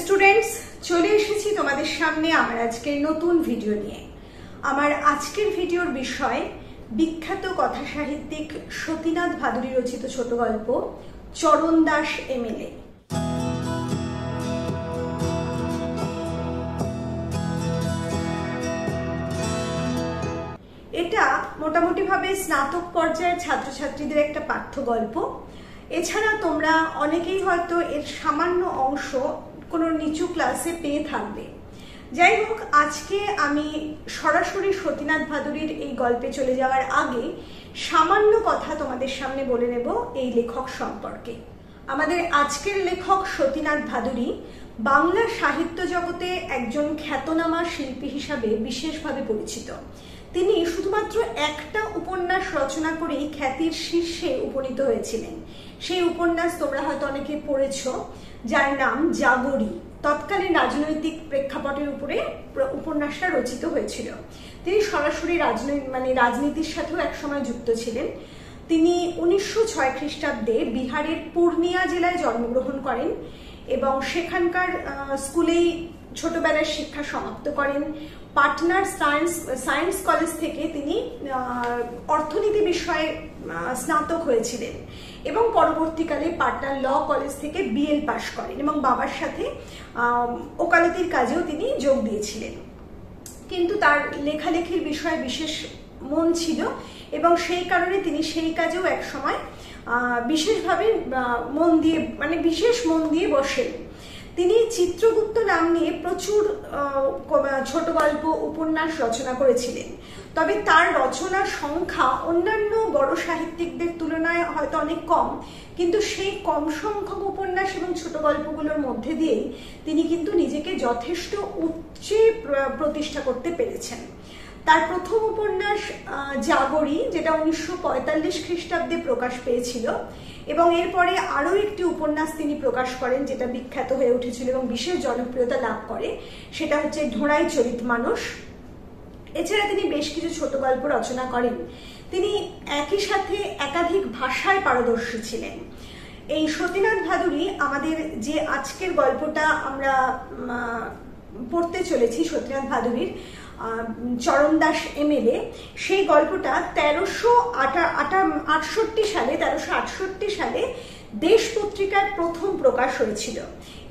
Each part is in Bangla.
স্টুডেন্টস, চলে এসেছি তোমাদের সামনে আমার আজকের নতুন ভিডিও নিয়ে। আমার আজকের ভিডিওর বিষয় বিখ্যাত কথা সাহিত্যিক সতীনাথ ভাদুড়ী রচিত ছোট গল্প চরণ দাস এমএলএ। এটা মোটামুটি ভাবে স্নাতক পর্যায়ের ছাত্রছাত্রীদের একটা পাঠ্য গল্প। এছাড়া তোমরা অনেকেই হয়তো এর সামান্য অংশ কোনো নিচু ক্লাসে পেয়ে থাকবে। যাই হোক, আজকে আমি সরাসরি সতীনাথ ভাদুড়ীর এই গল্পে চলে যাওয়ার আগে সামান্য কথা তোমাদের সামনে বলে নেব এই লেখক সম্পর্কে। আমাদের আজকের লেখক সতীনাথ ভাদুড়ী বাংলা সাহিত্য জগতে একজন খ্যাতনামা শিল্পী হিসাবে বিশেষভাবে পরিচিত। তিনি শুধুমাত্র একটা উপন্যাস রচনা করেই খ্যাতির শীর্ষে উপনীত হয়েছিলেন। সেই উপন্যাস তোমরা হয়তো অনেকে পড়েছ, যার নাম জাগরি। তৎকালীন রাজনৈতিক প্রেক্ষাপটের উপরে উপন্যাসটা রচিত হয়েছিল। তিনি সরাসরি রাজনীতির সাথেও একসময় যুক্ত ছিলেন। তিনি 1906 খ্রিস্টাব্দে বিহারের পূর্ণিয়া জেলায় জন্মগ্রহণ করেন এবং সেখানকার স্কুলেই ছোটবেলার শিক্ষা সমাপ্ত করেন। পাটনার সায়েন্স কলেজ থেকে তিনি অর্থনীতি বিষয়ে স্নাতক হয়েছিলেন এবং পরবর্তীকালে পাটনার ল কলেজ থেকে বিএল পাশ করেন এবং বাবার সাথে ওকালতির কাজেও তিনি যোগ দিয়েছিলেন। কিন্তু তার লেখালেখির বিষয়ে বিশেষ মন ছিল এবং সেই কারণে তিনি সেই কাজেও একসময় বিশেষভাবে বিশেষ মন দিয়ে বসেন। তিনি চিত্রগুপ্ত নাম নিয়ে প্রচুর ছোট গল্প উপন্যাস রচনা করেছিলেন। তবে তার রচনার সংখ্যা অন্যান্য বড় সাহিত্যিকদের তুলনায় হয়তো অনেক কম, কিন্তু সেই কম সংখ্যক উপন্যাস এবং ছোট গল্পগুলোর মধ্যে দিয়েই তিনি কিন্তু নিজেকে যথেষ্ট উচ্চে প্রতিষ্ঠা করতে পেরেছেন। তার প্রথম উপন্যাস জাগরি, যেটা 1945 খ্রিস্টাব্দে প্রকাশ পেয়েছিল, এবং এরপরে আরও একটি উপন্যাস তিনি প্রকাশ করেন যেটা বিখ্যাত হয়ে উঠেছিল এবং বিশেষ জনপ্রিয়তা লাভ করে, সেটা হচ্ছে ঢোড়াই চরিত মানুষ। এছাড়া তিনি বেশ কিছু ছোট গল্প রচনা করেন। তিনি একই সাথে একাধিক ভাষায় পারদর্শী ছিলেন। এই সতীনাথ ভাদুড়ী আমাদের যে আজকের গল্পটা আমরা পড়তে চলেছি, সতীনাথ ভাদুড়ীর চরণ দাস এমএলএ, সেই গল্পটা 1368 সালে দেশ পত্রিকায় প্রথম প্রকাশ হয়েছিল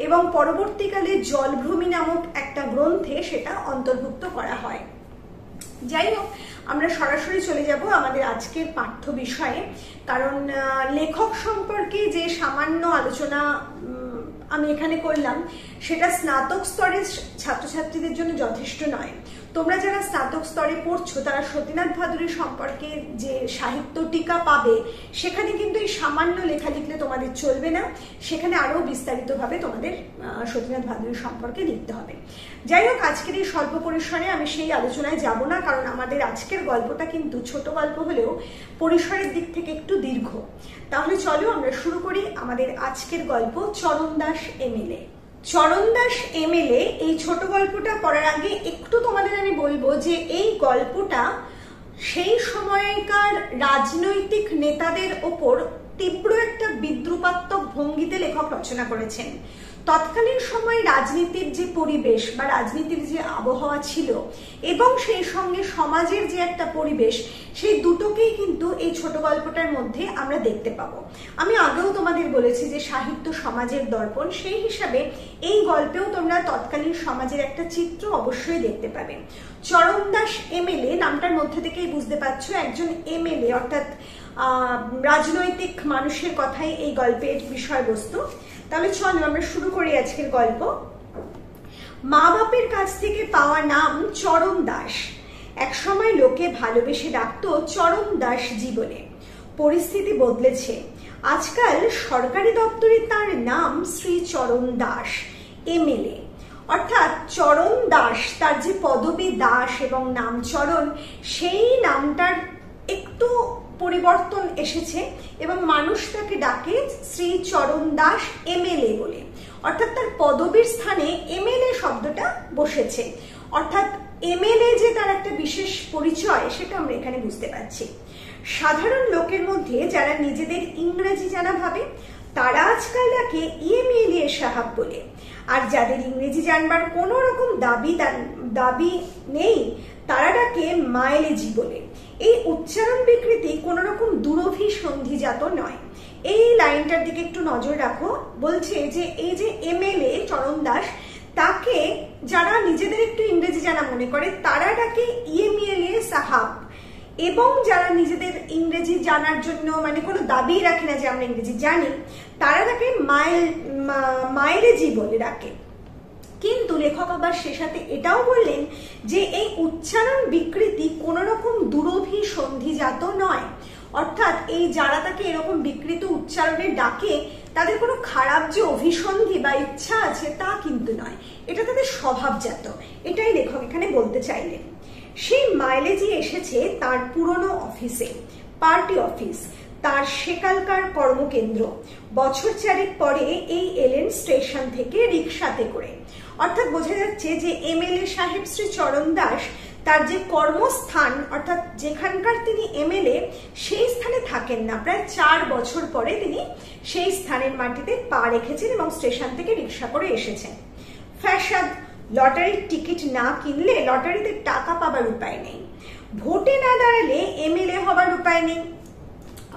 এবং পরবর্তীকালে জলভূমি নামক একটা গ্রন্থে সেটা অন্তর্ভুক্ত করা হয়। যাই হোক, আমরা সরাসরি চলে যাব আমাদের আজকের পাঠ্য বিষয়ে, কারণ লেখক সম্পর্কে যে সামান্য আলোচনা আমি এখানে করলাম সেটা স্নাতক স্তরের ছাত্রছাত্রীদের জন্য যথেষ্ট নয়। তোমরা যারা স্নাতক স্তরে পড়ছো তারা সতীনাথ ভাদুড়ী সম্পর্কে যে সাহিত্য টিকা পাবে সেখানে কিন্তু এই সামান্য লেখা লিখলে তোমাদের চলবে না, সেখানে আরও বিস্তারিতভাবে তোমাদের সতীনাথ ভাদুড়ী সম্পর্কে লিখতে হবে। যাই হোক, আজকের এই স্বল্প পরিসরে আমি সেই আলোচনায় যাব না, কারণ আমাদের আজকের গল্পটা কিন্তু ছোট গল্প হলেও পরিসরের দিক থেকে একটু দীর্ঘ। তাহলে চলো আমরা শুরু করি আমাদের আজকের গল্প চরণ দাস এমএলএ। চরণ দাস এমএলএ এই ছোট গল্পটা পড়ার আগে একটু তোমাদের আমি বলবো যে এই গল্পটা সেই সময়কার রাজনৈতিক নেতাদের ওপর তীব্র একটা বিদ্রুপাত্মক ভঙ্গিতে লেখক রচনা করেছেন। তৎকালীন সময় রাজনীতির যে পরিবেশ বা রাজনীতির যে আবহাওয়া ছিল এবং সেই সঙ্গে সমাজের যে একটা পরিবেশ, সেই দুটোকেই কিন্তু এই ছোট গল্পটার মধ্যে আমরা দেখতে পাবো। আমি আগেও তোমাদের বলেছি যে সাহিত্য সমাজের দর্পণ, সেই হিসাবে এই গল্পেও তোমরা তৎকালীন সমাজের একটা চিত্র অবশ্যই দেখতে পাবে। চরণ দাস এমএলএ নামটার মধ্যে থেকেই বুঝতে পারছো একজন এমএলএ, অর্থাৎ রাজনৈতিক মানুষের কথাই এই গল্পের বিষয়বস্তু। তাহলে চলো আমরা শুরু করি আজকের গল্প। মা বাপের কাছ থেকে পাওয়া নাম চরণ দাস। একসময় লোকে ভালোবেসে ডাকতো চরণ দাস জীবনে। পরিস্থিতি বদলেছে। আজকাল সরকারি দপ্তরে তার নাম শ্রী চরণ দাস এমএলএ। অর্থাৎ চরণ দাস, তার যে পদবী দাস এবং নাম চরণ, সেই নামটার একটু পরিবর্তন এসেছে এবং মানুষ তাকে ডাকে শ্রী চরণ দাস এমএলএ বলে। অর্থাৎ তার পদবীর স্থানে এমএলএ শব্দটা বসেছে। অর্থাৎ এমএলএ যে তার একটা বিশেষ পরিচয়, সেটা আমরা এখানে বুঝতে পারছি। সাধারণ লোকের মধ্যে যারা নিজেদের ইংরেজি জানা ভাবে তারা আজকাল ডাকে ইএমএলএ সাহাব বলে। আর যাদের ইংরেজি জানবার কোনো রকম দাবি নেই তারা ডাকে মাইলেজি বলে। এই উচ্চারণ বিকৃতি কোনো রকম দুরভিসন্ধিজাত নয়। এই লাইনটার দিকে একটু নজর রাখো। বলছে যে এই যে এমএলএ চরণ দাস, তাকে যারা নিজেদের একটু ইংরেজি জানা মনে করে তারা ডাকে ইএমএলএ সাহাব, এবং যারা নিজেদের ইংরেজি জানার জন্য মানে কোনো দাবি রাখে না যে আমরা ইংরেজি জানি, তারা তাকে মাইলেজি বলে ডাকে। কিন্তু লেখক আবার সে সাথে এটাও বললেন যে এই উচ্চারণ বিকৃতি কোন রকম দুরভিসন্ধিজাত নয়, অর্থাৎ এই যারা তাকে এরকম বিকৃত উচ্চারণে ডাকে তাদের কোনো খারাপ যে অভিসন্ধি বা ইচ্ছা আছে তা কিন্তু নয়, এটা তাদের স্বভাবজাত। এটাই লেখক এখানে বলতে চাইলেন। সেই মাইলেজি এসেছে তার পুরনো অফিসে, পার্টি অফিস, তার সেকালকার কর্মকেন্দ্র। বছর চারেক পরে এই এলেন স্টেশন থেকে রিক্সাতে করে। অর্থাৎ বোঝা যাচ্ছে যে এমএলএ সাহেব শ্রী চরণ দাস তার যে কর্মস্থান অর্থাৎ যেখানকার তিনি এমএলএ সেই স্থানে থাকেন না। প্রায় 4 বছর পরে তিনি সেই স্থানের মাটিতে পা রেখেছেন এবং স্টেশন থেকে রিক্সা করে এসেছেন। ফ্যাসাদ, লটারির টিকিট না কিনলে লটারিতে টাকা পাবার উপায় নেই, ভোটে না দাঁড়ালে এমএলএ হবার উপায় নেই।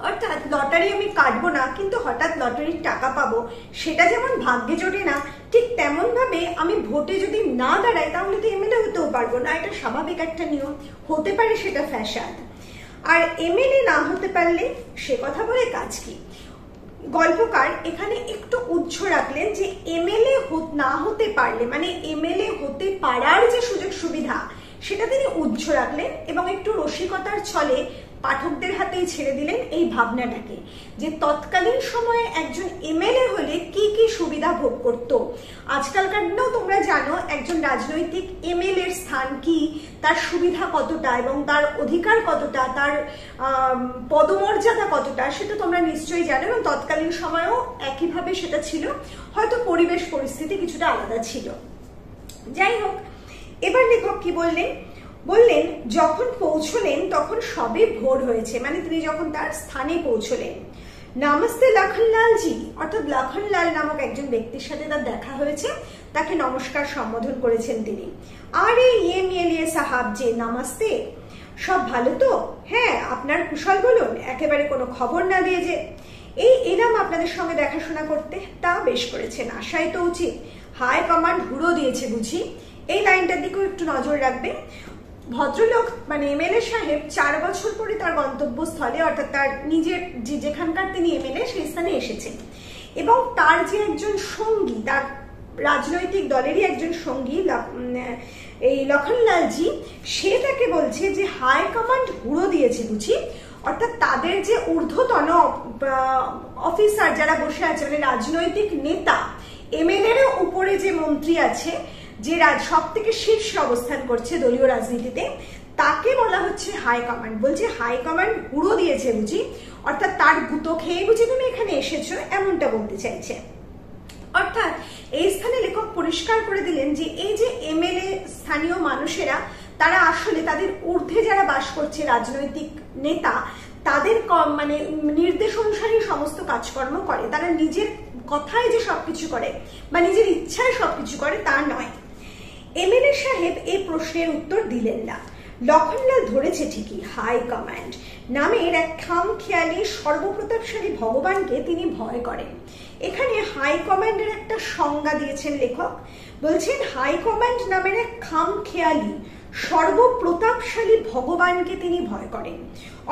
অর্থাৎ লটারি আমি কাটবো না কিন্তু হঠাৎ লটারির টাকা পাবো, সেটা যেমন ভাগ্যে জোটে না, ঠিক তেমন ভাবে আমি ভোটে যদি না দাঁড়াই তাহলে তো এমএলএ হতেও পারবো না। এটা স্বাভাবিক একটা নিয়ম, হতে পারে সেটা ফ্যাসাদ। আর এমএলএ না হতে পারলে সে কথা বলে কাজ কি? গল্পকার এখানে একটু উজ্জ্ব রাখলেন যে এমএলএ না হতে পারলে মানে এমএলএ হতে পারার যে সুযোগ সুবিধা সেটা তিনি উজ্জ্ব রাখলেন এবং একটু রসিকতার ছলে পাঠকদের হাতেই ছেড়ে দিলেন এই ভাবনাটাকে যে তৎকালীন সময়ে একজন এমএলএ হলে কি কি সুবিধা ভোগ করত। আজকালকার দিনেও তোমরা জানো একজন রাজনৈতিক এমএলএ এর স্থান কি, তার সুবিধা কতটা এবং তার অধিকার কতটা, তার পদমর্যাদা কতটা, সেটা তোমরা নিশ্চয়ই জানো এবং তৎকালীন সময়েও একইভাবে সেটা ছিল, হয়তো পরিবেশ পরিস্থিতি কিছুটা আলাদা ছিল। যাই হোক, এবার লেখক কি বললেন? বললেন যখন পৌঁছলেন তখন সবে ভোর হয়েছে, মানে তিনি যখন তার স্থানে পৌঁছলেন। নমস্তে লখনলাল জি, অর্থাৎ লখনলাল নামক একজন ব্যক্তির সাথে তার দেখা হয়েছে, তাকে নমস্কার সম্বোধন করেছেন তিনি। আরে ইএমএলএ সাহাব যে, নমস্তে, সব ভালো তো? হ্যাঁ, আপনার কুশল বলুন, একেবারে কোনো খবর না দিয়ে যে। এই এলাম আপনাদের সঙ্গে দেখাশোনা করতে। তা বেশ করেছেন, আশাই তো উচিত। হাই কমান্ড হুড়ো দিয়েছে বুঝি? এই লাইনটার দিকেও একটু নজর রাখবে। ভদ্রলোক মানে এমএলএ সাহেব 4 বছর পরে তার গন্তব্যস্থলে অর্থাৎ তার নিজের যেখানকার তিনি এমএলএ সেই স্থানে এসেছেন এবং তার যে একজন সঙ্গী, তার রাজনৈতিক দলেরই একজন সঙ্গী এই লখনলাল জি, সে তাকে বলছে যে হাই কমান্ড হুড়ো দিয়েছে বুঝি? অর্থাৎ তাদের যে ঊর্ধ্বতন অফিসার যারা বসে আছে মানে রাজনৈতিক নেতা, এমএলএ এর উপরে যে মন্ত্রী আছে যে সব থেকে শীর্ষে অবস্থান করছে দলীয় রাজনীতিতে, তাকে বলা হচ্ছে হাই কমান্ড। বলছে হাই কমান্ড হুড়ো দিয়েছে বুঝি, অর্থাৎ তার গুতো খেয়ে বুঝি তুমি এখানে এসেছো, এমনটা বলতে চাইছে। অর্থাৎ এই স্থানে লেখক পরিষ্কার করে দিলেন যে এই যে এমএলএ স্থানীয় মানুষেরা তারা আসলে তাদের ঊর্ধ্বে যারা বাস করছে রাজনৈতিক নেতা তাদের মানে নির্দেশ অনুসারে সমস্ত কাজকর্ম করে, তারা নিজের কথায় যে সবকিছু করে বা নিজের ইচ্ছায় সবকিছু করে তা নয়। এমএলএ সাহেব এই প্রশ্নের উত্তর দিলেন না। লখনলাল ধরেছে ঠিকই, হাই কমান্ড নামের এক খামখেয়ালি সর্বপ্রতাপশালী ভগবানকে তিনি ভয় করেন। এখানে হাই কমান্ডের একটা সংজ্ঞা দিয়েছেন লেখক, বলছেন হাই কমান্ড নামের এক খামখেয়ালি সর্বপ্রতাপশালী ভগবানকে তিনি ভয় করেন।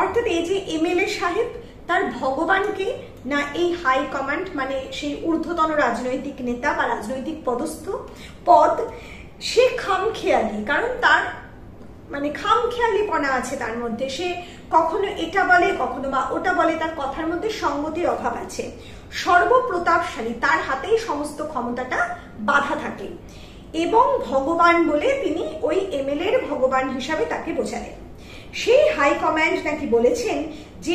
অর্থাৎ এই যে এমএলএ সাহেব তার ভগবানকে না এই হাই কমান্ড মানে সেই ঊর্ধ্বতন রাজনৈতিক নেতা বা রাজনৈতিক পদ সে খামখেয়ালি, কারণ তার মানে খামখেয়ালিপনা আছে তার মধ্যে, সে কখনো এটা বলে কখনো বা ওটা বলে, তার কথার মধ্যে সঙ্গতির অভাব আছে। সর্বপ্রতাপশালী, তার হাতেই সমস্ত ক্ষমতাটা বাধা থাকে এবং ভগবান বলে তিনি ওই এমএলএ এর ভগবান হিসাবে তাকে বোঝালেন। সেই হাই কমান্ড নাকি বলেছেন যে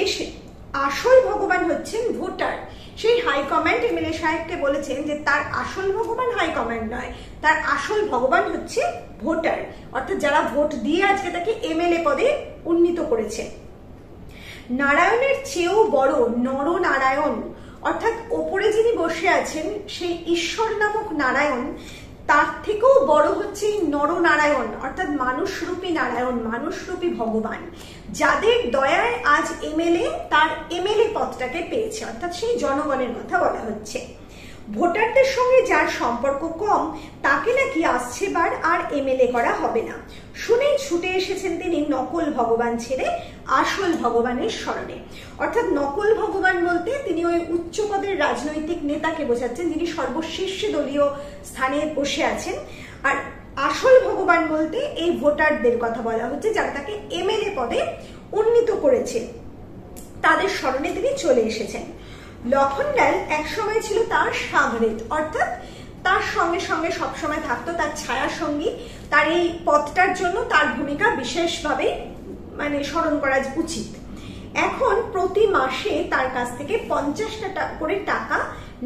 আসল ভগবান হচ্ছেন ভোটার। সেই হাই কমান্ড এমএলএ সাহেবকে বলেছেন যে তার আসল ভগবান হাই কমান্ড নয়, তার আসল ভগবান হচ্ছে ভোটার, অর্থাৎ যারা ভোট দিয়ে আজকে তাকে এমএলএ পদে উন্নীত করেছে। নারায়ণের চেয়েও বড় নরনারায়ণ অর্থাৎ ওপরে যিনি বসে আছেন সেই ঈশ্বর নামক নারায়ণ, তার থেকেও বড় হচ্ছে নরনারায়ণ, অর্থাৎ মানুষরূপী নারায়ণ, মানুষরূপী ভগবান, যাদের দয়ায় আজ এমএলএ তার এমএলএ পদটাকে পেয়েছে, অর্থাৎ সেই জনগণের কথা বলা হচ্ছে। ভোটারদের সঙ্গে যার সম্পর্ক কম তাকে নাকি আসছে বার আর এমএলএ করা হবে না। শুনেই ছুটে এসেছেন তিনি নকল ভগবান ছেড়ে আসল ভগবানের শরণে। অর্থাৎ নকল ভগবান বলতে তিনি ওই উচ্চ পদের রাজনৈতিক নেতাকে বোঝাচ্ছেন, যিনি সর্বশীর্ষে দলীয় স্থানে বসে আছেন। আর আসল ভগবান বলতে এই ভোটারদের কথা বলা হচ্ছে, যারা তাকে এমএলএ পদে উন্নীত করেছে, তাদের শরণে তিনি চলে এসেছেন। লক্ষণলাল একসময় ছিল তার সাগরেদ, অর্থাৎ তার সঙ্গে সঙ্গে সবসময় থাকতো, তার ছায়া সঙ্গী। তার এই পথটার জন্য তার ভূমিকা বিশেষভাবে স্মরণ করা উচিত। এখন প্রতি মাসে তার কাছ থেকে 50 টাকা করে টাকা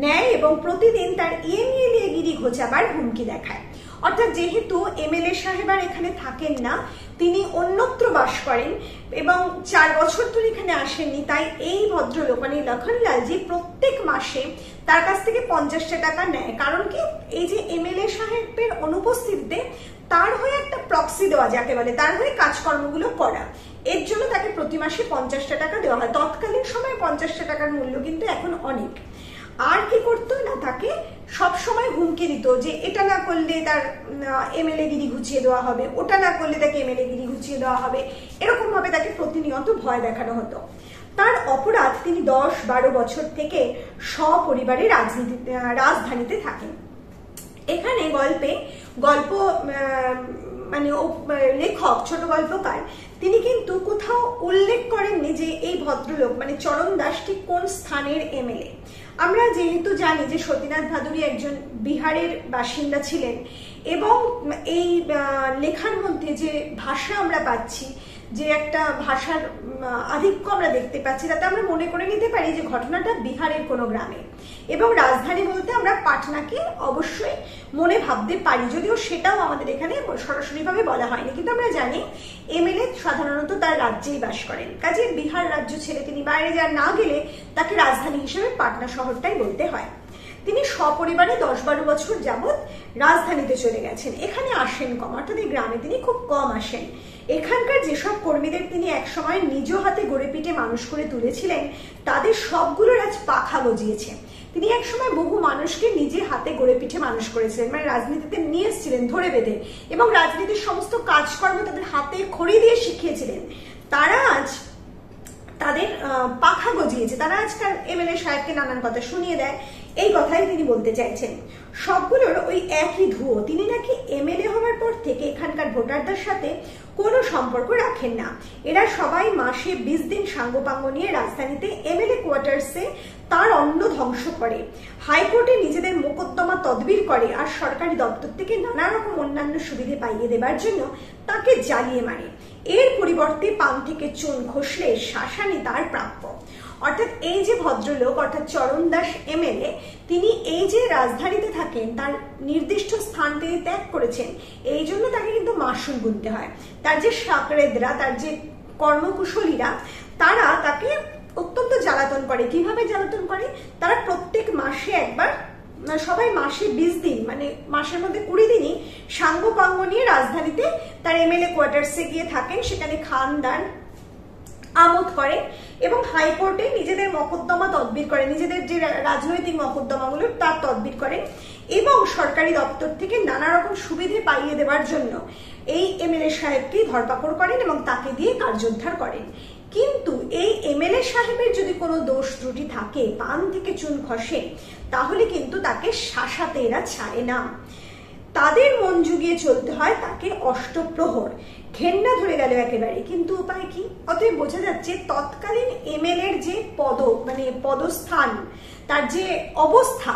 নেয় এবং প্রতিদিন তার ইএমএলএ গিরি ঘোচাবার হুমকি দেখায়। অর্থাৎ যেহেতু এমএলএ সাহেব আর এখানে থাকেন না, তিনি অন্যত্র বাস করেন এবং 4 বছর ধরে এখানে আসেননি, তাই এই ভদ্রলোক লক্ষণলালজি প্রত্যেক মাসে তার কাছ থেকে 50 টাকা নেয়। কারণ কি, এই যে এমএলএ সাহেবের অনুপস্থিতিতে তার হয়ে একটা প্রক্সি দেওয়া, যাকে বলে তার হয়ে কাজকর্মগুলো করা, এর জন্য তাকে প্রতি মাসে 50 টাকা দেওয়া হয়। তৎকালীন সময় 50 টাকার মূল্য কিন্তু এখন অনেক। আর কি করতো না, তাকে সব সময় হুমকি দিত যে এটা না করলে তার এমএলএ গিরি ঘুচিয়ে দেওয়া হবে, ওটা না করলে তাকে এমএলএ গিরি ঘুচিয়ে দেওয়া হবে, এরকম ভাবে তাকে প্রতিনিয়ত ভয় দেখানো হতো। তার অপরাধ, তিনি 10-12 বছর থেকে সপরিবারে রাজধানীতে থাকেন। এখানে গল্প লেখক, ছোট গল্পকার, তিনি কিন্তু কোথাও উল্লেখ করেননি যে এই ভদ্রলোক চরণ দাস ঠিক কোন স্থানের এমএলএ। আমরা যেহেতু জানি যে সতীনাথ ভাদুড়ী একজন বিহারের বাসিন্দা ছিলেন এবং এই লেখার মধ্যে যে ভাষা আমরা পাচ্ছি, যে একটা ভাষার আধিক্য আমরা দেখতে পাচ্ছি, তাতে আমরা মনে করে নিতে পারি যে ঘটনাটা বিহারের কোনো গ্রামে। এবং রাজধানী বলতে আমরা পাটনাকে অবশ্যই মনে ভাবতে পারি, যদিও সেটাও আমাদের এখানে সরাসরিভাবে বলা হয়নি, কিন্তু আমরা জানি এমএলএ সাধারণত তার রাজ্যেই বাস করেন। কাজে বিহার রাজ্য ছেড়ে তিনি বাইরে না গেলে তাকে রাজধানী হিসেবে পাটনা শহরটাই বলতে হয়। তিনি সপরিবারে 10-12 বছর যাবৎ রাজধানীতে চলে গেছেন। এখানে আসেন কম, অর্থাৎ এই গ্রামে তিনি খুব কম আসেন। এখানকার যেসব কর্মীদের তিনি একসময় নিজ হাতে গড়ে পিটে মানুষ করে তুলেছিলেন, তাদের সবগুলোর আজ পাখা গজিয়েছে। তিনি একসময় বহু মানুষকে নিজে হাতে গড়ে পিঠে মানুষ করেছিলেন, রাজনীতিতে নিয়ে এসেছিলেন ধরে বেঁধে, এবং রাজনীতির সমস্ত কাজকর্ম তাদের হাতে খড়ি দিয়ে শিখিয়েছিলেন। তারা আজ তাদের পাখা গজিয়েছে, তারা আজকাল এমএলএ সাহেবকে নানান কথা শুনিয়ে দেয়। এই কথাই তিনি বলতে চাইছেন। সবগুলোর ওই একই ধুয়ো। তিনি নাকি এমএলএ হওয়ার পর থেকে এখানকার ভোটারদের সাথে কোনো সম্পর্ক রাখেন না। এরা সবাই মাসে 20 দিন সাঙ্গপাঙ্গ নিয়ে রাজধানীতে এমএলএ কোয়ার্টার্সে তার অন্ন ধ্বংস করে, হাইকোর্টে নিজেদের মোকদ্দমা তদবির করে, আর সরকারি দপ্তর থেকে নানা রকম অন্যান্য সুবিধে পাইয়ে দেবার জন্য তাকে জ্বালিয়ে মারে। এর পরিবর্তে পান থেকে চুন ঘষলে শাসানি তার প্রাপ্য। অর্থাৎ এই যে ভদ্রলোক, অর্থাৎ চরণ দাস এমএলএ, তিনি এই যে রাজধানীতে থাকেন, তার নির্দিষ্ট স্থান তিনি ত্যাগ করেছেন, এই জন্য তাকে কিন্তু মাসুল গুনতে হয়। তার যে সাকরেদরা, তার যে কর্মকুশলীরা, তারা তাকে অত্যন্ত জ্বালাতন করে। কিভাবে জ্বালাতন করে? তারা প্রত্যেক মাসে একবার, সবাই মাসে 20 দিন, মাসের মধ্যে 20 দিনই সাঙ্গপাঙ্গ নিয়ে রাজধানীতে তার এমএলএ কোয়ার্টার্সে গিয়ে থাকেন। সেখানে খান দান আমোদ করে এবং হাইকোর্টে নিজেদের মকদ্দমা তদবির করেন, নিজেদের যে রাজনৈতিক মকদ্দমাগুলো তার তদবির করেন, এবং সরকারি দপ্তর থেকে নানা রকম সুবিধে পাইয়ে দেওয়ার জন্য এই এমএলএ সাহেবকে ধরপাকড় করেন এবং তাকে দিয়ে কার্যোদ্ধার করেন। কিন্তু এই এমএলএ সাহেবের যদি কোনো দোষ ত্রুটি থাকে, পান থেকে চুন খসে, তাহলে কিন্তু তাকে শাসাতে এরা ছাড়ে না। তাদের মন জুগিয়ে চলতে হয় তাকে অষ্টপ্রহর। ঘেন্না ধরে গেল একেবারে, কিন্তু উপায় কি? অতএব বোঝা যাচ্ছে তৎকালীন এমএলএর যে পদস্থান, তার যে অবস্থা,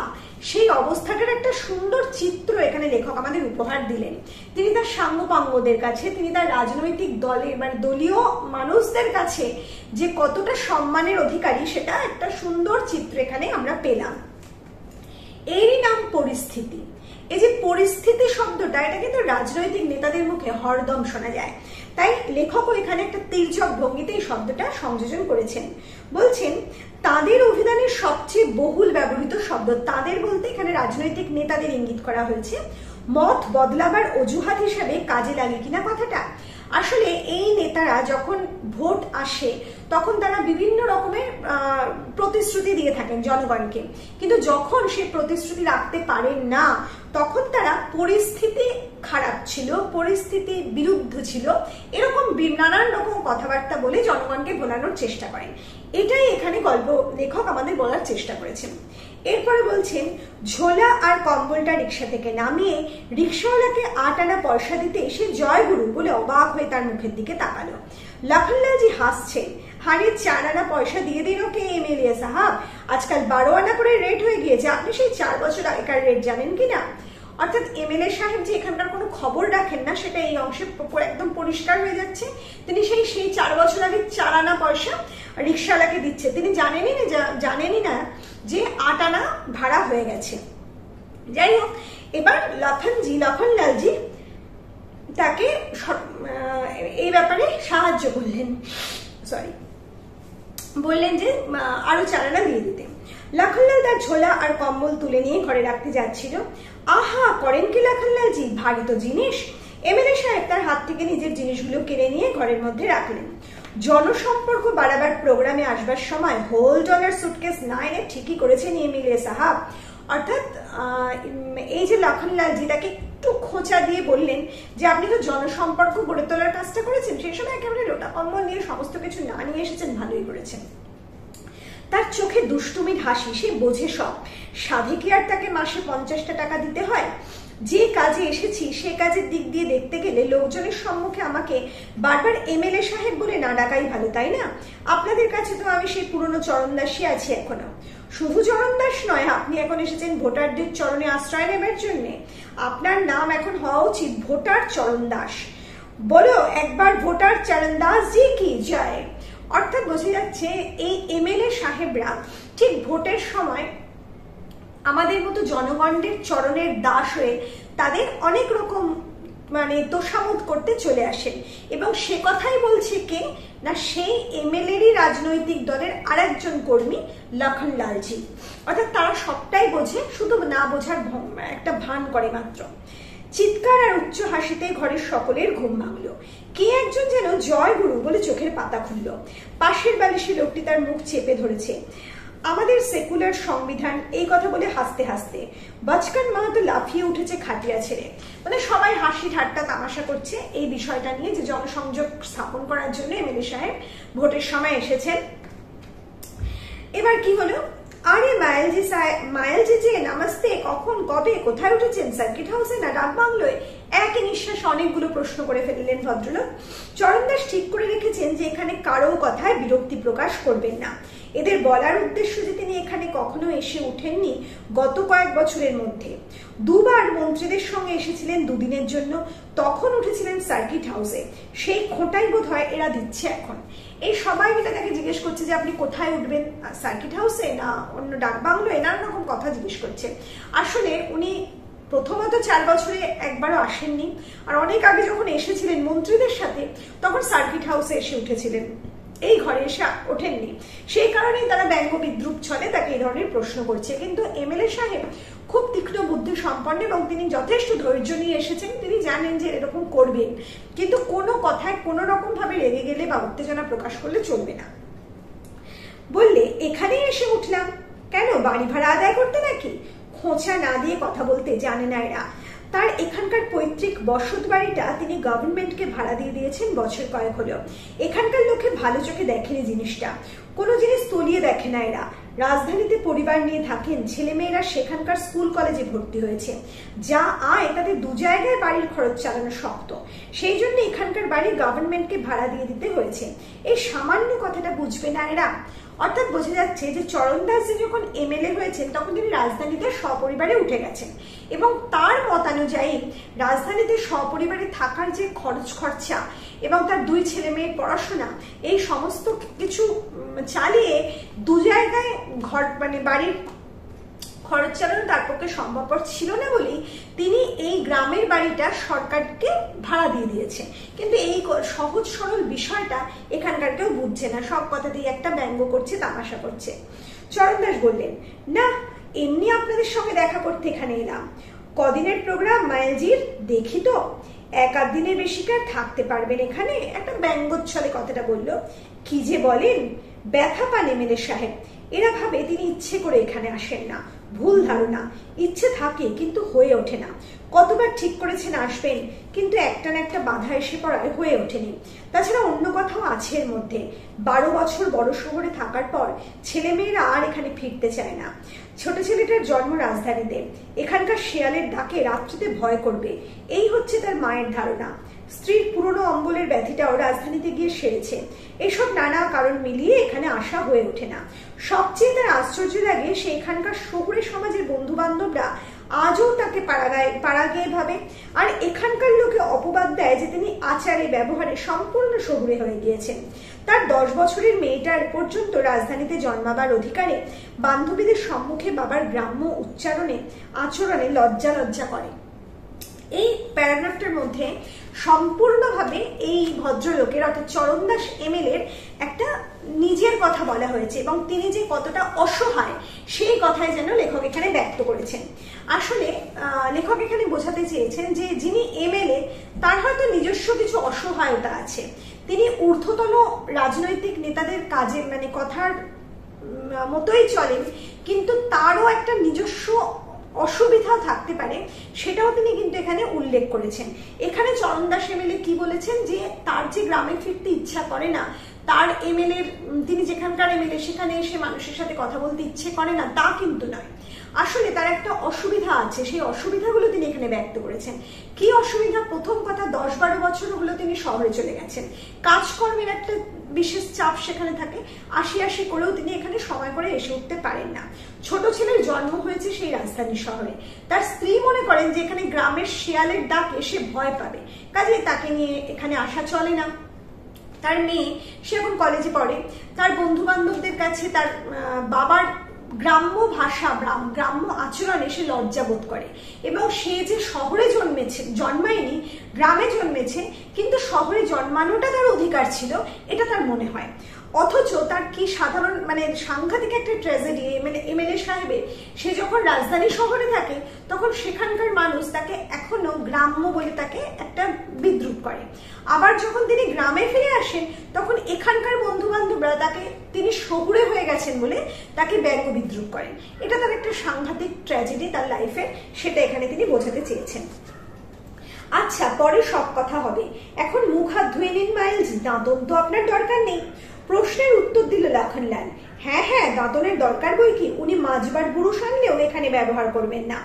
সেই অবস্থাটার একটা সুন্দর চিত্র এখানে লেখক আমাদের উপহার দিলেন। তিনি তার সাঙ্গপাঙ্গদের কাছে, তিনি তার রাজনৈতিক দলের দলীয় মানুষদের কাছে যে কতটা সম্মানের অধিকারী, সেটা একটা সুন্দর চিত্র এখানে আমরা পেলাম। এরই নাম পরিস্থিতি। এই যে পরিস্থিতি শব্দটা, এটা কিন্তু রাজনৈতিক নেতাদের মুখে হরদম শোনা যায়। তাই লেখকও এখানে একটা তির্যক ভঙ্গিতে এই শব্দটা সংযোজন করেছেন। বলছেন তাদের অভিধানের সবচেয়ে বহুল ব্যবহৃত শব্দ, তাদের বলতে এখানে রাজনৈতিক নেতাদের ইঙ্গিত করা হয়েছে, মত বদলাবার অজুহাত হিসাবে কাজে লাগে কিনা কথাটা। আসলে এই নেতারা যখন ভোট আসে তখন তারা বিভিন্ন রকমের প্রতিশ্রুতি দিয়ে থাকেন জনগণকে, কিন্তু যখন সে প্রতিশ্রুতি রাখতে পারেন না তখন তারা পরিস্থিতি খারাপ ছিল, পরিস্থিতি বিরুদ্ধ ছিল, এরকম নানান রকম কথাবার্তা বলে জনগণকে ভোলানোর চেষ্টা করেন। এটাই এখানে গল্প লেখক আমাদের বলার চেষ্টা করেছেন। এরপরে বলছেন ঝোলা আর কম্বলটা রিক্সা থেকে নামিয়ে রিক্সাওয়ালাকে 8 আনা পয়সা দিতে এসে জয় গুরু বলে অবাক হয়ে তার মুখের দিকে তাকালো। লখনলালজি হাসছেন, হারে 4 আনা পয়সা দিয়ে দিন ওকে এমএলএ সাহাব, আজকাল 12 আনা করে রেট হয়ে গিয়েছে, আপনি সেই 4 বছর আগেকার রেট জানেন কিনা। অর্থাৎ এমএলএ সাহেব যে এখানকার কোনো খবর রাখেন না সেটা এই অংশে একদম পরিষ্কার হয়ে যাচ্ছে। তিনি সেই 4 বছর আগে 4 আনা পয়সা রিক্সাওয়ালাকে দিচ্ছে, তিনি জানেনই না যে 8 আনা ভাড়া হয়ে গেছে। যাই হোক, এবার লখনলালজি তাকে এই ব্যাপারে সাহায্য করলেন, বললেন যে আরো 4 আনা দিয়ে দিতে। লখনলাল তার ঝোলা আর কম্বল তুলে নিয়ে ঘরে রাখতে যাচ্ছিল। আহা, করেন কি লখনলালজি, ভারী তো জিনিস। এমএলএ সাহেব তার হাত থেকে নিজের জিনিসগুলো কেড়ে নিয়ে ঘরের মধ্যে রাখলেন। জনসম্পর্ক বাড়াবার প্রোগ্রামে আসবার সময় হোল ডলার সুটকেস না এনে ঠিকই করেছেন এমএলএ সাহাব। অর্থাৎ এই যে লখনলালজি তাকে একটু খোঁচা দিয়ে বললেন যে আপনি তো জনসম্পর্ক গড়ে তোলার কাজটা করেছেন, সেই সময় একেবারে লোটা কম্বল নিয়ে সমস্ত কিছু না নিয়ে এসেছেন, ভালোই করেছেন। তার চোখে দুষ্টুমির হাসি, সে বোঝে সব। সাধে কি আর তাকে মাসে 50টা টাকা দিতে হয়? যে কাজে এসেছি সে কাজের দিক দিয়ে দেখতে গেলে লোকজনের সম্মুখে আমাকে বারবার এমএলএ সাহেব বলে না ডাকাই ভালো, তাই না? আপনাদের কাছে তো আমি সেই পুরনো চরণদাসী আছি এখনো। শুধু চরণদাস নয়, আপনি এখন এসেছেন ভোটারদের চরণে আশ্রয় নেবার জন্যে। আপনার নাম এখন হওয়া উচিত ভোটার চরণদাস। বলো একবার ভোটার চরণদাস জি কি জয়। অর্থাৎ বোঝা যাচ্ছে এই এমএলএ সাহেবরা ঠিক ভোটের সময় আমাদের মতো জনগণের চরণের দাস হয়ে তাদের অনেক রকম তোষামোদ করতে চলে আসেন, এবং সে কথাই বলছে কে না, সেই এমএলএরই রাজনৈতিক দলের আরেকজন কর্মী লখনলালজি। অর্থাৎ তারা সবটাই বোঝে, শুধু না বোঝার একটা ভান করে মাত্র। চিৎকার আর উচ্চ হাসিতে ঘরের সকলের ঘুম ভাঙলো। কে একজন যেন জয় গুরু বলে চোখের পাতা খুলল। পাশের বালিশে লোকটি তার মুখ চেপে ধরেছে। আমাদের সেকুলার সংবিধান, এই কথা বলে হাসতে হাসতে বচকান মাহাতো লাফিয়ে উঠেছে খাটিয়া ছেড়ে। সবাই হাসি ঠাট্টা তামাশা করছে এই বিষয়টা নিয়ে যে জনসংযোগ স্থাপন করার জন্য এমএলএ সাহেব ভোটের সময় এসেছেন। এবার কি হলো, আরে মায়ালজি যে নমস্তে, কখন কবে কোথায় উঠেছেন, সার্কিট হাউসে না ডাক বাংলোয়? একই নিঃশ্বাস অনেকগুলো প্রশ্ন করে ফেললেন ভদ্রলোক। চরণদাস ঠিক করে রেখেছেন যে এখানে কারো কথায় বিরক্তি প্রকাশ করবেন না। এদের বলার উদ্দেশ্য যে তিনি এখানে কখনো এসে উঠেননি গত কয়েক বছরের মধ্যে। 2 বার মন্ত্রীদের সঙ্গে এসেছিলেন 2 দিনের জন্য, তখন উঠেছিলেন সার্কিট হাউসে। সেই খোঁটাই বোধ হয় এরা দিচ্ছে এখন। এই সবাই মিলে তাকে জিজ্ঞেস করছে যে আপনি কোথায় উঠবেন, সার্কিট হাউসে না অন্য ডাক বাংলোয়, নানা রকম কথা জিজ্ঞেস করছে। আসলে উনি প্রথমত 4 বছরে একবারও আসেননি, আর অনেক আগে যখন এসেছিলেন মন্ত্রীদের সাথে তখন সার্কিট হাউসে এসে উঠেছিলেন, এই ঘরে এসে ওঠেননি। সেই কারণেই তারা ব্যঙ্গ বিদ্রুপ ছলে তাকে এই ধরনের প্রশ্ন করছে। কিন্তু এমএলএ সাহেব খুব তীক্ষ্ণ বুদ্ধি সম্পন্ন এবং তিনি যথেষ্ট ধৈর্য নিয়ে এসেছেন। তিনি জানেন যে এরকম করবেন, কিন্তু কোনো কথায় কোনো রকম ভাবে রেগে গেলে বা উত্তেজনা প্রকাশ করলে চলবে না। বললে এখানেই এসে উঠলাম, কেন বাড়ি ভাড়া আদায় করতে নাকি? খোঁচা না দিয়ে কথা বলতে জানে না এরা। তার এখানকার পৈতৃক বসত বাড়িটা তিনি গভর্নমেন্টকে ভাড়া দিয়ে দিয়েছেন বছর কয়েক হলো। এখানকার লোকে ভালো চোখে দেখেনি জিনিসটা, কোনো জিনিস তলিয়ে দেখে না এরা। রাজধানীতে পরিবার নিয়ে থাকেন, ছেলেমেয়েরা সেখানকার স্কুল কলেজে ভর্তি হয়েছে, যা আয় তাদের 2 জায়গায় বাড়ির খরচ চালানো শক্ত। সেই জন্য এখানকার বাড়ি গভর্নমেন্টকে ভাড়া দিয়ে দিতে হয়েছে। এই সামান্য কথাটা বুঝবে না এরা। অর্থাৎ বোঝা যাচ্ছে যে চরণদাস যখন এমএলএ হয়েছেন তখন তিনি রাজধানীতে সপরিবারে উঠে গেছেন, এবং তার মতানুযায়ী রাজধানীতে সপরিবারে থাকার যে খরচা এবং তার 2 ছেলে মেয়ের পড়াশোনা, এই সমস্ত কিছু চালিয়ে 2 জায়গায় ঘর বাড়ির খরচ চালানো তার পক্ষে সম্ভবপর ছিল না বলেই তিনি এই গ্রামের বাড়িটা সরকারকে ভাড়া দিয়ে দিয়েছে। কিন্তু এই সহজ সরল বিষয়টা এখানকার কেউ বুঝছে না, সব কথাতেই একটা ব্যঙ্গ করছে, তামাশা করছে। চরণ দাস বললেন, না এমনি আপনাদের সঙ্গে দেখা করতে এখানে এলাম। কদিনের প্রোগ্রাম মায়াজির? দেখি তো, এক আধ দিনের বেশিকার থাকতে পারবেন এখানে? একটা ব্যঙ্গোচ্ছলে কথাটা বলল। কি যে বলেন, ব্যথা পান এমএলএ সাহেব। এরা ভাবে তিনি ইচ্ছে করে এখানে আসেন না। ভুল ধারণা, ইচ্ছে থাকে কিন্তু হয়ে ওঠে না। কতবার ঠিক করেছেন আসবেন, কিন্তু একটা না একটা বাধা এসে পড়ায় হয়ে ওঠেনি। তাছাড়া অন্য কথাও আছে এর মধ্যে। 12 বছর বড় শহরে থাকার পর ছেলেমেয়েরা আর এখানে ফিরতে চায় না। ছোট ছেলেটার জন্ম রাজধানীতে, এখানকার শেয়ালের ডাকে রাত্রিতে ভয় করবে, এই হচ্ছে তার মায়ের ধারণা। স্ত্রীর পুরনো অম্বলের ব্যাধিটাও রাজধানীতে গিয়ে সেরেছে। এসব নানা কারণ মিলিয়ে এখানে আসা হয়ে ওঠে না। সবচেয়ে তার আশ্চর্য লাগে সে এখানকার শহুরে সমাজের বন্ধু বান্ধবরা আজও তাকে পাড়াগেয়ে ভাবে, আর এখানকার লোকে অপবাদ দেয় যে তিনি আচারে ব্যবহারে সম্পূর্ণ শহুরে হয়ে গিয়েছেন। তার 10 বছরের মেয়েটার পর্যন্ত রাজধানীতে জন্মাবার অধিকারে বান্ধবীদের সম্মুখে বাবার গ্রাম্য আচরণে লজ্জা করে। এই প্যারাগ্রাফটার মধ্যে সম্পূর্ণভাবে এই ভদ্রলোকের অর্থাৎ চরণ দাস এমএলএর একটা নিজের কথা বলা হয়েছে এবং তিনি যে কতটা অসহায় সেই কথাই যেন লেখক এখানে ব্যক্ত করেছেন। আসলে লেখক এখানে বোঝাতে চেয়েছেন যে যিনি এমএলএ তার হয়তো নিজস্ব কিছু অসহায়তা আছে। তিনি ঊর্ধ্বতন রাজনৈতিক নেতাদের কাজে কথার মতোই চলেন, কিন্তু তারও একটা নিজস্ব অসুবিধা থাকতে পারে, সেটাও তিনি কিন্তু এখানে উল্লেখ করেছেন। এখানে চরণ দাস এমএলএ কি বলেছেন যে তার যে গ্রামে ফিরতে ইচ্ছা করে না, তার এমএলএ তিনি যেখানকার এমএলএ সেখানে এসে মানুষের সাথে কথা বলতে ইচ্ছে করে না, তা কিন্তু নয়। আসলে তার একটা অসুবিধা আছে, সেই অসুবিধাগুলো তিনি এখানে ব্যক্ত করেছেন। কি অসুবিধা? প্রথম কথা, 10-12 বছর হলো তিনি শহরে চলে গেছেন। কাজকর্মের একটা বিশেষ চাপ সেখানে থাকে, আসি করেও তিনি এখানে সময় করে এসে উঠতে পারেন না। ছোট ছেলের জন্ম হয়েছে সেই রাজধানী শহরে। তার স্ত্রী মনে করেন যে এখানে গ্রামের শেয়ালের ডাক এসে ভয় পাবে, কাজেই তাকে নিয়ে এখানে আসা চলে না। তার মেয়ে, সে এখন কলেজে পড়ে, তার বন্ধু বান্ধবদের কাছে তার বাবার গ্রাম্য ভাষা গ্রাম্য আচরণে সে লজ্জা বোধ করে এবং সে যে শহরে জন্মায়নি, গ্রামে জন্মেছে, কিন্তু শহরে জন্মানোটা তার অধিকার ছিল, এটা তার মনে হয়। অথচ তার কি সাধারণ সাংঘাতিক একটা ট্র্যাজেডি এমএলএ সাহেবের, সে যখন রাজধানী শহরে থাকে তখন সেখানকার মানুষ তাকে এখনো গ্রাম্য বলে তাকে একটা বিদ্রুপ করে। আবার যখন তিনি গ্রামে ফিরে আসেন তখন এখানকার বন্ধু বান্ধবরা তাকে তিনি শহুরে হয়ে গেছেন বলে তাকে ব্যঙ্গ বিদ্রুপ করেন। এটা তার একটা সাংঘাতিক ট্র্যাজেডি তার লাইফের, সেটা এখানে তিনি বোঝাতে চেয়েছেন। আচ্ছা, পরে সব কথা হবে, এখন মুখ হাত ধুয়ে নিন মাইলস, দাঁতন তো আপনার দরকার নেই। প্রশ্নের উত্তর দিল লক্ষণলাল, হ্যাঁ দাঁতনের দরকার বই কি, উনি মাঝবার বুরুষ আনলেও এখানে ব্যবহার করবেন না।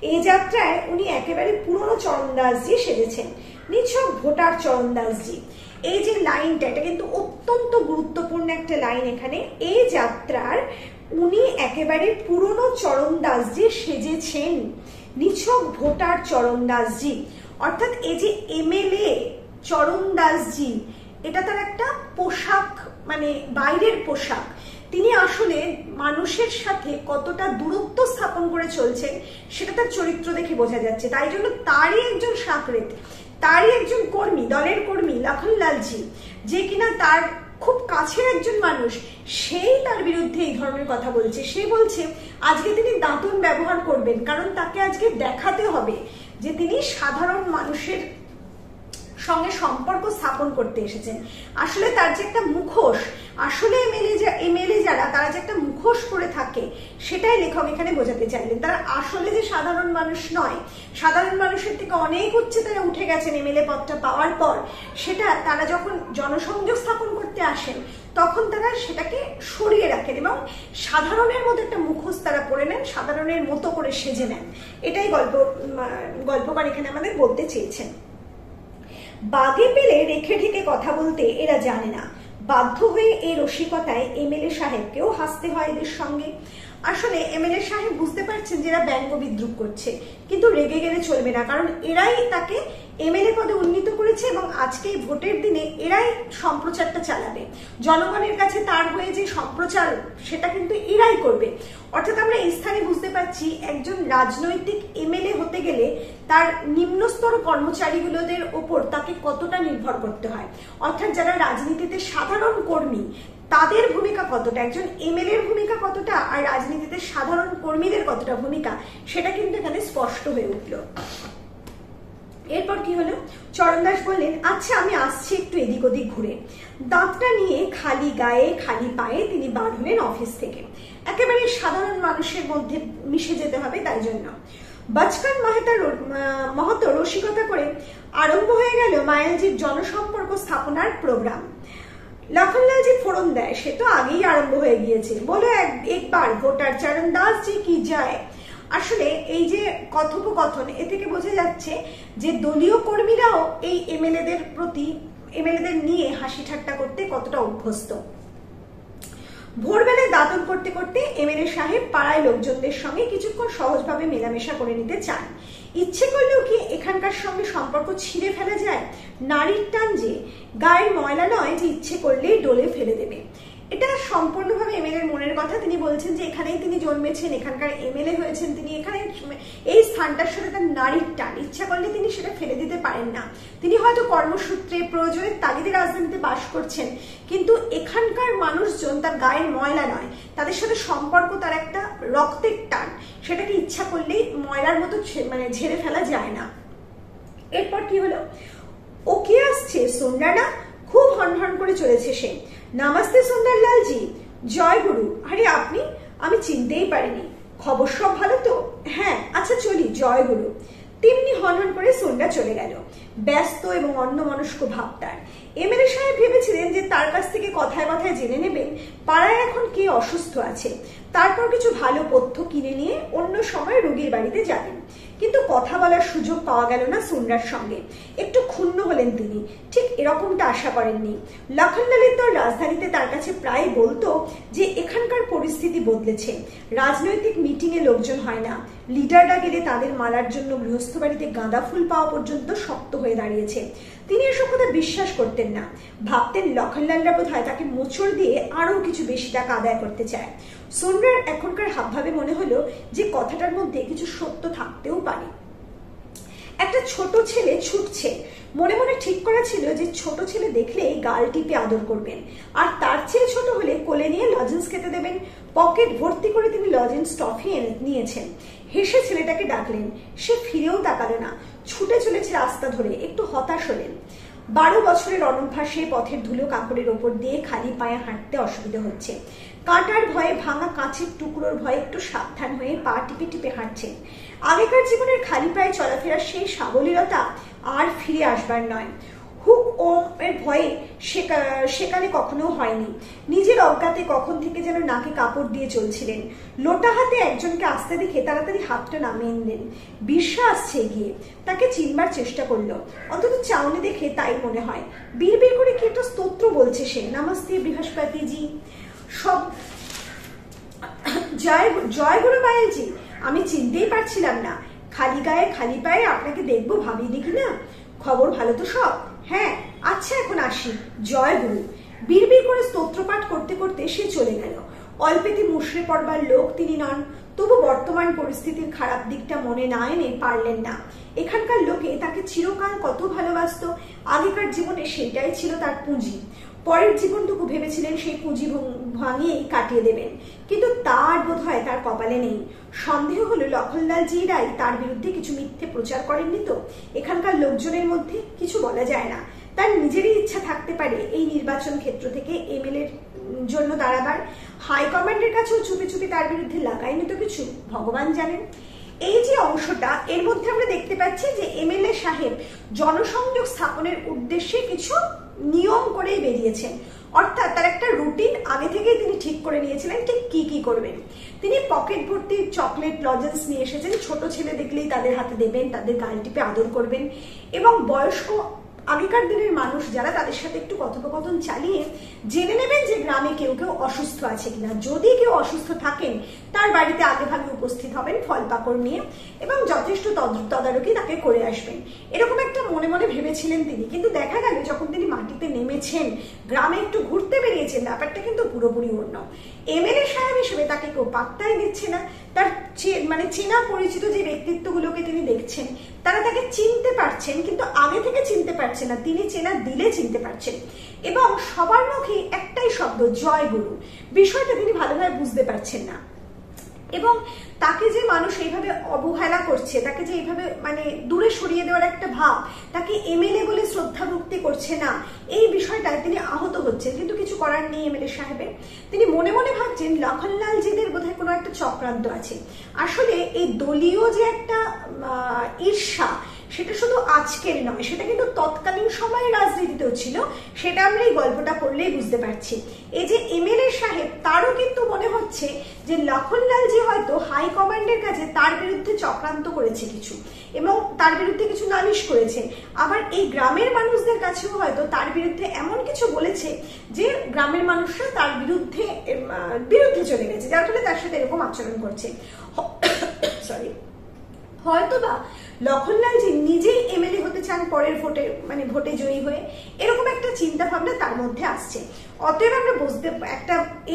এই যাত্রায় উনি একেবারে পুরনো চরণদাসজি সেজেছেন, নিছক ভোটার চরণদাসজি। এই যে লাইনটা, এটা কিন্তু অত্যন্ত গুরুত্বপূর্ণ একটা লাইন এখানে। এই যাত্রার উনি একেবারে পুরনো চরণদাসজি সেজেছেন, নিছক ভোটার চরণদাসজি। অর্থাৎ এই যে এমএলএ চরণদাসজি, এটা তার একটা পোশাক, বাইরের পোশাক। তিনি আসলে মানুষের সাথে কতটা দূরত্ব স্থাপন করে চলছেন সেটা তার চরিত্র দেখে বোঝা যাচ্ছে। তাই জন্য তারই একজন সাকরেত, তারই একজন কর্মী, দলের কর্মী লক্ষণলালজি, যে কিনা তার খুব কাছের একজন মানুষ, সেই তার বিরুদ্ধে এই ধরনের কথা বলছে। সে বলছে আজকে তিনি দাঁতন ব্যবহার করবেন, কারণ তাকে আজকে দেখাতে হবে যে তিনি সাধারণ মানুষের সঙ্গে সম্পর্ক স্থাপন করতে এসেছেন। আসলে তার যে একটা মুখোশ, আসলে এমএলএ যারা, তারা যে একটা মুখোশ পরে থাকে, সেটাই লেখক এখানে বোঝাতে চাইলেন। তারা আসলে যে সাধারণ মানুষ নয়, সাধারণ মানুষের থেকে অনেক উচ্চে তারা উঠে গেছেন এমএলএ পদটা পাওয়ার পর, সেটা তারা যখন জনসংযোগ স্থাপন করতে আসেন তখন তারা সেটাকে সরিয়ে রাখেন এবং সাধারণের মতো একটা মুখোশ তারা পরে নেন, সাধারণের মতো করে সেজে নেন। এটাই গল্পকার এখানে আমাদের বলতে চেয়েছেন। বাগে পেলে রেখে ঢেকে কথা বলতে এরা জানে না, বাধ্য হয়ে এই রসিকতায় এমএলএ সাহেবকেও হাসতে হয় এদের সঙ্গে। আসলে এমএলএ সাহেব বুঝতে পারছেন যে এরা ব্যঙ্গ বিদ্রুপ করছে, কিন্তু রেগে গেলে চলবে না, কারণ এরাই তাকে এমএলএ পদে উন্নীত করেছে এবং আজকে এই ভোটের দিনে এরাই সম্প্রচারটা চালাবে। জনগণের কাছে তার হয়ে যে সম্প্রচার, সেটা কিন্তু এরাই করবে। অর্থাৎ আমরা এই স্থানে বুঝতে পারছি পাচ্ছি একজন রাজনৈতিক এমএলএ হতে গেলে তার নিম্নস্তর কর্মচারীগুলোদের ওপর তাকে কতটা নির্ভর করতে হয়, অর্থাৎ যারা রাজনীতিতে সাধারণ কর্মী তাদের ভূমিকা কতটা, একজন এমএলএ এর ভূমিকা কতটা, আর রাজনীতিতে সাধারণ কর্মীদের কতটা ভূমিকা, সেটা কিন্তু এখানে স্পষ্ট হয়ে উঠল। এরপর কি হলো, চরণ দাস বললেন, আচ্ছা আমি আসছি একটু এদিক ওদিক ঘুরে। দাঁতটা নিয়ে খালি গায়ে খালি পায়ে তিনি বার হলেন অফিস থেকে। একেবারে সাধারণ মানুষের মধ্যে মিশে যেতে হবে, তাই জন্য বচকান মাহাতো রসিকতা করে আরম্ভ হয়ে গেল মায়ালজির জনসম্পর্ক স্থাপনার প্রোগ্রাম। লখনলালজি ফোড়ন দেয়, সে তো আগেই আরম্ভ হয়ে গিয়েছে, বলো একবার ভোটার চরণ দাস জি কি যায়। আসলে এই যে কথোপকথন, এ থেকে বোঝা যাচ্ছে যে দলীয় কর্মীরাও এই এমএলএদের নিয়ে হাসি ঠাট্টা করতে কতটা অভ্যস্ত। ভোরবেলায় দাঁতন করতে করতে এমএলএ সাহেব পাড়ায় লোকজনদের সঙ্গে কিছুক্ষণ সহজভাবে মেলামেশা করে নিতে চান। ইচ্ছে করলেও কি এখানকার সঙ্গে সম্পর্ক ছিঁড়ে ফেলা যায়? নারীর টান যে গায়ের ময়লা নয় যে ইচ্ছে করলেই ডলে ফেলে দেবে। এটা সম্পূর্ণভাবে এমএলএর মনের কথা। তিনি বলছেন যে এখানেই তিনি জন্মেছেন, এখানকার এমএলএ হয়েছেন তিনি, এখানে এই স্থানটার সাথে তার নারীর টান, ইচ্ছা করলে তিনি সেটা ফেলে দিতে পারেন না। তিনি হয়তো কর্মসূত্রে প্রয়োজনের তাগিদে রাজধানীতে বাস করছেন, কিন্তু এখানকার মানুষজন তার গায়ের ময়লা নয়, তাদের সাথে সম্পর্ক তার একটা রক্তের টান, সেটাকে ইচ্ছা করলেই ময়লার মতো ঝেড়ে ফেলা যায় না। এরপর কি হলো, ও কে আসছে? সোনরানা খুব হনহন করে চলেছে সে। নমস্তে সুন্দরলাল জি। জয় গুরু। আরে আপনি? আমি চিনতেই পারিনি। খবর সব ভালো তো? হ্যাঁ, আচ্ছা চলি, জয় গুরু। তেমনি হনহন করে সোনরা চলে গেল। ব্যস্ত এবং অন্যমনস্ক ভাব তার। এমএলএ সাহেব ভেবেছিলেন যে তার কাছ থেকে কথায় কথায় জেনে নেবেন পাড়ায় এখন কে অসুস্থ আছে, তারপর কিছু ভালো পথ্য কিনে নিয়ে অন্য সময় রোগীর বাড়িতে যাবেন। কিন্তু কথা বলার সুযোগ পাওয়া গেল না সোনরার সঙ্গে। একটু ক্ষুণ্ণ হলেন তিনি, ঠিক এরকমটা আশা করেননি। লখনলালের দল রাজধানীতে তার কাছে প্রায় বলতো যে এখানকার পরিস্থিতি বদলেছে, রাজনৈতিক মিটিংয়ে লোকজন হয় না, লিডাররা গেলে তাদের মালার জন্য গৃহস্থ বাড়িতে গাঁদা ফুল পাওয়া পর্যন্ত শক্ত হয়ে দাঁড়িয়েছে। তিনি এসব কথা বিশ্বাস করতেন না, ভাবতেন লখনলালরা বোধহয় তাকে মোচড় দিয়ে আরো কিছু বেশি টাকা আদায় করতে চায়। সোনরার এখনকার হাবভাবে মনে হলো যে কথাটার মধ্যে কিছু সত্য থাকতেও পারে। একটা ছোট ছেলে ছুটছে, মনে মনে ঠিক করা ছিল যে ছোট ছেলে দেখলেই গাল টিপে আদর করবেন, আর তার চেয়ে ছোট হলে কোলে নিয়ে লজেন্স খেতে দেবেন। পকেট ভর্তি করে তিনি লজেন্স টফি নিয়েছেন। হেসে ছেলেটাকে ডাকলেন, সে ফিরেও তাকালো না, ছুটে চলেছে রাস্তা ধরে। একটু হতাশ হলেন। 12 বছরের অনভ্যাসে পথের ধুলো কাপড়ের ওপর দিয়ে খালি পায়ে হাঁটতে অসুবিধা হচ্ছে। কাঁটার ভয়ে, ভাঙা কাঁচের টুকরোর ভয়ে একটু সাবধান হয়ে পা টিপে টিপে হাঁটছেন। আগেকার জীবনের খালি পায়ে চলাফেরার সেই সাবলীলতা আর ফিরে আসবার নয়। হুক ওম এর ভয়ে সেকালে কখনো হয়নি। নিজের অজ্ঞাতে কখন থেকে যেন নাকে কাপড় দিয়ে চলছিলেন। লোটা হাতে একজনকে আসতে দেখে তাড়াতাড়ি হাতটা নামিয়ে নিলেন। বিরসা আসছে এগিয়ে, তাকে চিনবার চেষ্টা করলো, অন্তত চাউনি দেখে তাই মনে হয়। বিড়বিড় করে কি একটা স্তোত্র বলছে সে। নমস্তে বৃহস্পতি জি। সব জয় গুরু মায়ালজি। আমি চিনতেই পারছিলাম না, খালি গায়ে খালি পায়ে আপনাকে দেখবো ভাবিনি কি না। খবর ভালো তো সব? হ্যাঁ, আচ্ছা এখন আসি, জয় গুরু। বিড়বিড় করে স্তোত্রপাঠ করতে করতে সে চলে গেল। অল্পেতে মুষড়ে পড়বার লোক তিনি নন, তবু বর্তমান পরিস্থিতির খারাপ দিকটা মনে না এনে পারলেন না। এখানকার লোকে তাকে চিরকাল কত ভালোবাসত, আগেকার জীবনে সেটাই ছিল তার পুঁজি। পরের জীবনটুকু ভেবেছিলেন সেই পুঁজি ভাঙিয়েই কাটিয়ে দেবেন, কিন্তু তার বোধহয় তার কপালে নেই। সন্দেহ হলো লখনলালজিরাই তার বিরুদ্ধে কিছু মিথ্যে প্রচার করেননি তো। এখানকার লোকজনের মধ্যে কিছু বলা যায় না, তার নিজেরই ইচ্ছা থাকতে পারে এই নির্বাচন ক্ষেত্র থেকে এমএলএর জন্য দাঁড়াবার। হাইকমান্ডের কাছেও চুপি চুপি তার বিরুদ্ধে লাগায়নি তো কিছু, ভগবান জানেন। এই যে অংশটা, এর মধ্যে আমরা দেখতে পাচ্ছি যে এমএলএ সাহেব জনসংযোগ স্থাপনের উদ্দেশ্যে কিছু নিয়ম করেই বেরিয়েছেন, অর্থাৎ তার একটা রুটিন আগে থেকেই তিনি ঠিক করে নিয়েছিলেন ঠিক কি কি করবেন। তিনি পকেট ভর্তি চকলেট লজেন্স নিয়ে এসেছেন। ছোট ছেলে দেখলেই তাদের হাতে দেবেন, তাদের গাল টিপে আদর করবেন, এবং বয়স্ক আগেকার দিনের মানুষ যারা, তাদের সাথে একটু কথোপকথন চালিয়ে জেনে নেবেন যে গ্রামে কেউ কেউ অসুস্থ আছে কিনা। যদি কেউ অসুস্থ থাকেন তার বাড়িতে আগেভাগে উপস্থিত হবেন ফল পাকড় নিয়ে এবং যথেষ্ট তদারকি তাকে করে আসবেন, এরকম একটা মনে মনে ভেবেছিলেন তিনি। কিন্তু দেখা গেল যখন তিনি মাটিতে নেমেছেন, গ্রামে একটু ঘুরতে বেরিয়েছেন, ব্যাপারটা কিন্তু পুরোপুরি অন্য। এমএলএ সাহেব হিসেবে তাকে কেউ পাত্তাই দিচ্ছে না। তার চেনা পরিচিত যে ব্যক্তিত্বগুলোকে তিনি দেখছেন তারা তাকে চিনতে পারছেন, কিন্তু আগে থেকে চিনতে পারছেন না, তিনি চেনা দিলে চিনতে পারছেন। এবং সবার মুখে একটাই শব্দ, জয় গুরু। বিষয়টা তিনি ভালোভাবে বুঝতে পারছেন না। এবং তাকে যে মানুষ এইভাবে অবহেলা করছে, তাকে যে এইভাবে দূরে সরিয়ে দেওয়ার একটা ভাব, তাকে এমএলএ বলে শ্রদ্ধা ভক্তি করছে না, এই বিষয়টায় তিনি আহত হচ্ছেন। কিন্তু কিছু করার নেই এমএলএ সাহেবের। তিনি মনে মনে ভাবছেন লক্ষণলাল জিদের বোধহয় কোনো একটা চক্রান্ত আছে। আসলে এই দলীয় যে একটা ঈর্ষা, সেটা শুধু আজকের নয়, সেটা কিন্তু তৎকালীন সময়ের রাজনীতিতেও ছিল। সেটা আমরা এই গল্পটা পড়লেই বুঝতে পারছি। এই যে এমএলএ সাহেব, তারও কিন্তু মনে হচ্ছে যে লক্ষণলালজি হয়তো হাইকমান্ডের কাছে তার বিরুদ্ধে চক্রান্ত করেছে কিছু, এবং তার বিরুদ্ধে কিছু নালিশ করেছে। আবার এই গ্রামের মানুষদের কাছেও হয়তো তার বিরুদ্ধে এমন কিছু বলেছে যে গ্রামের মানুষরা তার বিরুদ্ধে চলে গেছে, যার ফলে তার সাথে এরকম আচরণ করছে। সরি, হয়তোবা লক্ষণলালজি নিজেই এমএলএ হতে চান পরের ভোটে জয়ী হয়ে, এরকম একটা চিন্তা ভাবনা তার মধ্যে আসছে। অতএব আমরা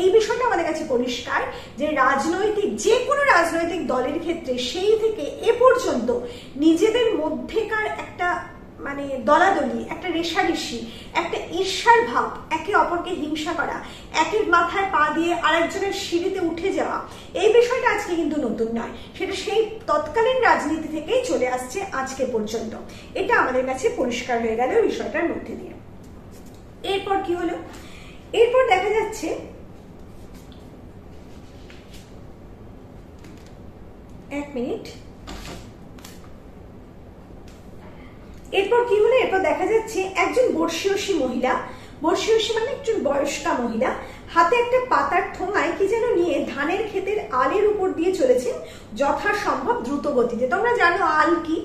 এই বিষয়টা আমাদের কাছে পরিষ্কার যে যে কোনো রাজনৈতিক দলের ক্ষেত্রে সেই থেকে এ পর্যন্ত নিজেদের মধ্যেকার একটা দলাদলি, একটা রেষারেষি, একটা ঈর্ষার ভাব, একে অপরকে হিংসা করা, একের মাথায় পা দিয়ে আরেকজনের সিঁড়িতে উঠে যাওয়া, এই বিষয়টা আজকে কিন্তু নতুন নয়। সেটা সেই তৎকালীন রাজনীতি থেকেই চলে আসছে আজকে পর্যন্ত। এটা আমাদের কাছে পরিষ্কার হয়ে গেল বিষয়টার মধ্যে দিয়ে। এরপর কি হলো? এরপর দেখা যাচ্ছে এরপর দেখা যাচ্ছে একজন বর্ষীয়সী মহিলা, বর্ষীয়সী মানে একজন বয়স্কা মহিলা, হাতে একটা পাতার ঠোঙায় কি যেন নিয়ে ধানের ক্ষেতের আলের উপর দিয়ে চলেছেন যথাসম্ভব দ্রুত গতিতে। তোমরা জানো আল কি?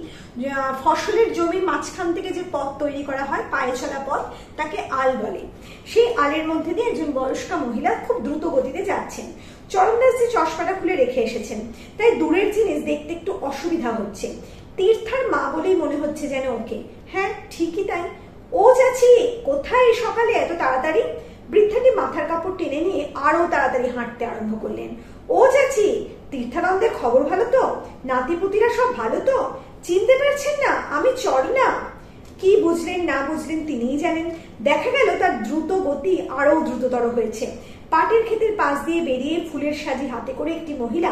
ফসলের জমির মাঝখান থেকে যে পথ তৈরি করা হয়, পায়ে চলা পথ, তাকে আল বলে। সেই আলের মধ্যে দিয়ে একজন বয়স্কা মহিলা খুব দ্রুত গতিতে যাচ্ছেন। চরণদাসজি চশমাটা খুলে রেখে এসেছেন, তাই দূরের জিনিস দেখতে একটু অসুবিধা হচ্ছে। তীর্থার মা বলেই মনে হচ্ছে যেন ওকে। হ্যাঁ, ঠিকই তাই। ও চাচি, কোথায় সকালে এত তাড়াতাড়ি? বৃদ্ধাটি মাথার কাপড় টেনে নিয়ে আরো তাড়াতাড়ি হাঁটতে আরম্ভ করলেন। ও চাচি, তীর্থানন্দের খবর ভালো তো? নাতিপুতিরা সব ভালো তো? চিনতে পারছেন না? আমি চরণা। কি বুঝলেন না বুঝলেন তিনিই জানেন। দেখা গেল তার দ্রুত গতি আরো দ্রুততর হয়েছে। পাটের ক্ষেতের পাশ দিয়ে বেরিয়ে ফুলের সাজি হাতে করে একটি মহিলা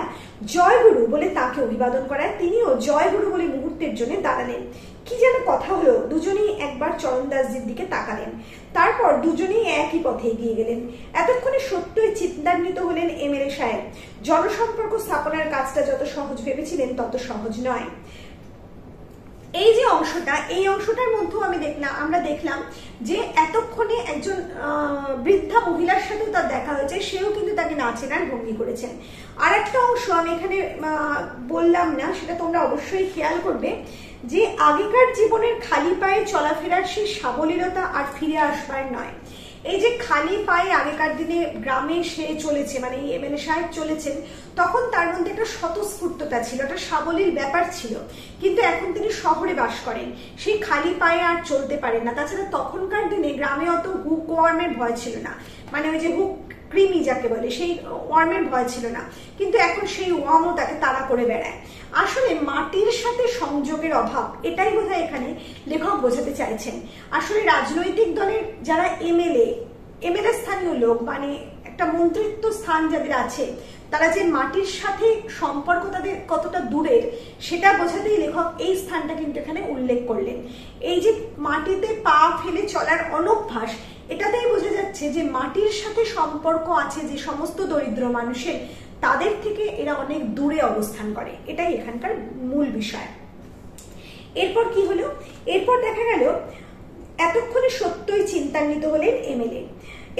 জয় গুরু বলে তাকে অভিবাদন করায় তিনিও জয় গুরু বলে মুহূর্তের জন্য দাঁড়ালেন। কি যেন কথা হলো, দুজনেই একবার চরণদাসজির দিকে তাকালেন। তারপর দুজনেই একই পথে এগিয়ে গেলেন। এতক্ষণে সত্যই চিন্তান্বিত হলেন এমএলএ সাহেব। জনসম্পর্ক স্থাপনার কাজটা যত সহজ ভেবেছিলেন তত সহজ নয়। এই যে অংশটা, এই অংশটার মধ্যেও আমরা দেখলাম যে এতক্ষণে একজন বৃদ্ধা মহিলার সাথেও তার দেখা হয়েছে, সেও কিন্তু তাকে না চেনার ভঙ্গি করেছেন। আর একটা অংশ আমি এখানে বললাম না, সেটা তোমরা অবশ্যই খেয়াল করবে, যে আগেকার জীবনের খালি পায়ে চলাফেরার সেই সাবলীলতা আর ফিরে আসবার নয়। এই যে খালি পায়ে আগেকার দিনে গ্রামে সে চলেছে, এই এমএলএ সাহেব চলেছেন, তখন তার মধ্যে একটা স্বতঃস্ফূর্ততা ছিল, একটা সাবলীল ব্যাপার ছিল। কিন্তু এখন তিনি শহরে বাস করেন, সেই খালি পায়ে আর চলতে পারেন না। তাছাড়া তখনকার দিনে গ্রামে অত হুক ওয়ার্মের ভয় ছিল না, ওই যে হুক কৃমি যাকে বলে, সেই ওয়ার্মের ভয় ছিল না। কিন্তু এখন সেই ওয়ার্মও তাকে তাড়া করে বেড়ায়। আসলে মাটির সাথে সংযোগের অভাব, এটাই বোধহয় এখানে লেখক বোঝাতে চাইছেন। আসলে রাজনৈতিক দলের যারা এমএলএ স্থানীয় লোক, একটা মন্ত্রিত্ব স্থান যাদের আছে, তারা যে মাটির সাথে সম্পর্ক তাদের কতটা দূরের, সেটা বোঝাতেই লেখক এই স্থানটা কিন্তু এখানে উল্লেখ করলেন। এই যে মাটিতে পা ফেলে চলার অনভ্যাস, এটাতেই বোঝা যাচ্ছে যে মাটির সাথে সম্পর্ক আছে যে সমস্ত দরিদ্র মানুষের, তাদের থেকে এরা অনেক দূরে অবস্থান করে। এটাই এখানকার মূল বিষয়। এরপর কি হলো? এরপর দেখা গেল এতক্ষণে সত্যই চিন্তান্বিত হলেন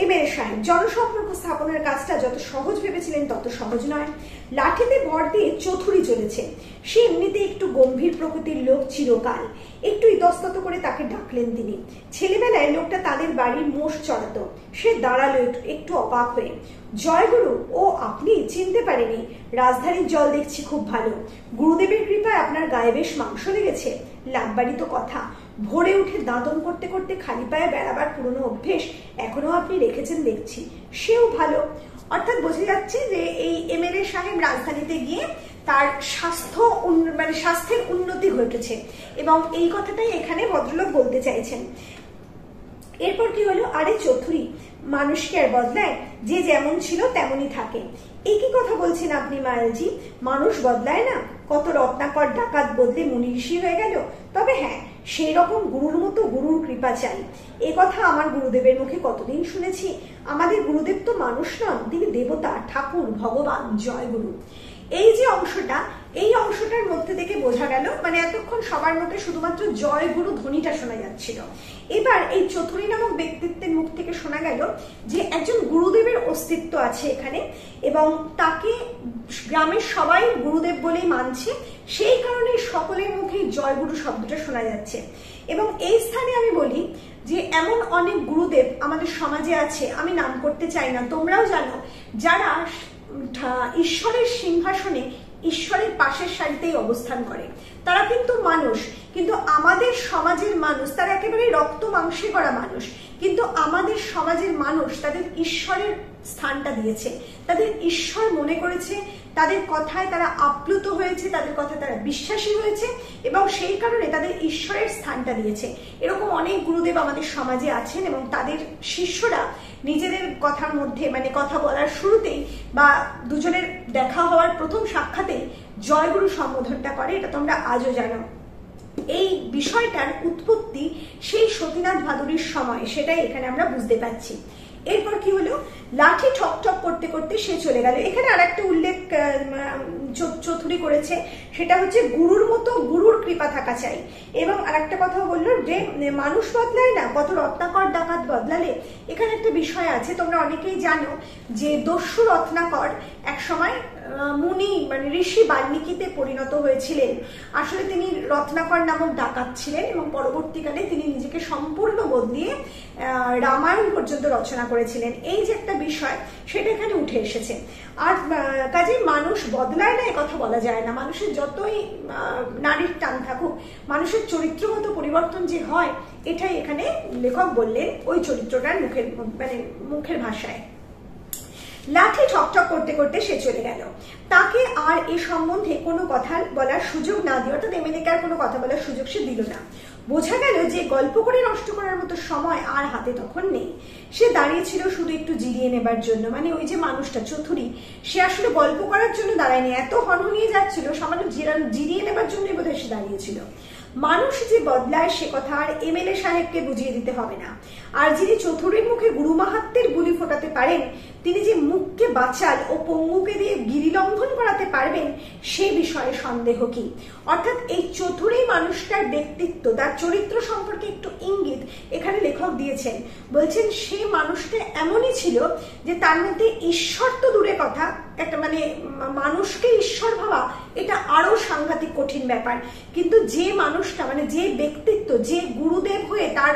এমএলএ সাহেব। জনসম্পর্ক স্থাপনের কাজটা যত সহজ ভেবেছিলেন তত সহজ নয়। লাঠিতে ভর দিয়ে চতুরি চলেছে। সে এমনিতে একটু গম্ভীর প্রকৃতির লোক চিরকাল। একটু ইতস্তত করে তাকে ডাকলেন তিনি। ছেলেবেলায় লোকটা তাদের বাড়ির মোষ চড়াতো। সে দাঁড়ালো একটু অবাক হয়ে। জয়গুরু, ও আপনি? চিনতে পারেনি। রাজধানীর জল দেখছি খুব ভালো। গুরুদেবের কৃপায় আপনার গায়ে বেশ মাংস লেগেছে। লাভবাড়ি তো কথা। ভোরে উঠে দাঁতন করতে করতে খালি পায়ে বেড়াবার পুরনো অভ্যেস এখনো আপনি রেখেছেন দেখছি। সেও ভালো। অর্থাৎ বোঝা যাচ্ছে যে এই এমএলএ সাহেব রাজধানীতে গিয়ে তার স্বাস্থ্যের উন্নতি ঘটেছে, এবং এই কথাটাই এখানে ভদ্রলোক বলতে চাইছেন। এরপর কি হলো? আরে চৌধুরী, মানুষকে আর বদলায়? যে যেমন ছিল তেমনই থাকে। একই কথা বলছেন আপনি মায়ালজি? মানুষ বদলায় না। কত রত্নাকর ডাকাত বদলে মুনি ঋষি হয়ে গেল। তবে হ্যাঁ, সেই রকম গুরুর মতো গুরুর কৃপা চাই। এ কথা আমার গুরুদেবের মুখে কতদিন শুনেছি। আমাদের গুরুদেব তো মানুষ নন, তিনি দেবতা, ঠাকুর, ভগবান। জয় গুরু। এই যে অংশটা, এই অংশটার মধ্যে থেকে বোঝা গেল, মানে এতক্ষণ সবার মুখে শুধুমাত্র জয় গুরু ধ্বনিটা শোনা যাচ্ছিল। এবার এই চতুরী নামক ব্যক্তিত্বের মুখ থেকে শোনা গেল যে একজন গুরুদেবের অস্তিত্ব আছে এখানে, এবং তাকে গ্রামের সবাই গুরুদেব বলেই মানছে। সেই কারণে সকলের মুখে জয় গুরু শব্দটা শোনা যাচ্ছে। এবং এই স্থানে আমি বলি যে এমন অনেক গুরুদেব আমাদের সমাজে আছে, আমি নাম করতে চাই না, তোমরাও জানো, যারা ঈশ্বরের সিংহাসনে ঈশ্বরের পাশের সারিতেই অবস্থান করে। তারা কিন্তু মানুষ, কিন্তু আমাদের সমাজের মানুষ, তারা একেবারে রক্ত মাংসে করা মানুষ, কিন্তু আমাদের সমাজের মানুষ তাদের ঈশ্বরের স্থানটা দিয়েছে, তাদের ঈশ্বর মনে করেছে, তাদের কথায় তারা আপ্লুত হয়েছে, তাদের কথায় তারা বিশ্বাসী হয়েছে, এবং সেই কারণে তাদের ঈশ্বরের স্থানটা দিয়েছে। এরকম অনেক গুরুদেব আমাদের সমাজে আছেন, এবং তাদের শিষ্যরা নিজেদের কথার মধ্যে, মানে কথা বলার শুরুতেই বা দুজনের দেখা হওয়ার প্রথম সাক্ষাতেই জয়গুরু সম্বোধনটা করে। এটা তোমরা আজও জানো। এই বিষয়টার উৎপত্তি সেই সতীনাথ ভাদুরীর সময়, সেটাই এখানে আমরা বুঝতে পারছি। এরপর কি হলো? লাঠি ঠক ঠক করতে করতে সে চলে গেল। এখানে আর একটা উল্লেখ চতুরী করেছে, সেটা হচ্ছে গুরুর মতো গুরুর কৃপা থাকা চাই। এবং আর একটা কথা বললো যে মানুষ বদলায় না, কত রত্নাকর ডাকাত বদলালে। এখানে একটা বিষয় আছে, তোমরা অনেকেই জানো যে দস্যু রত্নাকর এক সময় মুনি, মানে ঋষি বাল্মীকিতে পরিণত হয়েছিলেন। আসলে তিনি রত্নাকর নামক ডাকাত ছিলেন, এবং পরবর্তীকালে তিনি নিজেকে সম্পূর্ণ বদলিয়ে রামায়ণ পর্যন্ত রচনা করেছিলেন। এই যে একটা বিষয়, সেটা এখানে উঠে এসেছে। আর কাজে মানুষ বদলায় না এ কথা বলা যায় না। মানুষের যতই নারীর টান থাকুক, মানুষের চরিত্রগত পরিবর্তন যে হয়, এটাই এখানে লেখক বললেন ওই চরিত্রটার মুখের ভাষায়। লাঠি ঠকঠক করতে করতে সে চলে গেল। তাকে আর এ সম্বন্ধে কোনো কথা বলার সুযোগ না দিয়ে, অর্থাৎ এমএলএকে আর কোনো কথা বলার সুযোগ সে দিল না। বোঝা গেল যে গল্প করে নষ্ট করার মতো সময় আর হাতে তখন নেই। সে দাঁড়িয়েছিল শুধু একটু জিরিয়ে নেবার জন্য। মানে ওই যে মানুষটা চতুরী, সে আসলে গল্প করার জন্য দাঁড়ায়নি, এত হনহনিয়ে যাচ্ছিল, সামান্য জিরিয়ে নেবার জন্যই বোধহয় সে দাঁড়িয়েছিল। মানুষ যে বদলায় সে কথা আর এমএলএ সাহেবকে বুঝিয়ে দিতে হবে না। আর যিনি চতুরীর মুখে গুরু মাহাত্ম্যের বুলি ফোটাতে পারেন, তিনি যে মুখকে বাচাল ও পঙ্গুকে দিয়ে গিরিলঙ্ঘন করাতে পারবেন, সে বিষয়ে সন্দেহ কি। অর্থাৎ এই চতুরী মানুষটার ব্যক্তিত্ব, তার চরিত্র সম্পর্কে একটু ইঙ্গিত এখানে লেখক দিয়েছেন। বলছেন সে মানুষটা এমনই ছিল যে তার মধ্যে ঈশ্বর তো দূরে কথা, একটা মানে মানুষকে ঈশ্বর ভাবা এটা আরো সাংঘাতিক কঠিন ব্যাপার, কিন্তু যে মানুষটা, মানে যে ব্যক্তিত্ব, যে গুরুদেব হয়ে তার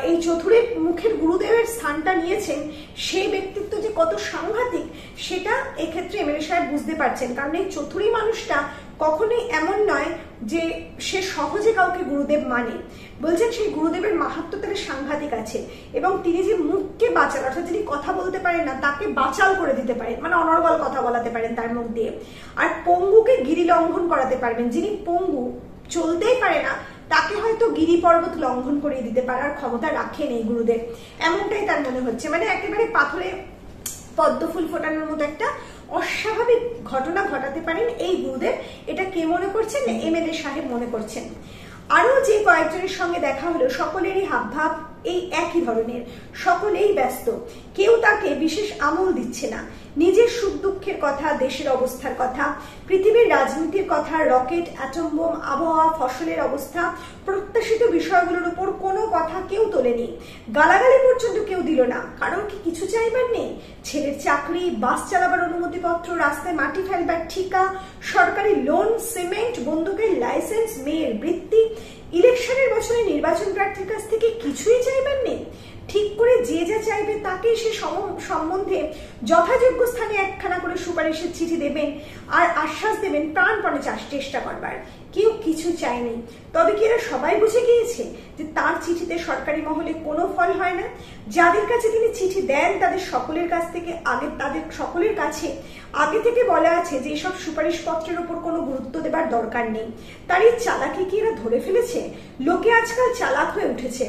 এই চতুরীর মুখের গুরুদেবের স্থানটা নিয়েছেন, সেই ব্যক্তিত্ব যে কত সাংঘাতিক, সেটা এক্ষেত্রে এমএলএ সাহেব বুঝতে পারছেন। কারণ এই চতুরী মানুষটা কখনোই এমন নয় যে সে সহজে কাউকে গুরুদেব মানে। বলছেন সেই গুরুদেবের মাহাত্ম্য তার সাংঘাতিক আছে, এবং তিনি যে মুখকে বাচাল, অর্থাৎ যিনি কথা বলতে পারেন না তাকে বাচাল করে দিতে পারেন, মানে অনর্গল কথা বলাতে পারেন তার মুখ দিয়ে। আর পঙ্গুকে গিরি লঙ্ঘন করাতে পারবেন। যিনি পঙ্গু, চলতেই পারে না, তাকে হয়তো গিরি পর্বত লঙ্ঘন করিয়ে দিতে পারার ক্ষমতা রাখেন এই গুরুদেব, এমনটাই তার মনে হচ্ছে। মানে একেবারে পাথরে পদ্ম ফুল ফোটানোর মতো একটা অস্বাভাবিক ঘটনা ঘটাতে পারেন এই গুরুদেব। এটা কে মনে করছেন? এমএলএ সাহেব মনে করছেন। আরো যে কয়েকজনের সঙ্গে দেখা হলো, সকলেরই হাবভাব এই একই ধরনের, সকলেই ব্যস্ত, কেউ তাকে বিশেষ আমল দিচ্ছে না। নিজের সুখ দুঃখের কথা, দেশের অবস্থার কথা, পৃথিবীর রাজনীতির কথা, রকেট, অ্যাটম বোম, আবহাওয়া, ফসলের অবস্থা, প্রত্যাশিত বিষয়গুলোর উপর কোনো কথা কেউ তোলেনি। গালাগালি পর্যন্ত কেউ দিল না। কারণ কি কিছু চাইবার নেই? ছেলের চাকরি, বাস চালাবার অনুমতিপত্র, রাস্তায় মাটি ফেলবার ঠিকা, সরকারি লোন, সিমেন্ট, বন্দুকের লাইসেন্স, মেয়ের বৃত্তি, ইলেকশনের বছরে নির্বাচন প্রার্থীর কাছ থেকে কিছুই চাইবার নেই। ঠিক করে যে যা চাইবে তাকে সে সম্বন্ধে যথাযোগ্য স্থানে একখানা করে সুপারিশের চিঠি দেবেন আর আশ্বাস দেবেন প্রাণপণে চেষ্টা করবার। কেউ কিছু চায়নি। তবে কি এরা সবাই বুঝে গিয়েছে যে তার চিঠিতে সরকারি মহলে কোনো ফল হয় না? যাদের কাছে তিনি চিঠি দেন তাদের সকলের কাছে আগে থেকে বলা আছে যে এসব সুপারিশপত্রের উপর কোনো গুরুত্ব দেবার দরকার নেই। তার এই চালাকি কি এরা ধরে ফেলেছে? লোকে আজকাল চালাক হয়ে উঠেছে।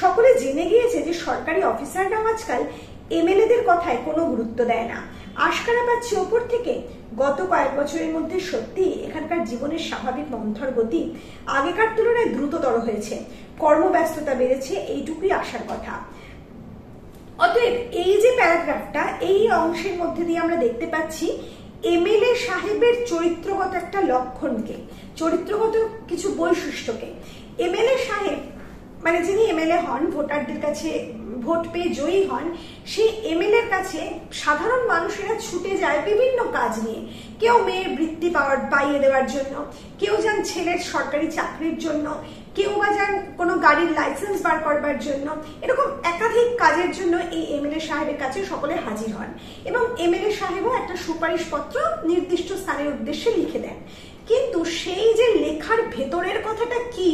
সকলে জেনে গিয়েছে যে সরকারি অফিসাররাও আজকাল এমএলএদের কথায় কোনো গুরুত্ব দেয় না। আশকারা পাচ্ছে ওপর থেকে। গত কয়েক বছরের মধ্যে সত্যি এখানকার জীবনের স্বাভাবিক মন্থর গতি আগেকার তুলনায় দ্রুততর হয়েছে। কর্মব্যস্ততা বেড়েছে, এইটুকুই আসার কথা। অতএব এই যে প্যারাগ্রাফটা, এই অংশের মধ্যে দিয়ে আমরা দেখতে পাচ্ছি এমএলএ সাহেবের চরিত্রগত একটা লক্ষণকে, চরিত্রগত কিছু বৈশিষ্ট্যকে। এমএলএ সাহেব মানে যিনি এমএলএ হন, ভোটারদের কাছে ভোট পেয়ে জয়ী হন, সেই এমএলএর কাছে সাধারণ মানুষেরা ছুটে যায় বিভিন্ন কাজ নিয়ে। কেউ মেয়ের বৃত্তি পাইয়ে দেওয়ার জন্য, কেউ যান ছেলের সরকারি চাকরির জন্য, কেউ বা যান কোনো গাড়ির লাইসেন্স বার করবার জন্য। এরকম একাধিক কাজের জন্য এই এমএলএ সাহেবের কাছে সকলে হাজির হন এবং এমএলএ সাহেবও একটা সুপারিশপত্র নির্দিষ্ট স্থানের উদ্দেশ্যে লিখে দেন। কিন্তু সেই যে লেখার ভেতরের কথাটা কি,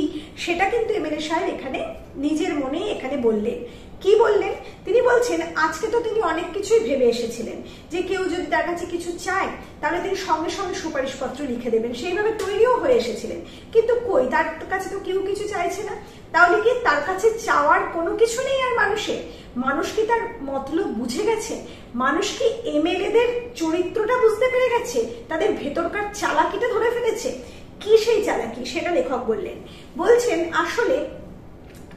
সেটা কিন্তু এমএলএ সাহেব এখানে নিজের মনে এখানে বললেন। কি বললেন? তিনি বলছেন আজকে তো তিনি অনেক কিছুই ভেবে এসেছিলেন যে কেউ যদি তার কাছে কিছু চায় তাহলে তিনি সঙ্গে সঙ্গে সুপারিশপত্র লিখে দেবেন, সেইভাবে তৈরিও হয়ে এসেছিলেন। কিন্তু কই, তার কাছে তো কেউ কিছু চাইছে না। তাহলে কি তার কাছে চাওয়ার কোনো কিছু নেই? আর মানুষ কি তার মতলব বুঝে গেছে? মানুষ কি এমএলএদের চরিত্রটা বুঝতে পেরে গেছে? তাদের ভেতরকার চালাকিটা ধরে ফেলেছে? কি সেই চালাকি, সেটা লেখক বলছেন আসলে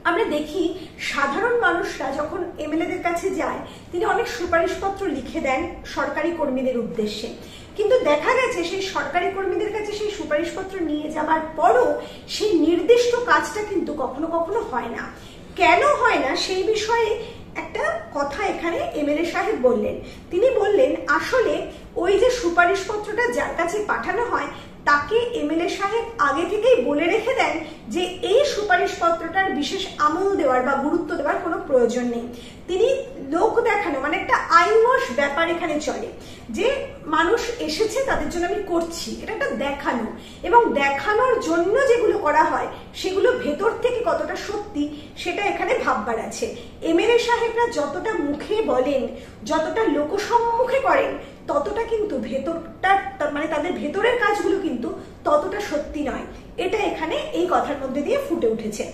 আমরা দেখি সাধারণ মানুষরা যখন এমএলএদের কাছে যায় তিনি অনেক সুপারিশপত্র লিখে দেন সরকারি কর্মীদের উদ্দেশ্যে। কিন্তু দেখা গেছে সেই সরকারি কর্মীদের কাছে সেই সুপারিশপত্র নিয়ে যাবার পরও সেই নির্দিষ্ট কাজটা কিন্তু কখনো কখনো হয় না। কেন হয় না সেই বিষয়ে একটা কথা এখানে এমএলএ সাহেব বললেন। তিনি বললেন আসলে ওই যে সুপারিশপত্রটা যার কাছে পাঠানো হয় তাকে এমএলএ সাহেব আগে থেকেই বলে রেখে দেন যে এই সুপারিশপত্রটার বিশেষ আমল দেওয়ার বা গুরুত্ব দেওয়ার কোনো প্রয়োজন নেই। তিনি লোক দেখানো মানে একটা আইনওয়াশ ব্যাপার এখানে চলে যে মানুষ এসেছে তাদের জন্য আমি করছি, এটা একটা দেখানো, এবং দেখানোর জন্য যেগুলো করা হয় সেগুলো ভেতর থেকে কতটা সত্যি সেটা এখানে ভাববার আছে। এমএলএ সাহেবরা যতটা মুখে বলেন, যতটা লোকসম্মুখে করেন, ততটা কিন্তু ভেতরটা মানে তাদের ভেতরের কাজগুলো কিন্তু ততটা সত্যি নয়। এটা এখানে এই কথার মধ্যে দিয়ে ফুটে উঠেছে।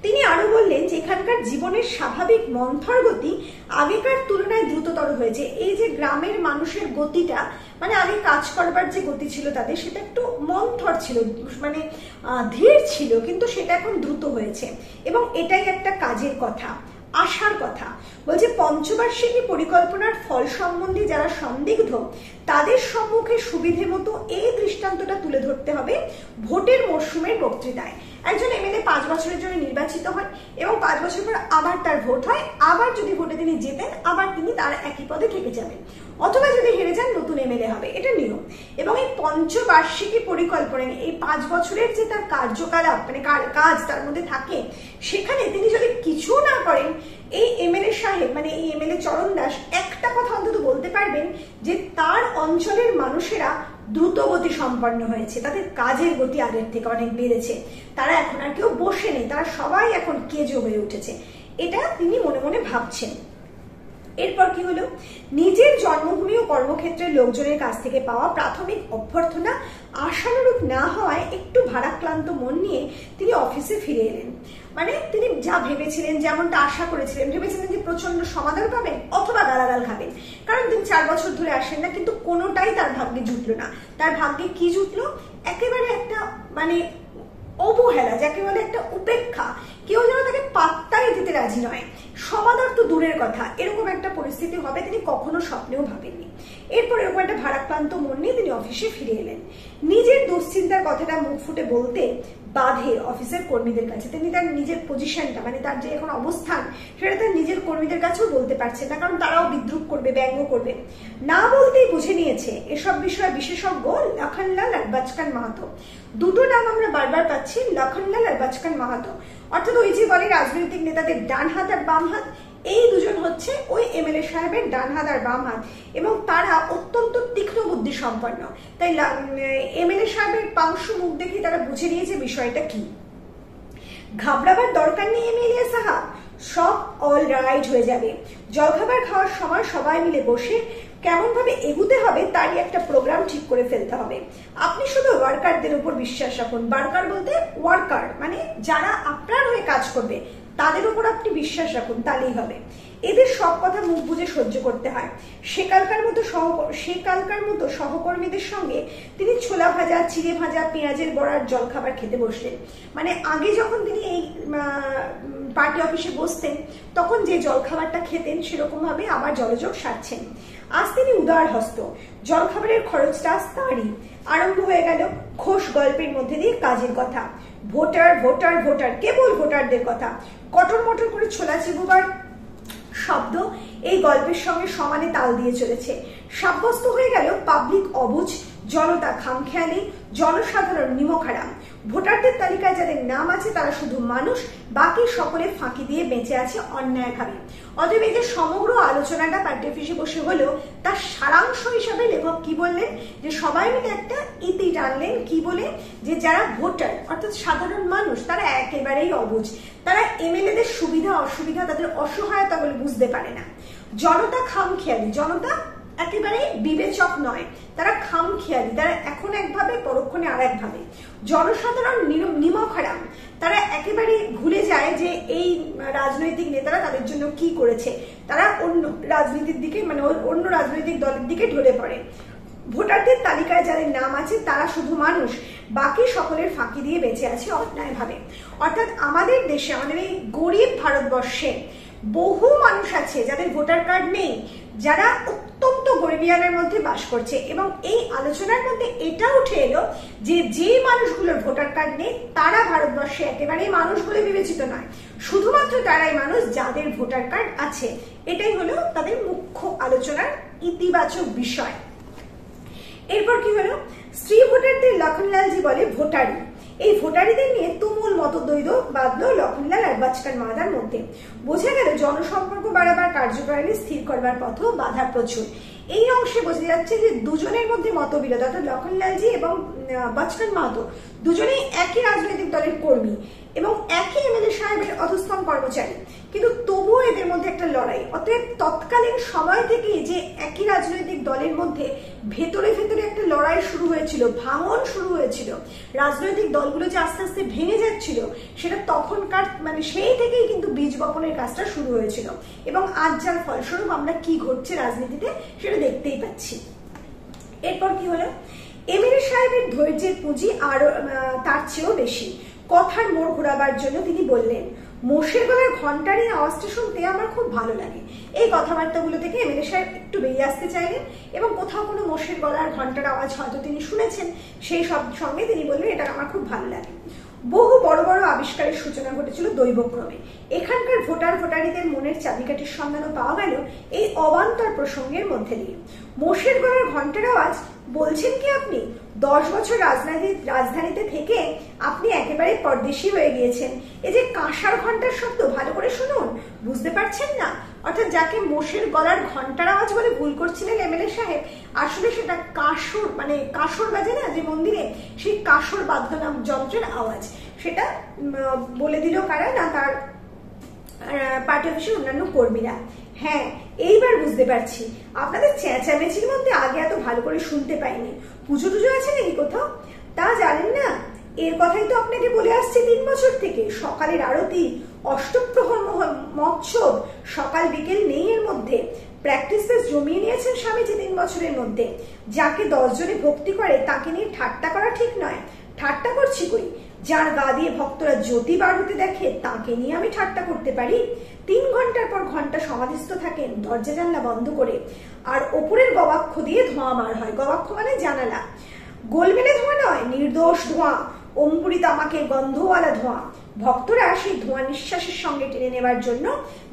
তিনি আরো বললেন যে এখানকার জীবনের স্বাভাবিক মন্থর গতি আগেকার তুলনায় দ্রুততর হয়েছে। এই যে গ্রামের মানুষের গতিটা মানে আগে কাজ করবার যে গতি ছিল তাদের, সেটা একটু মন্থর ছিল, মানে ধীর ছিল, কিন্তু সেটা এখন দ্রুত হয়েছে এবং এটাই একটা কাজের কথা, আশার কথা। বলছে পঞ্চবার্ষিকী পরিকল্পনার ফল সম্বন্ধে যারা সন্দিগ্ধ তাদের সম্মুখে সুবিধে মতো এই দৃষ্টান্তটা তুলে ধরতে হবে ভোটের মরশুমের বক্তৃতায়। একজন এমএলএ 5 বছরের জন্য নির্বাচিত হন এবং 5 বছর পর আবার তার ভোট হয়, আবার যদি ভোটে তিনি জেতেন আবার তিনি তার একই পদে থেকে যাবেন, অথবা যদি হেরে যান নতুন এমএলএ হবে, এটা নিয়ম। এবং এই পঞ্চবার্ষিকী পরিকল্পনা এই 5 বছরের যে তার কার্যকলাপ মানে কাজ তার মধ্যে থাকে, সেখানে তিনি যদি কিছু না করেন এই এমএলএ সাহেব মানে এই এমএলএ চরণ দাস একটা কথা অন্তত বলতে পারবেন যে তার অঞ্চলের মানুষেরা দ্রুত গতি সম্পন্ন হয়েছে, তাদের কাজের গতি আগের থেকে অনেক বেড়েছে, তারা এখন আর কেউ বসে নেই, তারা সবাই এখন কেজো হয়ে উঠেছে, এটা তিনি মনে মনে ভাবছেন। এরপর কি হলো, নিজের জন্মভূমি ও কর্মক্ষেত্রের লোকজনের কাছ থেকে পাওয়া প্রাথমিক অভ্যর্থনা আশানুরূপ না হওয়ায় একটু ভারাক্রান্ত মন নিয়ে তিনি অফিসে ফিরে এলেন। মানে তিনি যা ভেবেছিলেন, যেমনটা আশা করেছিলেন, ভেবেছিলেন যে প্রচন্ড সমাদর পাবেন অথবা গালাগাল খাবেন, কারণ তিনি 4 বছর ধরে আসেন না, কিন্তু কোনোটাই তার ভাগ্যে জুটলো না। তার ভাগ্যে কি জুটলো? একেবারে একটা মানে অবহেলা, যাকে বলে একটা উপেক্ষা, কেউ যেন তাকে পাত্তাই দিতে রাজি নয়, সমাদর তো দূরের কথা, এরকম একটা পরিস্থিতি হবে তিনি কখনো স্বপ্নেও ভাবেননি। এরপর এরকম একটা ভারাক্রান্ত মন নিয়ে তিনি অফিসে ফিরে এলেন। নিজের দুশ্চিন্তার কথাটা মুখ ফুটে বলতে বাধে অফিসের কর্মীদের কাছে। তিনি তার নিজের পজিশনটা, মানে তার যে এখন অবস্থান, সেটা তার নিজের কর্মীদের কাছেও বলতে পারছেন না, কারণ তারাও বিদ্রুপ করবে, ব্যঙ্গ করবে। না বলতেই বুঝে নিয়েছে এসব বিষয়ে বিশেষজ্ঞ লখনলাল আর বাচকান মাহাতো। দুটো নাম আমরা বারবার পাচ্ছি, লখনলাল আর বাচকান মাহাতো। অর্থাৎ ওই যে বলে রাজনৈতিক নেতাদের ডান হাত আর বাম হাত, এই দুজন হচ্ছে ওই এমএলএ সাহেবের ডান হাত আর বাম হাত, এবং তারা অত্যন্ত তীক্ষ্ণ বুদ্ধি সম্পন্ন। তাই এমএলএ সাহেবের পাংশু মুখ দেখে তারা বুঝে নিয়েছে বিষয়টা কি। ঘাবড়াবার দরকার নেই এমএলএ সাহেব, সব অল রাইট হয়ে যাবে। জলখাবার খাওয়ার সময় সবাই মিলে বসে কেমন ভাবে এগুতে হবে তারই একটা প্রোগ্রাম ঠিক করে ফেলতে হবে। আপনি শুধু ওয়ার্কারদের উপর বিশ্বাস রাখুন। ওয়ার্কার বলতে ওয়ার্কার মানে যারা আপনার হয়ে কাজ করবে, তাদের উপর আপনি বিশ্বাস রাখুন, তাহলেই হবে। এদের সব কথা মুখ বুঝে সহ্য করতে হয়। সেকালকার মতো সহকর্মীদের সঙ্গে তিনি ছোলা ভাজা, চিড়ে ভাজা, পেঁয়াজের বড়ার জলখাবার খেতে বসলেন। মানে আগে যখন তিনি এই পার্টি অফিসে বসতেন, তখন যে জলখাবারটা খেতেন সেরকম ভাবে আবার জলযোগ সারছেন। আজ তিনি উদার হস্ত, জলখাবারের খরচটা তাঁরই। আরম্ভ হয়ে গেল ঘোষ গল্পের মধ্যে দিয়ে কাজের কথা। ভোটার ভোটার ভোটার, কেবল ভোটারদের কথা। কটর মটর করে ছোলা চিবুবার শব্দ এই গল্পের সঙ্গে সমানে তাল দিয়ে চলেছে। সাব্যস্ত হয়ে গেল পাবলিক অবুঝ, জনতা খামখেয়ালি, জনসাধারণ নিমখারাম। ভোটারদের তালিকায় যাদের নাম আছে তারা শুধু মানুষ, বাকি সকলে ফাঁকি দিয়ে বেঁচে আছে অন্যায়ভাবে। অতএব এই যে সমগ্র আলোচনাটা পার্টি অফিসে বসে হলো, তার সারাংশ হিসাবে লেখক কি বললেন, যে সবাই মিলে একটা ইতি টানলেন। কি বলে, যে যারা ভোটার অর্থাৎ সাধারণ মানুষ, তারা একেবারেই অবুঝ। তারা এমএলএদের সুবিধা অসুবিধা, তাদের অসহায়তা বলে বুঝতে পারে না। জনতা খামখেয়ালি, জনতা একেবারে বিবেচক নয়, তারা খামখেয়ালি, তারা এখন একভাবে পরক্ষণে আর একভাবে। জনসাধারণ নিমখারাম, তারা একেবারে ভুলে যায় যে এই রাজনৈতিক নেতারা তাদের জন্য কি করেছে। তারা অন্য রাজনীতির দিকে, মানে অন্য রাজনৈতিক দলের দিকে ঢলে পড়ে। ভোটারদের তালিকায় যাদের নাম আছে তারা শুধু মানুষ, বাকি সকলের ফাঁকি দিয়ে বেঁচে আছে অন্যায়ভাবে। অর্থাৎ আমাদের দেশে, আমাদের এই গরিব ভারতবর্ষে বহু মানুষ আছে যাদের ভোটার কার্ড নেই, যারা অত্যন্ত গরিবিয়ানের মধ্যে বাস করছে। এবং এই আলোচনার মধ্যে এটা উঠে এলো যে মানুষগুলোর ভোটার কার্ড নেই তারা ভারতবর্ষে একেবারেই মানুষ বলে বিবেচিত নয়, শুধুমাত্র তারাই মানুষ যাদের ভোটার কার্ড আছে। এটাই হলো তাদের মুখ্য আলোচনার ইতিবাচক বিষয়। এরপর কি হলো, স্ত্রী ভোটারদের লখনলালজি বলে ভোটারি। এই ভোটারিদের নিয়ে তুমুল মতদ্বৈধ বাঁধলো লখনলাল আর বাচকান মাহাতার মধ্যে। বোঝা গেল জনসম্পর্ক বাড়াবার কার্যপ্রণালী স্থির করবার পথেও বাধা প্রচুর। এই অংশে বোঝা যাচ্ছে যে দুজনের মধ্যে মতবিরোধ, অর্থাৎ লখনলালজি এবং বাচকান মাহাতো দুজনেই একই রাজনৈতিক দলের কর্মী এবং একই এমএলএ সাহেবের অধস্তন কর্মচারী, কিন্তু তবুও এদের মধ্যে একটা লড়াই। অতএব তৎকালীন সময় থেকে যে একই রাজনৈতিক দলের মধ্যে ভেতরে ভেতরে একটা লড়াই শুরু হয়েছিল, ভাঙন শুরু হয়েছিল, রাজনৈতিক দলগুলো যে আস্তে আস্তে ভেঙে যাচ্ছিল, সেটা তখনকার মানে সেই থেকেই কিন্তু বীজ বপনের কাজটা শুরু হয়েছিল। এবং আজ যার ফলস্বরূপ আমরা কি ঘটছে রাজনীতিতে সেটা দেখতেই পাচ্ছি। এরপর কি হলো, এমএলএ সাহেবের ধৈর্যের পুঁজি আরো তার চেয়েও বেশি। কথার মোড় ঘোরাবার জন্য তিনি বললেন, মোষের গলার ঘন্টারই আওয়াজটা শুনতে আমার খুব ভালো লাগে। এই কথাবার্তাগুলো থেকে এমএলএ সাহেব একটু বেরিয়ে আসতে চাইলেন এবং কোথাও কোনো মোষের গলার ঘন্টার আওয়াজ হয়তো তিনি শুনেছেন, সেই সব সঙ্গে তিনি বললেন এটা আমার খুব ভালো লাগে। বহু বড় বড় আবিষ্কারের সূচনা ঘটেছিল দৈবক্রমে। এখানকার ভোটারিদের মনের চাবিকাঠির সন্ধানও পাওয়া গেল এই অবান্তর প্রসঙ্গের মধ্যে দিয়ে। মোষের গলার ঘন্টার আওয়াজ বলছেন কি আপনি? 10 বছর রাজধানীতে থেকে আপনি একেবারে পরদেশী হয়ে গিয়েছেন। এই যে কাঁসার ঘন্টার শব্দ, ভালো করে শুনুন, বুঝতে পারছেন না? অর্থাৎ যাকে মোষের গলার ঘন্টার আওয়াজ বলে ভুল করছিলেন এমএলএ সাহেব, আসলে সেটা কাঁসর, মানে কাঁসর বাজে না যে মন্দিরে, সেই কাঁসর বাদ্য যন্ত্রের আওয়াজ। সেটা বলে দিল কারা না, তার পার্টি অফিসের অন্যান্য কর্মীরা। হ্যাঁ, এইবার বুঝতে পারছি, আপনাদের চেঁচামেচির মধ্যে আগে এত ভালো করে শুনতে পাইনি। পুজো টুজো আছে নাকি কোথাও? তা জানেন না, এর কথাই তো আপনাকে বলে আসছে 3 বছর থেকে। সকালের আরতি, অষ্টপ্রহর মহোৎসব, সকাল বিকেল নেই এর মধ্যে। প্র্যাকটিস বেশ জমিয়ে নিয়েছেন স্বামীজি 3 বছরের মধ্যে। যাকে 10 জনে ভক্তি করে তাকে নিয়ে ঠাট্টা করা ঠিক নয়। ঠাট্টা করছি কই, যার গা দিয়ে ভক্তরা জ্যোতি বার হতে দেখে তাকে নিয়ে আমি ঠাট্টা করতে পারি? 3 ঘন্টার পর ঘন্টা সমাধিস্থ থাকেন দরজা জানলা বন্ধ করে, আর ওপরের গবাক্ষ দিয়ে ধোঁয়া বার হয়। গবাক্ষ মানে জানালা। গোলমেলে ধোঁয়া নয়, নির্দোষ ধোঁয়া, অম্বুরি তামাকে গন্ধওয়ালা ধোঁয়া। ভক্তরা সেই ধোঁয়া নিঃশ্বাসের সঙ্গে টেনে নেবার জন্য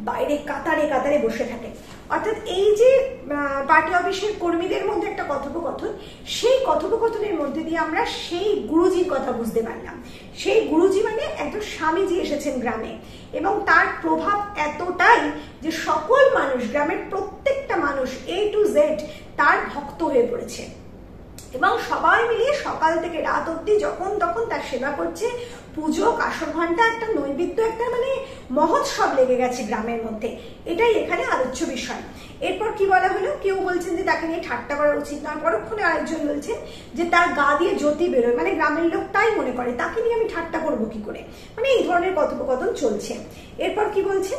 বাইরে কাতারে কাতারে বসে থাকে। অর্থাৎ এই যে পার্টি অফিসের কর্মীদের মধ্যে একটা কথোপকথন, সেই কথোপকথনের মধ্যে দিয়ে আমরা সেই গুরুজির কথা বুঝতে পারলাম। সেই গুরুজি মানে একজন স্বামীজি এসেছেন গ্রামে, এবং তার প্রভাব এতটাই যে সকল মানুষ, গ্রামের প্রত্যেকটা মানুষ A to Z তার ভক্ত হয়ে পড়েছে, এবং সবাই মিলিয়ে সকাল থেকে রাত অব্দি যখন তখন তার সেবা করছে। পুজো, কাসর ঘন্টা, একটা নৈবেদ্য, একটা মানে মহোৎসব লেগে গেছে গ্রামের মধ্যে। এটাই এখানে আলোচ্য বিষয়। এরপর কি বলা হলো, কেউ বলছেন যে তাকে নিয়ে ঠাট্টা করা উচিত নয়, পরক্ষণে আরেকজন বলছেন যে তার গা দিয়ে জ্যোতি বেরোয়, মানে গ্রামের লোক তাই মনে করে, তাকে নিয়ে আমি ঠাট্টা করবো কি করে, মানে এই ধরনের কথোপকথন চলছে। এরপর কি বলছে,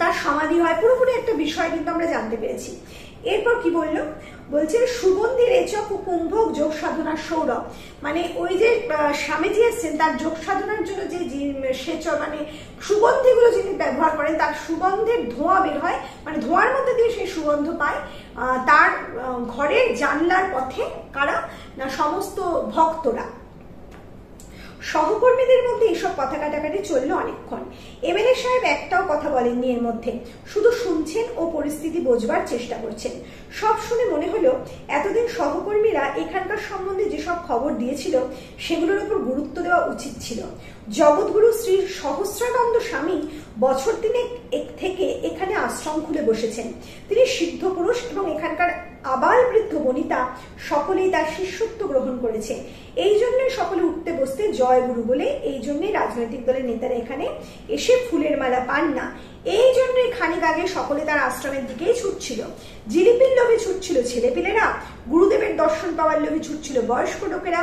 তার সমাধি হয়, পুরোপুরি একটা বিষয় কিন্তু আমরা জানতে পেরেছি। এরপর কি বললো, বলছে সুগন্ধি রেচক ও কুম্ভক যোগ সাধনার সৌরভ, মানে ওই যে স্বামীজি এসছেন তার যোগ সাধনার জন্য যে সেচক মানে সুগন্ধিগুলো যিনি ব্যবহার করেন, তার সুগন্ধের ধোঁয়া বের হয়, মানে ধোঁয়ার মধ্যে দিয়ে সেই সুগন্ধ পায় তার ঘরের জানলার পথে। কারা না, সমস্ত ভক্তরা। সহকর্মীদের মধ্যে এইসব কথা কাটাকাটি চললো অনেকক্ষণ। এমএলএ সাহেব একটাও কথা বলেননি এর মধ্যে, শুধু শুনছেন ও পরিস্থিতি বোঝবার চেষ্টা করছেন। সব শুনে মনে হলো এতদিন সহকর্মীরা এখানকার সম্বন্ধে যেসব খবর দিয়েছিল সেগুলোর উপর গুরুত্ব দেওয়া উচিত ছিল। জগৎগুরু শ্রী সহস্রানন্দ স্বামী বছর 3 থেকে এখানে আশ্রম খুলে বসেছেন। তিনি সিদ্ধ পুরুষ এবং এখানকার আবাল বৃদ্ধ বনিতা সকলেই তার শিষ্যত্ব গ্রহণ করেছে। এই জন্যই সকলে উঠতে বসতে জয় গুরু বলে, এই জন্যই রাজনৈতিক দলের নেতারা এখানে এসে ফুলের মালা পান না। এই জন্যই খানিক আগে সকলে তার আশ্রমের দিকেই ছুটছিল। জিলিপির লোভে ছুটছিল ছেলেপিলেরা, গুরুদেবের দর্শন পাওয়ার লোভে ছুটছিল বয়স্ক লোকেরা।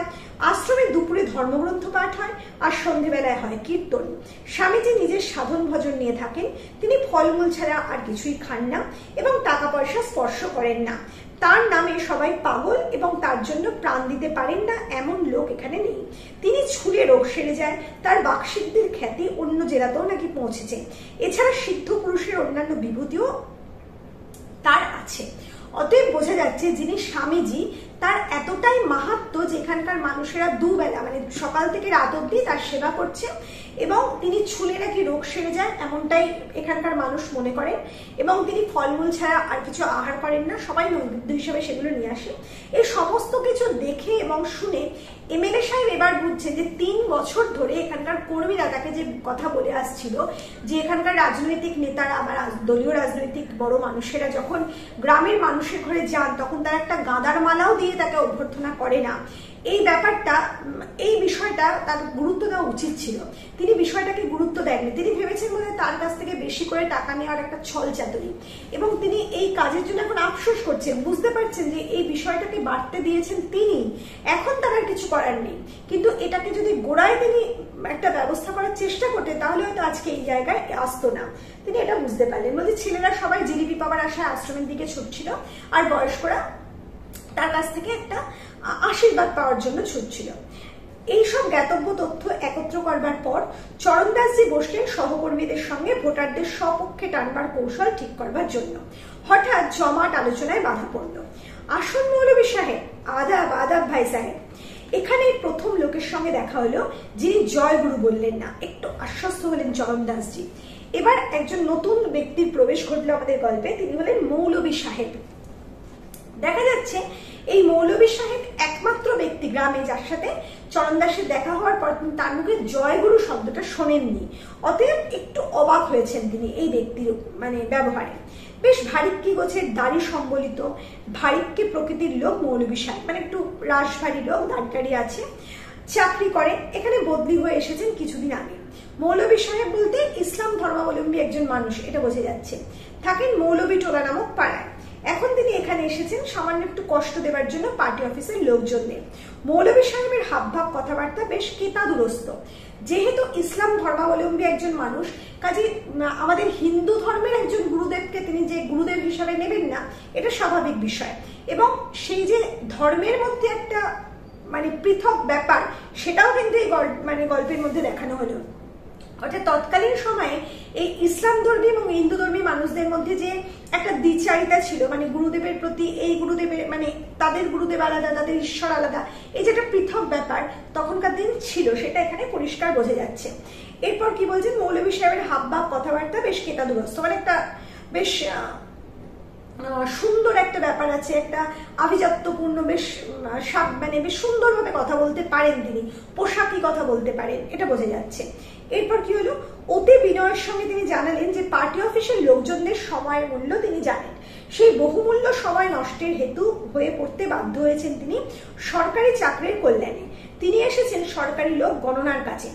আশ্রমের দুপুরে ধর্মগ্রন্থ পাঠ হয়, আর সন্ধেবেলায় হয় কীর্তন। স্বামীজি নিজের সাধন ভজন নিয়ে থাকেন। তিনি ফলমূল ছাড়া আর কিছুই খান না এবং টাকা পয়সা স্পর্শ করেন না। তার নামে সবাই পাগল এবং তার জন্য প্রাণ দিতে পারেন না এমন লোক এখানে নেই। তিনি ছুঁড়ে রোগ সেরে যায়, তার বাকসিদ্ধির খ্যাতি অন্য জেলাতেও নাকি পৌঁছেছে। এছাড়া সিদ্ধ পুরুষের অন্যান্য বিভূতিও তার আছে। অতএব বোঝা যাচ্ছে যিনি স্বামীজি তার এতটাই মাহাত্ম্য যে এখানকার মানুষেরা দুবেলা মানে সকাল থেকে রাত অব্দি তার সেবা করছে, এবং তিনি ছুলে নাকি রোগ সেরে যায় এমনটাই এখানকার মানুষ মনে করেন, এবং তিনি ফলমূল ছাড়া আর কিছু আহার করেন না, সবাই নৈবেদ্য হিসেবে সেগুলো নিয়ে আসে। এই সমস্ত কিছু দেখে এবং শুনে এমএলএ সাহেব এবার বুঝছেন যে 3 বছর ধরে এখানকার কর্মীরা তাকে যে কথা বলে আসছিল যে এখানকার রাজনৈতিক নেতারা বা দলীয় রাজনৈতিক বড় মানুষেরা যখন গ্রামের মানুষের ঘরে যান তখন তারা একটা গাঁদার মালাও দিয়ে তাকে অভ্যর্থনা করে না। এই ব্যাপারটা, এই বিষয়টা তার গুরুত্ব দেওয়া উচিত ছিল। তিনি বিষয়টাকে গুরুত্ব দেননি। তিনি ভেবেছেন মনে হয় তার কাছ থেকে বেশি করে টাকা নেওয়ার একটা ছল চাতুরি, এবং তিনি এই কাজের জন্য এখন আফসোস করছেন। বুঝতে পারছেন যে এই বিষয়টাকে বাড়তে দিয়েছেন তিনি, এখন তার আর কিছু করার নেই। কিন্তু এটাকে যদি গোড়ায় তিনি একটা ব্যবস্থা করার চেষ্টা করতেন তাহলে হয়তো আজকে এই জায়গায় আসতো না। তিনি এটা বুঝতে পারলেন। বলতে ছেলেরা সবাই জিলিপি পাওয়ার আশায় আশ্রমের দিকে ছুটছিল, আর বয়স্করা তার কাছ থেকে একটা আশীর্বাদ পাওয়ার জন্য ছুটছিল। এইসব জ্ঞাতব্য তথ্য একত্র করবার পর চরণদাসজি বসলেন সহকর্মীদের সঙ্গে ভোটারদের স্বপক্ষে টানবার কৌশল ঠিক করবার জন্য। হঠাৎ জমাট আলোচনায় বাধা পড়ল। আসুন মৌলভী সাহেব। আদাব আদাব ভাই সাহেব। এখানে প্রথম লোকের সঙ্গে দেখা হলো যিনি জয় গুরু বললেন না। একটু আশ্বস্ত হলেন চরণদাসজি। এবার একজন নতুন ব্যক্তির প্রবেশ ঘটলো আমাদের গল্পে। তিনি হলেন মৌলভী সাহেব। দেখা যাচ্ছে এই মৌলভী সাহেব একমাত্র ব্যক্তি গ্রামে যার সাথে চরণদাসের দেখা হওয়ার পর তার মুখে জয়গুরু শব্দটা শোনেননি। অতএব একটু অবাক হয়েছেন তিনি এই ব্যক্তির মানে ব্যবহারে। বেশ ভারিক্কি গোছের দাড়ি সম্বলিত ভারিক্কি প্রকৃতির লোক মৌলভী সাহেব, মানে একটু রাশভারী লোক, দাড়ি আছে, চাকরি করে, এখানে বদলি হয়ে এসেছেন কিছুদিন আগে। মৌলভী সাহেব বলতে ইসলাম ধর্মাবলম্বী একজন মানুষ, এটা বোঝা যাচ্ছে। থাকেন মৌলভী টোলা নামক পাড়ায়। এখন তিনি এখানে এসেছেন সামান্য একটু কষ্ট দেবার জন্য পার্টি অফিসের লোকজনদের। মৌলভী সাহেবের হাবভাব কথাবার্তা বেশ কেতাদুরস্ত। যেহেতু ইসলাম ধর্মাবলম্বী একজন মানুষ, কাজে আমাদের হিন্দু ধর্মের একজন গুরুদেবকে তিনি যে গুরুদেব হিসাবে নেবেন না, এটা স্বাভাবিক বিষয়। এবং সেই যে ধর্মের মধ্যে একটা মানে পৃথক ব্যাপার, সেটাও কিন্তু এই গল্পের মধ্যে দেখানো হলো। অর্থাৎ তৎকালীন সময়ে এই ইসলাম ধর্মী এবং হিন্দু ধর্মী মানুষদের মধ্যে যে একটা দ্বিচারিতা ছিল, মানে গুরুদেবের প্রতি, এই গুরুদেবের মানে তাদের গুরুদেব আলাদা, তাদের ঈশ্বর আলাদা, এই যে একটা পৃথক ব্যাপার তখনকার দিন ছিল, সেটা এখানে পরিষ্কার বোঝা যাচ্ছে। এরপর কি বলছেন, মৌলভী সাহেবের হাবভাব কথাবার্তা বেশ কেতাদুরস্ত, মানে একটা বেশ সুন্দর একটা ব্যাপার আছে, একটা আভিজাত্যপূর্ণ, বেশ মানে বেশ সুন্দরভাবে কথা বলতে পারেন তিনি, পোশাকি কথা বলতে পারেন, এটা বোঝা যাচ্ছে। এরপর কি হলো, অতি বিনয়ের সঙ্গে তিনি জানালেন যে পার্টি অফিসের লোকজনদের সময়ের মূল্য তিনি জানেন, সেই বহুমূল্য সময় নষ্টের হেতু হয়ে পড়তে বাধ্য হয়েছেন তিনি সরকারি চাকরির কল্যাণে। তিনি এসেছেন সরকারি লোক গণনার কাছে।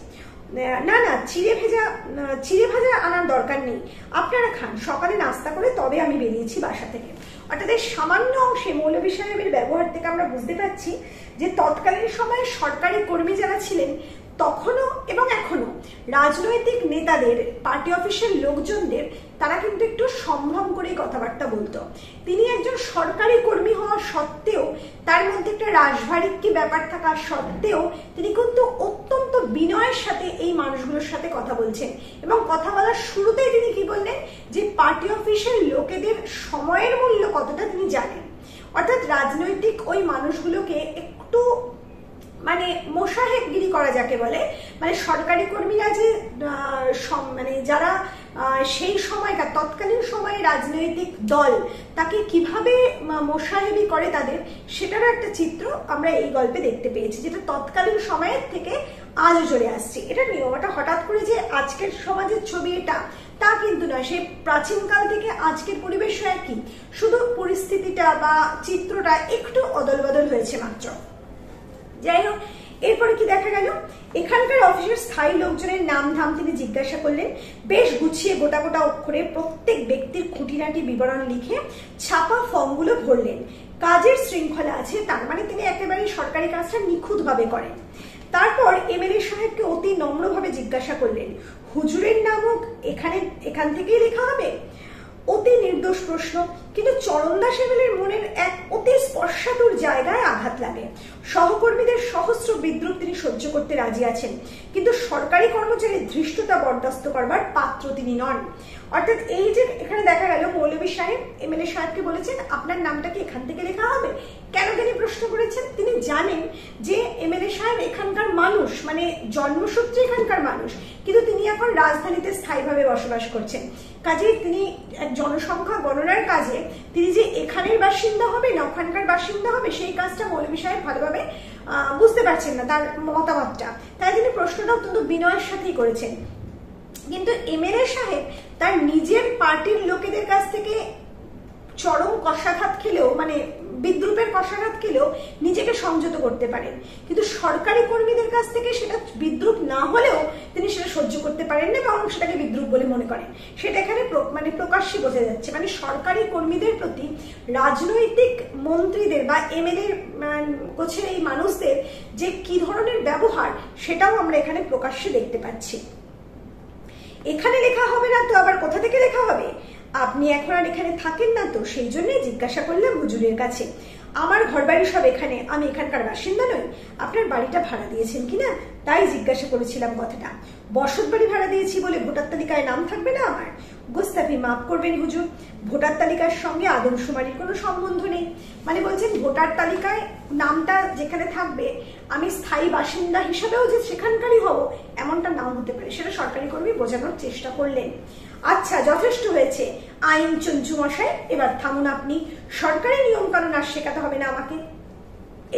না না, চিড়ে ভাজা আনার দরকার নেই, আপনারা খান, সকালে নাস্তা করে তবে আমি বেরিয়েছি বাসা থেকে। অর্থাৎ এই সামান্য অংশে মৌলভী সাহেবের ব্যবহার থেকে আমরা বুঝতে পারছি যে তৎকালীন সময়ে সরকারি কর্মী যারা ছিলেন তখনও এবং এখনো রাজনৈতিক নেতাদের, পার্টি অফিসের লোকজনদের, তারা কিন্তু একটু সম্ভ্রম করেই কথাবার্তা বলতো। তিনি একজন সরকারি কর্মী হওয়া সত্ত্বেও, তার মধ্যে একটা রাজভারিক ব্যাপার থাকা সত্ত্বেও তিনি কিন্তু অত্যন্ত বিনয়ের সাথে এই মানুষগুলোর সাথে কথা বলছেন। এবং কথা বলার শুরুতেই তিনি কি বললেন, যে পার্টি অফিসের লোকেদের সময়ের মূল্য কতটা তিনি জানেন। অর্থাৎ রাজনৈতিক ওই মানুষগুলোকে একটু মানে মোসাহেবগিরি করা যাকে বলে, মানে সরকারি কর্মীরা যে মানে যারা সেই সময়কার তৎকালীন সময়ে রাজনৈতিক দল তাকে কিভাবে মোসাহেবি করে তাদের, সেটারও একটা চিত্র আমরা এই গল্পে দেখতে পেয়েছি, যেটা তৎকালীন সময়ের থেকে আজও চলে আসছে। এটা নিয়ম, এটা হঠাৎ করে যে আজকের সমাজের ছবি এটা তা কিন্তু নয়, সেই প্রাচীনকাল থেকে আজকের পরিবেশও একই, শুধু পরিস্থিতিটা বা চিত্রটা একটু অদল বদল হয়েছে মাত্র। যাই হোক, এরপরে কি দেখা গেল, এখানকার অফিসের স্থায়ী লোকজনের নাম ধাম তিনি জিজ্ঞাসা করলেন। বেশ গুছিয়ে গোটা গোটা অক্ষরে প্রত্যেক ব্যক্তির খুঁটিনাটি বিবরণ লিখে ছাপা ফর্মগুলো ভরলেন। কাজের শৃঙ্খলা আছে, তার মানে তিনি একেবারে সরকারি কাজটা নিখুঁতভাবে করেন। তারপর এমএলএ সাহেবকে অতি নম্রভাবে জিজ্ঞাসা করলেন, হুজুরের নামও এখান থেকেই লেখা হবে? অতি নির্দোষ প্রশ্ন, কিন্তু চরণদাস এমএলএর মনের এক অতি স্পর্শাতুর জায়গায় আঘাত লাগে। সহকর্মীদের সহস্র বিদ্রুপ তিনি সহ্য করতে রাজি আছেন, কিন্তু সরকারি কর্মচারীর ধৃষ্টতা বরদাস্ত করবার পাত্র তিনি নন। অর্থাৎ এই যে এখানে দেখা গেল মৌলভী সাহেব এমএলএ সাহেবকে বলেছেন আপনার নামটা কি এখান থেকে লেখা হবে। কেন তিনি প্রশ্ন করেছেন, তিনি জানেন যে এমএলএ সাহেব এখানকার মানুষ, মানে জন্মসূত্রে এখানকার মানুষ, কিন্তু তিনি এখন রাজধানীতে স্থায়ীভাবে বসবাস করছেন। কাজেই তিনি এক জনসংখ্যা গণনার কাজে তিনি যে এখানের বাসিন্দা হবে না ওখানকার বাসিন্দা হবে, সেই কাজটা মৌলভী সাহেব ভালোভাবে বুঝতে পারছেন না তার মতামতটা, তাই তিনি প্রশ্নটা অত্যন্ত বিনয়ের সাথেই করেছেন। কিন্তু এমএলএ সাহেব তার নিজের পার্টির লোকেদের কাছ থেকে চরম কষাঘাত খেলেও, মানে বিদ্রুপের কষাঘাত খেলেও নিজেকে সংযত করতে পারেন, কিন্তু সরকারি কর্মীদের কাছ থেকে সেটা বিদ্রুপ না হলেও তিনি সেটা সহ্য করতে পারেন না, এবং সেটাকে বিদ্রুপ বলে মনে করেন। সেটা এখানে মানে প্রকাশ্যে বোঝা যাচ্ছে, মানে সরকারি কর্মীদের প্রতি রাজনৈতিক মন্ত্রীদের বা এমএলএ গোছের এই মানুষদের যে কি ধরনের ব্যবহার, সেটাও আমরা এখানে প্রকাশ্যে দেখতে পাচ্ছি। এখানে লেখা হবে না তো আবার কোথা থেকে লেখা হবে? আপনি এখন আর এখানে থাকেন না তো, সেই জন্যই জিজ্ঞাসা করলাম হুজুরের কাছে। আমার ঘর বাড়ি সব এখানে, আমি এখানকার বাসিন্দা নই। আপনার বাড়িটা ভাড়া দিয়েছেন কিনা তাই জিজ্ঞাসা করেছিলাম কথাটা। বসত বাড়ি ভাড়া দিয়েছি বলে ভোটার তালিকায় নাম থাকবে না আমার? গোস্তাফি মাফ করবেন হুজুর, ভোটার তালিকার সঙ্গে আদমশুমারির কোনো সম্বন্ধ নেই। মানে বলছেন ভোটার তালিকায় নামটা যেখানে থাকবে আমি স্থায়ী বাসিন্দা হিসাবেও যে সেখানকারই হব এমনটা নাও হতে পারে, সেটা সরকারি কর্মী বোঝানোর চেষ্টা করলেন। আচ্ছা, যথেষ্ট হয়েছে আইন চঞ্চু মশাই, এবার থামুন আপনি, সরকারি নিয়ম কানুন আর শেখাতে হবে না আমাকে।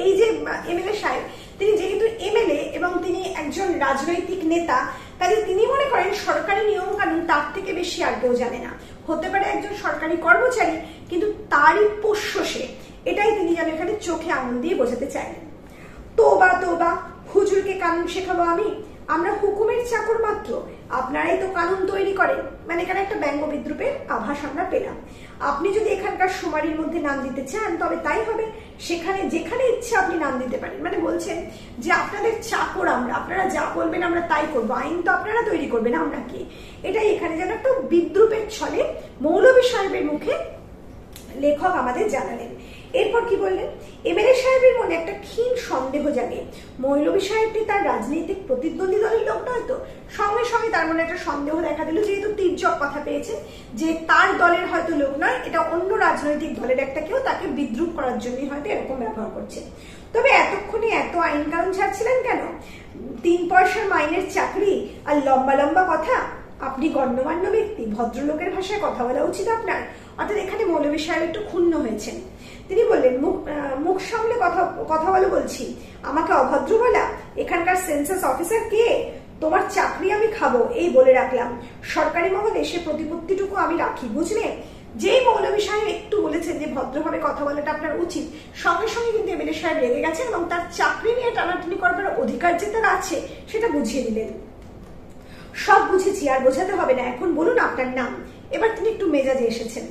এই যে এমএলএ সাহেব, তিনি যেহেতু এমএলএ এবং তিনি একজন রাজনৈতিক নেতা, কাজে তিনি মনে করেন সরকারি নিয়ম কানুন তার থেকে বেশি আর কেউ জানে না। হতে পারে একজন সরকারি কর্মচারী, কিন্তু তারই পোষ্য সে, এটাই তিনি যেন এখানে চোখে আঙুল দিয়ে বোঝাতে চাইলেন। তোবা তোবা, হুজুরকে কানুন শেখাবো আমি? আমরা হুকুমের চাকর মাত্র, আপনারাই তো কানুন তৈরি করেন। মানে এখানে একটা ব্যঙ্গ বিদ্রুপের আভাস আমরা পেলাম। আপনি যদি এখানকার শুমারির মধ্যে নাম দিতে চান তবে তাই হবে, সেখানে যেখানে ইচ্ছা আপনি নাম দিতে পারেন। মানে বলছেন যে আপনাদের চাকর আমরা, আপনারা যা বলবেন আমরা তাই করবো, আইন তো আপনারা তৈরি করবেন, আমরা কি? এটাই এখানে যেন একটা বিদ্রুপের ছলে মৌলভী সাহেবের মুখে লেখক আমাদের জানালেন। এরপর কি বললেন, এমএলএ সাহেবের মনে একটা ক্ষীণ সন্দেহ সন্দেহ জাগে, মৌলভী সাহেবটি তার রাজনৈতিক প্রতিদ্বন্দ্বী দলের লোক নয় তো? সঙ্গে সঙ্গে তার মনে একটা সন্দেহ দেখা দিল, যেহেতু তির্যক কথা পেয়েছে যে তার দলের হয়তো লোক নয়, এটা অন্য রাজনৈতিক দলের একটা কেউ তাকে বিদ্রুপ করার জন্যই হয়তো এরকম ব্যবহার করছে। তবে এতক্ষণে এত আইন কানুন ছাড়ছিলেন কেন? 3 পয়সার মাইনের চাকরি আর লম্বা লম্বা কথা। আপনি গণ্যমান্য ব্যক্তি, ভদ্রলোকের ভাষায় কথা বলা উচিত আপনার। অর্থাৎ এখানে মৌলভী সাহেব একটু ক্ষুণ্ণ হয়েছেন। তিনি বললেন, মুখ সামলে কথা বলো বলছি, আমাকে অভদ্র বলা? এখানকার সেন্সাস অফিসার কে? তোমার চাকরি আমি খাবো এই বলে রাখলাম। সরকারি মহলে সে প্রতিপত্তিটুকু আমি রাখি, বুঝলে? যেই মৌলভী সাহেব একটু বলেছেন যে ভদ্রভাবে কথা বলাটা আপনার উচিত, সঙ্গে সঙ্গে কিন্তু এমএলএ সাহেব রেগে গেছেন এবং তার চাকরি নিয়ে টানাটানি করবার অধিকার যে তার আছে সেটা বুঝিয়ে দিলেন। সব বুঝেছি, আর বোঝাতে হবে না, এখন বলুন আপনার নাম। এবার তিনি একটু মেজাজে এসেছেন।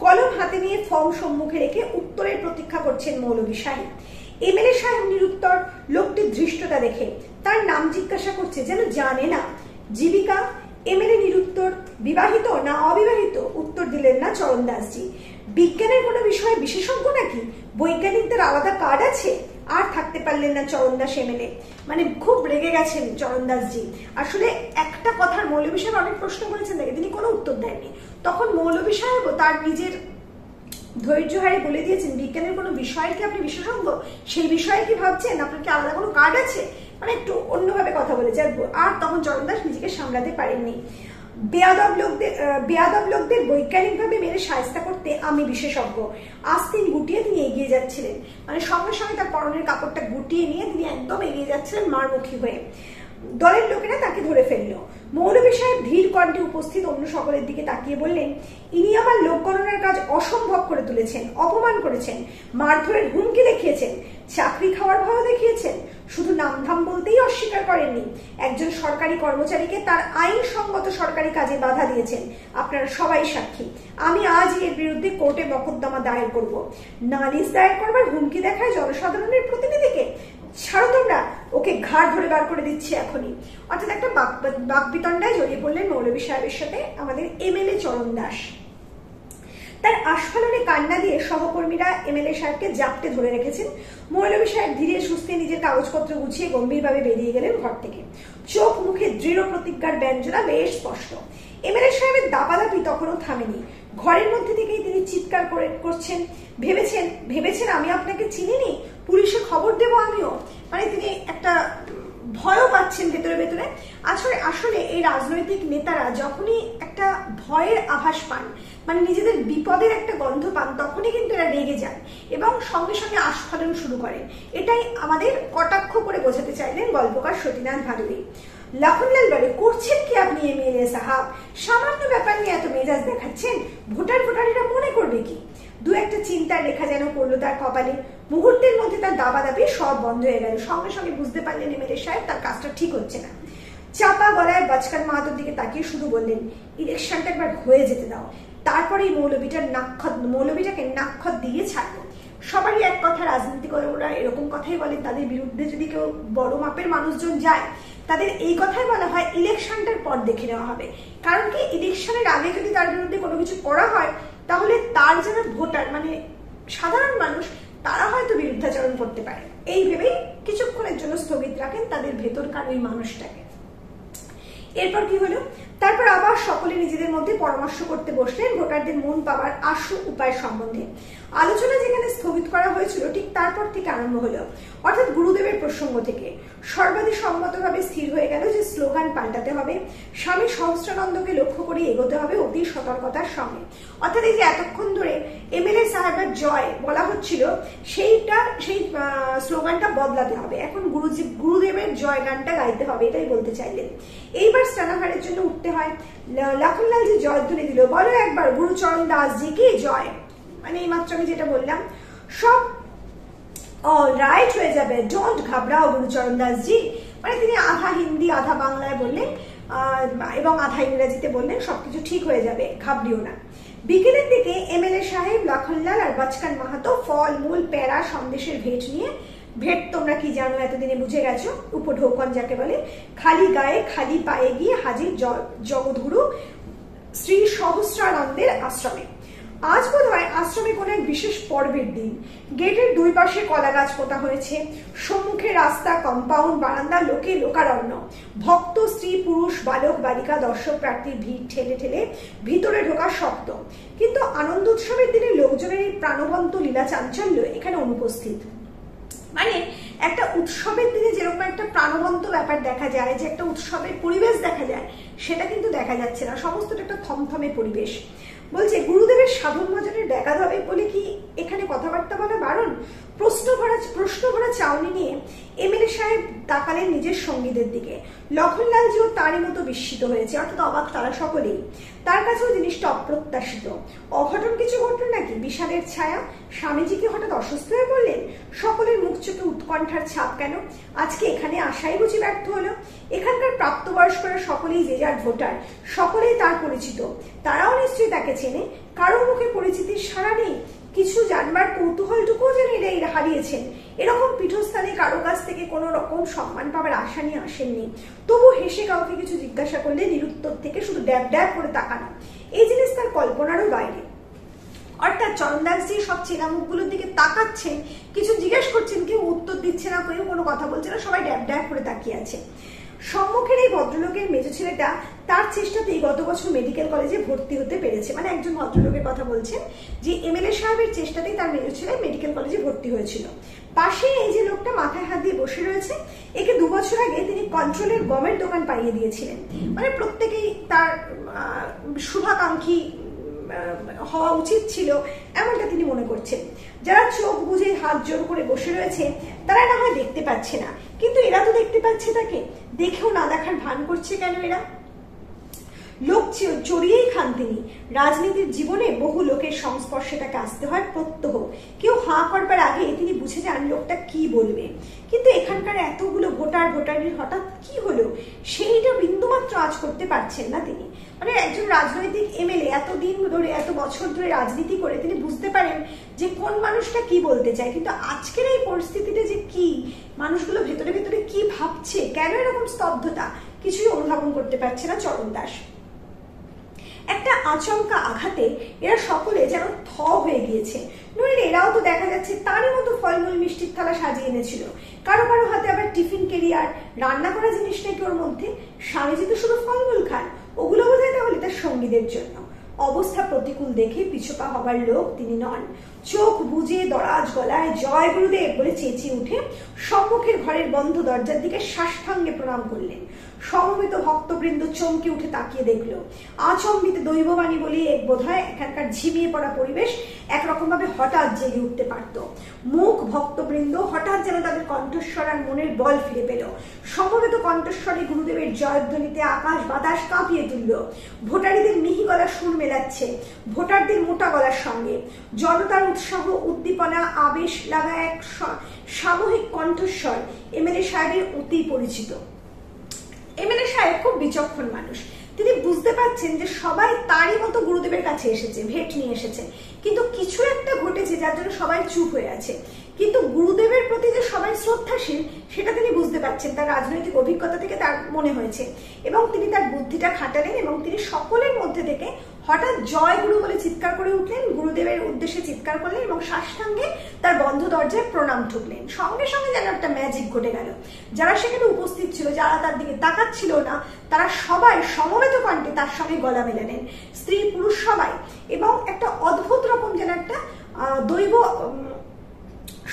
কলম হাতে নিয়ে ফর্ম সম্মুখে রেখে উত্তরের প্রতীক্ষা করছেন মৌলভী সাহেব। এমএলএ সাহেব নিরুত্তর, লোকটির ধৃষ্টতা দেখে তার নাম জিজ্ঞাসা করছে যেন জানে না। জীবিকা? এমএলএ নিরুত্তর। বিবাহিত না অবিবাহিত? উত্তর দিলেন না চরণদাসজি। বিজ্ঞানের কোনো বিষয়ে বিশেষজ্ঞ নাকি? বৈজ্ঞানিকদের আলাদা কার্ড আছে? আর থাকতে পারলেন না চরণদাস এমএলএ, মানে খুব রেগে গেছেন চরণদাসজি। আসলে একটা কথার মৌলভী সাহেব অনেক প্রশ্ন করেছেন দেখে তিনি কোনো উত্তর দেননি। তখন মৌলভী সাহেবও তার নিজের ধৈর্য হারে বলে দিয়েছেন, বিজ্ঞানের কোনো বিষয়ে কি আপনি বিশেষজ্ঞ? সেই বিষয়ে কি ভাবছেন? আপনার কি আলাদা কোনো কার্ড আছে? মানে একটু অন্যভাবে কথা বলেছে। আর তখন চরণদাস নিজেকে সামলাতে পারেননি। বেয়াদব লোকদের বৈজ্ঞানিকভাবে মেরে সায়স্তা করতে আমি বিশেষজ্ঞ। আস্তিন গুটিয়ে তিনি এগিয়ে যাচ্ছিলেন, মানে সঙ্গে সঙ্গে তার পরনের কাপড়টা গুটিয়ে নিয়ে তিনি একদম এগিয়ে যাচ্ছিলেন মারমুখী হয়ে। দলের লোকেরা তাকে ধরে ফেললো। মৌলভী সাহেব ধীর কণ্ঠে উপস্থিত অন্য সকলের দিকে তাকিয়ে বললেন, ইনি আমার লোক গণনার কাজ অসম্ভব করে তুলেছেন, অপমান করেছেন, মারধরের হুমকি দেখিয়েছেন, চাকরি খাওয়ার ভয় দেখিয়েছেন। শুধু নামধাম বলতেই অস্বীকার করেননি, একজন সরকারি কর্মচারীকে তার আইনসঙ্গত সরকারি কাজে বাধা দিয়েছেন। আপনারা সবাই সাক্ষী। আমি আজই এর বিরুদ্ধে কোর্টে মকদ্দমা দায়ের করব। নালিশ দায়ের করবার হুমকি দেখায় জনসাধারণের প্রতিনিধিকে? ছাড়ো তোমরা, ওকে ঘাড় ধরে বার করে দিচ্ছি এখনই। অর্থাৎ একটা বাকবিতণ্ডায় জড়িয়ে পড়লেন মৌলভী সাহেবের সাথে আমাদের এমএলএ চরণদাস। তার আস্ফালনে কান্না দিয়ে সহকর্মীরা এমএলএ সাহেবকে জাপটে ধরে রেখেছেন। মৌলভী সাহেব ধীরে সুস্থে নিজের কাগজপত্র গুছিয়ে গম্ভীরভাবে বেরিয়ে গেলেন ঘর থেকে। চোখ মুখে দৃঢ় প্রতিজ্ঞার ব্যঞ্জনা বেশ স্পষ্ট। এমএলএ সাহেবের দাপাদাপি তখনও থামেনি। ঘরের মধ্যে থেকেই তিনি চিৎকার করছেন, ভেবেছেন আমি আপনাকে চিনিনি, পুলিশে খবর দেবো আমিও। মানে তিনি একটা ভয়ও পাচ্ছেন ভেতরে ভেতরে। আসলে এই রাজনৈতিক নেতারা যখনই একটা ভয়ের আভাস পান, মানে নিজেদের বিপদের একটা গন্ধ পান, তখনই কিন্তু এরা রেগে যান এবং সঙ্গে সঙ্গে আস্ফালন শুরু করেন। এটাই আমাদের কটাক্ষ করে বোঝাতে চাইলেন গল্পকার সতীনাথ ভাদুড়ী। লখনলাল বলে, করছেন কি আপনি এমএলএ সাহাব? সামান্য ব্যাপার নিয়ে এত মেজাজ দেখাচ্ছেন, ভোটারেরা মনে করবে কি? দু একটা চিন্তার রেখা যেন পড়লো তার কপালে। মুহূর্তের মধ্যে তার দাবাদাবি সব বন্ধ হয়ে গেল। সঙ্গে সঙ্গে বুঝতে পারলেন এমএলএ সাহেব তার কাজটা ঠিক হচ্ছে না। চাপা গলায় বাচকান মাহাতোর দিকে তাকিয়ে শুধু বললেন, ইলেকশনটা একবার হয়ে যেতে দাও, তারপরে এই মৌলভীটাকে নাক্ষত দিয়ে ছাড়বো। সবারই এক কথা, রাজনীতিকরা এরকম কথাই বলেন। তাদের বিরুদ্ধে যদি কেউ বড় মাপের মানুষজন যায়, তাদের এই কথাই বলা হয় ইলেকশনটার পর দেখে নেওয়া হবে। কারণ কি, ইলেকশনের আগে যদি তার বিরুদ্ধে কোনো কিছু করা হয়, তাহলে তার যারা ভোটার, মানে সাধারণ মানুষ, তারা হয়তো বিরুদ্ধাচরণ করতে পারে। এই ভেবেই কিছুক্ষণের জন্য স্থগিত রাখেন তাদের ভেতরকার ওই মানুষটাকে। এরপর কি হলো? তারপর আবার সকলে নিজেদের মধ্যে পরামর্শ করতে বসলেন ভোটারদের মন পাওয়ার আশু উপায় সম্বন্ধে। আলোচনা যেখানে স্থগিত করা হয়েছিল ঠিক তারপর থেকে আরম্ভ হলো, অর্থাৎ গুরুদেবের প্রসঙ্গ থেকে। সর্বাধিসম্মতভাবে স্থির হয়ে গেল যে স্লোগান পাল্টাতে হবে, স্বামী সহস্রানন্দকে লক্ষ্য করে এগোতে হবে অতি সতর্কতার সঙ্গে। অর্থাৎ এই যে এতক্ষণ ধরে এমএলএ সাহেবের জয় বলা হচ্ছিল, সেই স্লোগানটা বদলাতে হবে। এখন গুরুদেবের জয় গানটা গাইতে হবে, এটাই বলতে চাইলেন। এইবার স্নানাহারের জন্য উঠতে হয়। লখনলাল যে জয়ধ্বনি দিল, বলো একবার গুরুচরণ দাসজি কি জয়। মানে এই মাত্র আমি যেটা বললাম, সব অল রাইট হয়ে যাবে, ডোন্ট ঘাবড়াও গুরুচরণ দাসজি। মানে তিনি আধা হিন্দি আধা বাংলায় বললেন এবং আধা ইংরেজিতে বললেন, সবকিছু ঠিক হয়ে যাবে, ঘাবড়িও না। বিকেলের দিকে এমএলএ সাহেব, লখনলাল আর বাচকান মাহাতো ফল মূল প্যারা সন্দেশের ভেট নিয়ে, ভেট তোমরা কি জানো এতদিনে বুঝে গেছো, উপঢৌকন যাকে বলে, খালি গায়ে খালি পায়ে গিয়ে হাজির জগৎগুরু শ্রী সহস্রানন্দের আশ্রমে। আজ বোধহয় আশ্রমে কোনো এক বিশেষ পর্বের দিন। গেটের দুই পাশে কলা গাছ পোতা হয়েছে, সম্মুখে রাস্তা, কম্পাউন্ড, বারান্দা, লোকে লোকারণ্য, ভক্ত, স্ত্রী, পুরুষ, বালক, বালিকা, দর্শক প্রার্থীর ভিড় ঠেলে ঠেলে ভিতরে ঢোকা শক্ত। কিন্তু আনন্দ উৎসবের দিনে লোকজনের এই প্রাণবন্ত লীলা চাঞ্চল্য এখানে অনুপস্থিত। মানে একটা উৎসবের দিনে যেরকম একটা প্রাণবন্ত ব্যাপার দেখা যায়, যে একটা উৎসবের পরিবেশ দেখা যায়, সেটা কিন্তু দেখা যাচ্ছে না। সমস্তটা একটা থমথমে পরিবেশ। বলছে গুরুদেবের সাধন ভজনের ব্যাঘাত হবে বলে কি এখানে কথাবার্তা বলা বারণ? প্রশ্ন ভরা চাউনি নিয়ে এমএলএ সাহেব তাকালেন নিজের সঙ্গীদের দিকে। লক্ষণলালজিও তারই মতো বিস্মিত হয়েছে, অর্থাৎ অবাক তারা সকলেই। তার কাছেও জিনিসটা অপ্রত্যাশিত। অঘটন কিছু ঘটল নাকি? বিষাদের ছায়া? স্বামীজি কি হঠাৎ অসুস্থ হয়ে পড়লেন? সকলের মুখ চোখে উৎকণ্ঠার ছাপ কেন? আজকে এখানে আসাই বুঝি ব্যর্থ হলো? এখানকার প্রাপ্তবয়স্করা সকলেই যে যার ভোটার, সকলেই তার পরিচিত, তারাও নিশ্চয়ই তাকে চেনে। কারোর মুখে পরিচিতির সাড়া নেই। কিছু জানবার কৌতূহলটুকুও যেন এরা হারিয়েছেন। এরকম পীঠস্থানে কারো কাছ থেকে কোনো রকম সম্মান পাবার আশা নিয়ে আসেননি। তবু হেসে কাউকে কিছু জিজ্ঞাসা করলে নিরুত্তর থেকে শুধু ড্যাব ড্যাব করে তাকানো, এই জিনিস তার কল্পনারও বাইরে। অর্থাৎ চরণদাসজি সব চেনা মুখগুলোর দিকে তাকাচ্ছেন, কিছু জিজ্ঞেস করছেন, কেউ উত্তর দিচ্ছে না, কেউ কোনো কথা বলছে না, সবাই ড্যাব ড্যাব করে তাকিয়ে আছে। সম্মুখের এই ভদ্রলোকের মেজ ছেলেটা তার চেষ্টাতেই গত বছর মেডিকেল কলেজে ভর্তি হতে পেরেছে। মানে একজন ভদ্রলোকের কথা বলছেন, যে এমএলএ সাহেবের চেষ্টাতেই তার মেজ ছেলে মেডিকেল কলেজে ভর্তি হয়েছিল। পাশে এই যে লোকটা মাথায় হাত দিয়ে বসে রয়েছে, একে 2 বছর আগে তিনি কন্ট্রোলের গমের দোকান পাইয়ে দিয়েছিলেন। মানে প্রত্যেকেই তার শুভাকাঙ্ক্ষী হওয়া উচিত ছিল, এমনটা তিনি মনে করছেন। যারা চোখ বুঝে হাত জোর করে বসে রয়েছে তারা না হয় দেখতে পাচ্ছে না, কিন্তু এরা তো দেখতে পাচ্ছে তাকে। দেখেও না দেখার ভান করছে কেন এরা? লোক চড়িয়েই খান তিনি। রাজনীতির জীবনে বহু লোকের সংস্পর্শে তাকে আসতে হয় প্রত্যহ। কেউ হাঁ করবার আগে তিনি বুঝে যান লোকটা কি বলবে। কিন্তু এখানকার এতগুলো ভোটারের হঠাৎ কি হলো, সেইটা বিন্দুমাত্র আজ করতে পারছেন না তিনি। মানে একজন রাজনৈতিক এমএলএ এতদিন ধরে, এত বছর ধরে রাজনীতি করে তিনি বুঝতে পারেন যে কোন মানুষটা কি বলতে চায়। কিন্তু আজকের এই পরিস্থিতিতে যে কি মানুষগুলো ভেতরে ভেতরে কি ভাবছে, কেন এরকম স্তব্ধতা, কিছুই অনুধাবন করতে পারছে না চরণদাস। একটা আচমকা আঘাতে এরা সকলে যেন থ হয়ে গিয়েছে। নইলে এরাও তো দেখা যাচ্ছে তারই মতো ফলমূল মিষ্টির থালা সাজিয়ে এনেছিল। কারো কারো হাতে আবার টিফিন কেরিয়ার, রান্না করা জিনিস নাকি ওর মধ্যে। স্বামীজি তো শুধু ফলমূল খান, ওগুলো বোধহয় তাহলে তার সঙ্গীদের জন্য। অবস্থা প্রতিকূল দেখে পিছপা হবার লোক তিনি নন। চোখ বুজে দরাজ গলায় জয় গুরুদেব বলে চেঁচিয়ে উঠে সম্মুখের ঘরের বন্ধ দরজার দিকে সাষ্টাঙ্গে প্রণাম করলেন। সমবেত ভক্তবৃন্দ চমকে উঠে তাকিয়ে দেখলো। আচম্বিত দৈববাণী বলে বোধহয় এখানকার ঝিমিয়ে পড়া পরিবেশ একরকম ভাবে হঠাৎ জেগে উঠতে পারত। মুখ ভক্তবৃন্দ হঠাৎ যেন তাদের কণ্ঠস্বর আর মনের বল ফিরে পেল। সমবেত কণ্ঠস্বরে গুরুদেবের জয়ধ্বনিতে আকাশ বাতাস কাঁপিয়ে তুলল। ভোটারীদের মিহি গলা সুর মেলাচ্ছে ভোটারদের মোটা গলার সঙ্গে। জনতার উৎসাহ, উদ্দীপনা, আবেশ লাগা এক সামূহিক কণ্ঠস্বর এমএলএ সাহেবের অতি পরিচিত। এমএলএ সাহেব খুব বিচক্ষণ মানুষ। তিনি বুঝতে পারছেন যে সবাই তারই মতো গুরুদেবের কাছে এসেছে, ভেট নিয়ে এসেছে, কিন্তু কিছু একটা ঘটেছে যার জন্য সবাই চুপ হয়ে আছে। কিন্তু গুরুদেবের প্রতি যে সবাই শ্রদ্ধাশীল সেটা তিনি বুঝতে পারছেন, তার রাজনৈতিক অভিজ্ঞতা থেকে তার মনে হয়েছে। এবং তিনি তার বুদ্ধিটা খাটালেন এবং তিনি সকলের মধ্যে থেকে হঠাৎ জয় গুরু বলে চিৎকার করে উঠলেন, গুরুদেবের উদ্দেশ্যে চিৎকার করলেন এবং সাষ্টাঙ্গে তার বন্ধ দরজায় প্রণাম ঠুকলেন। সঙ্গে সঙ্গে যেন একটা ম্যাজিক ঘটে গেল। যারা সেখানে উপস্থিত ছিল, যারা তার দিকে তাকাচ্ছিল না, তারা সবাই সমবেত কণ্ঠে তার সঙ্গে গলা মেলালেন, স্ত্রী পুরুষ সবাই। এবং একটা অদ্ভুত রকম যেন একটা দৈব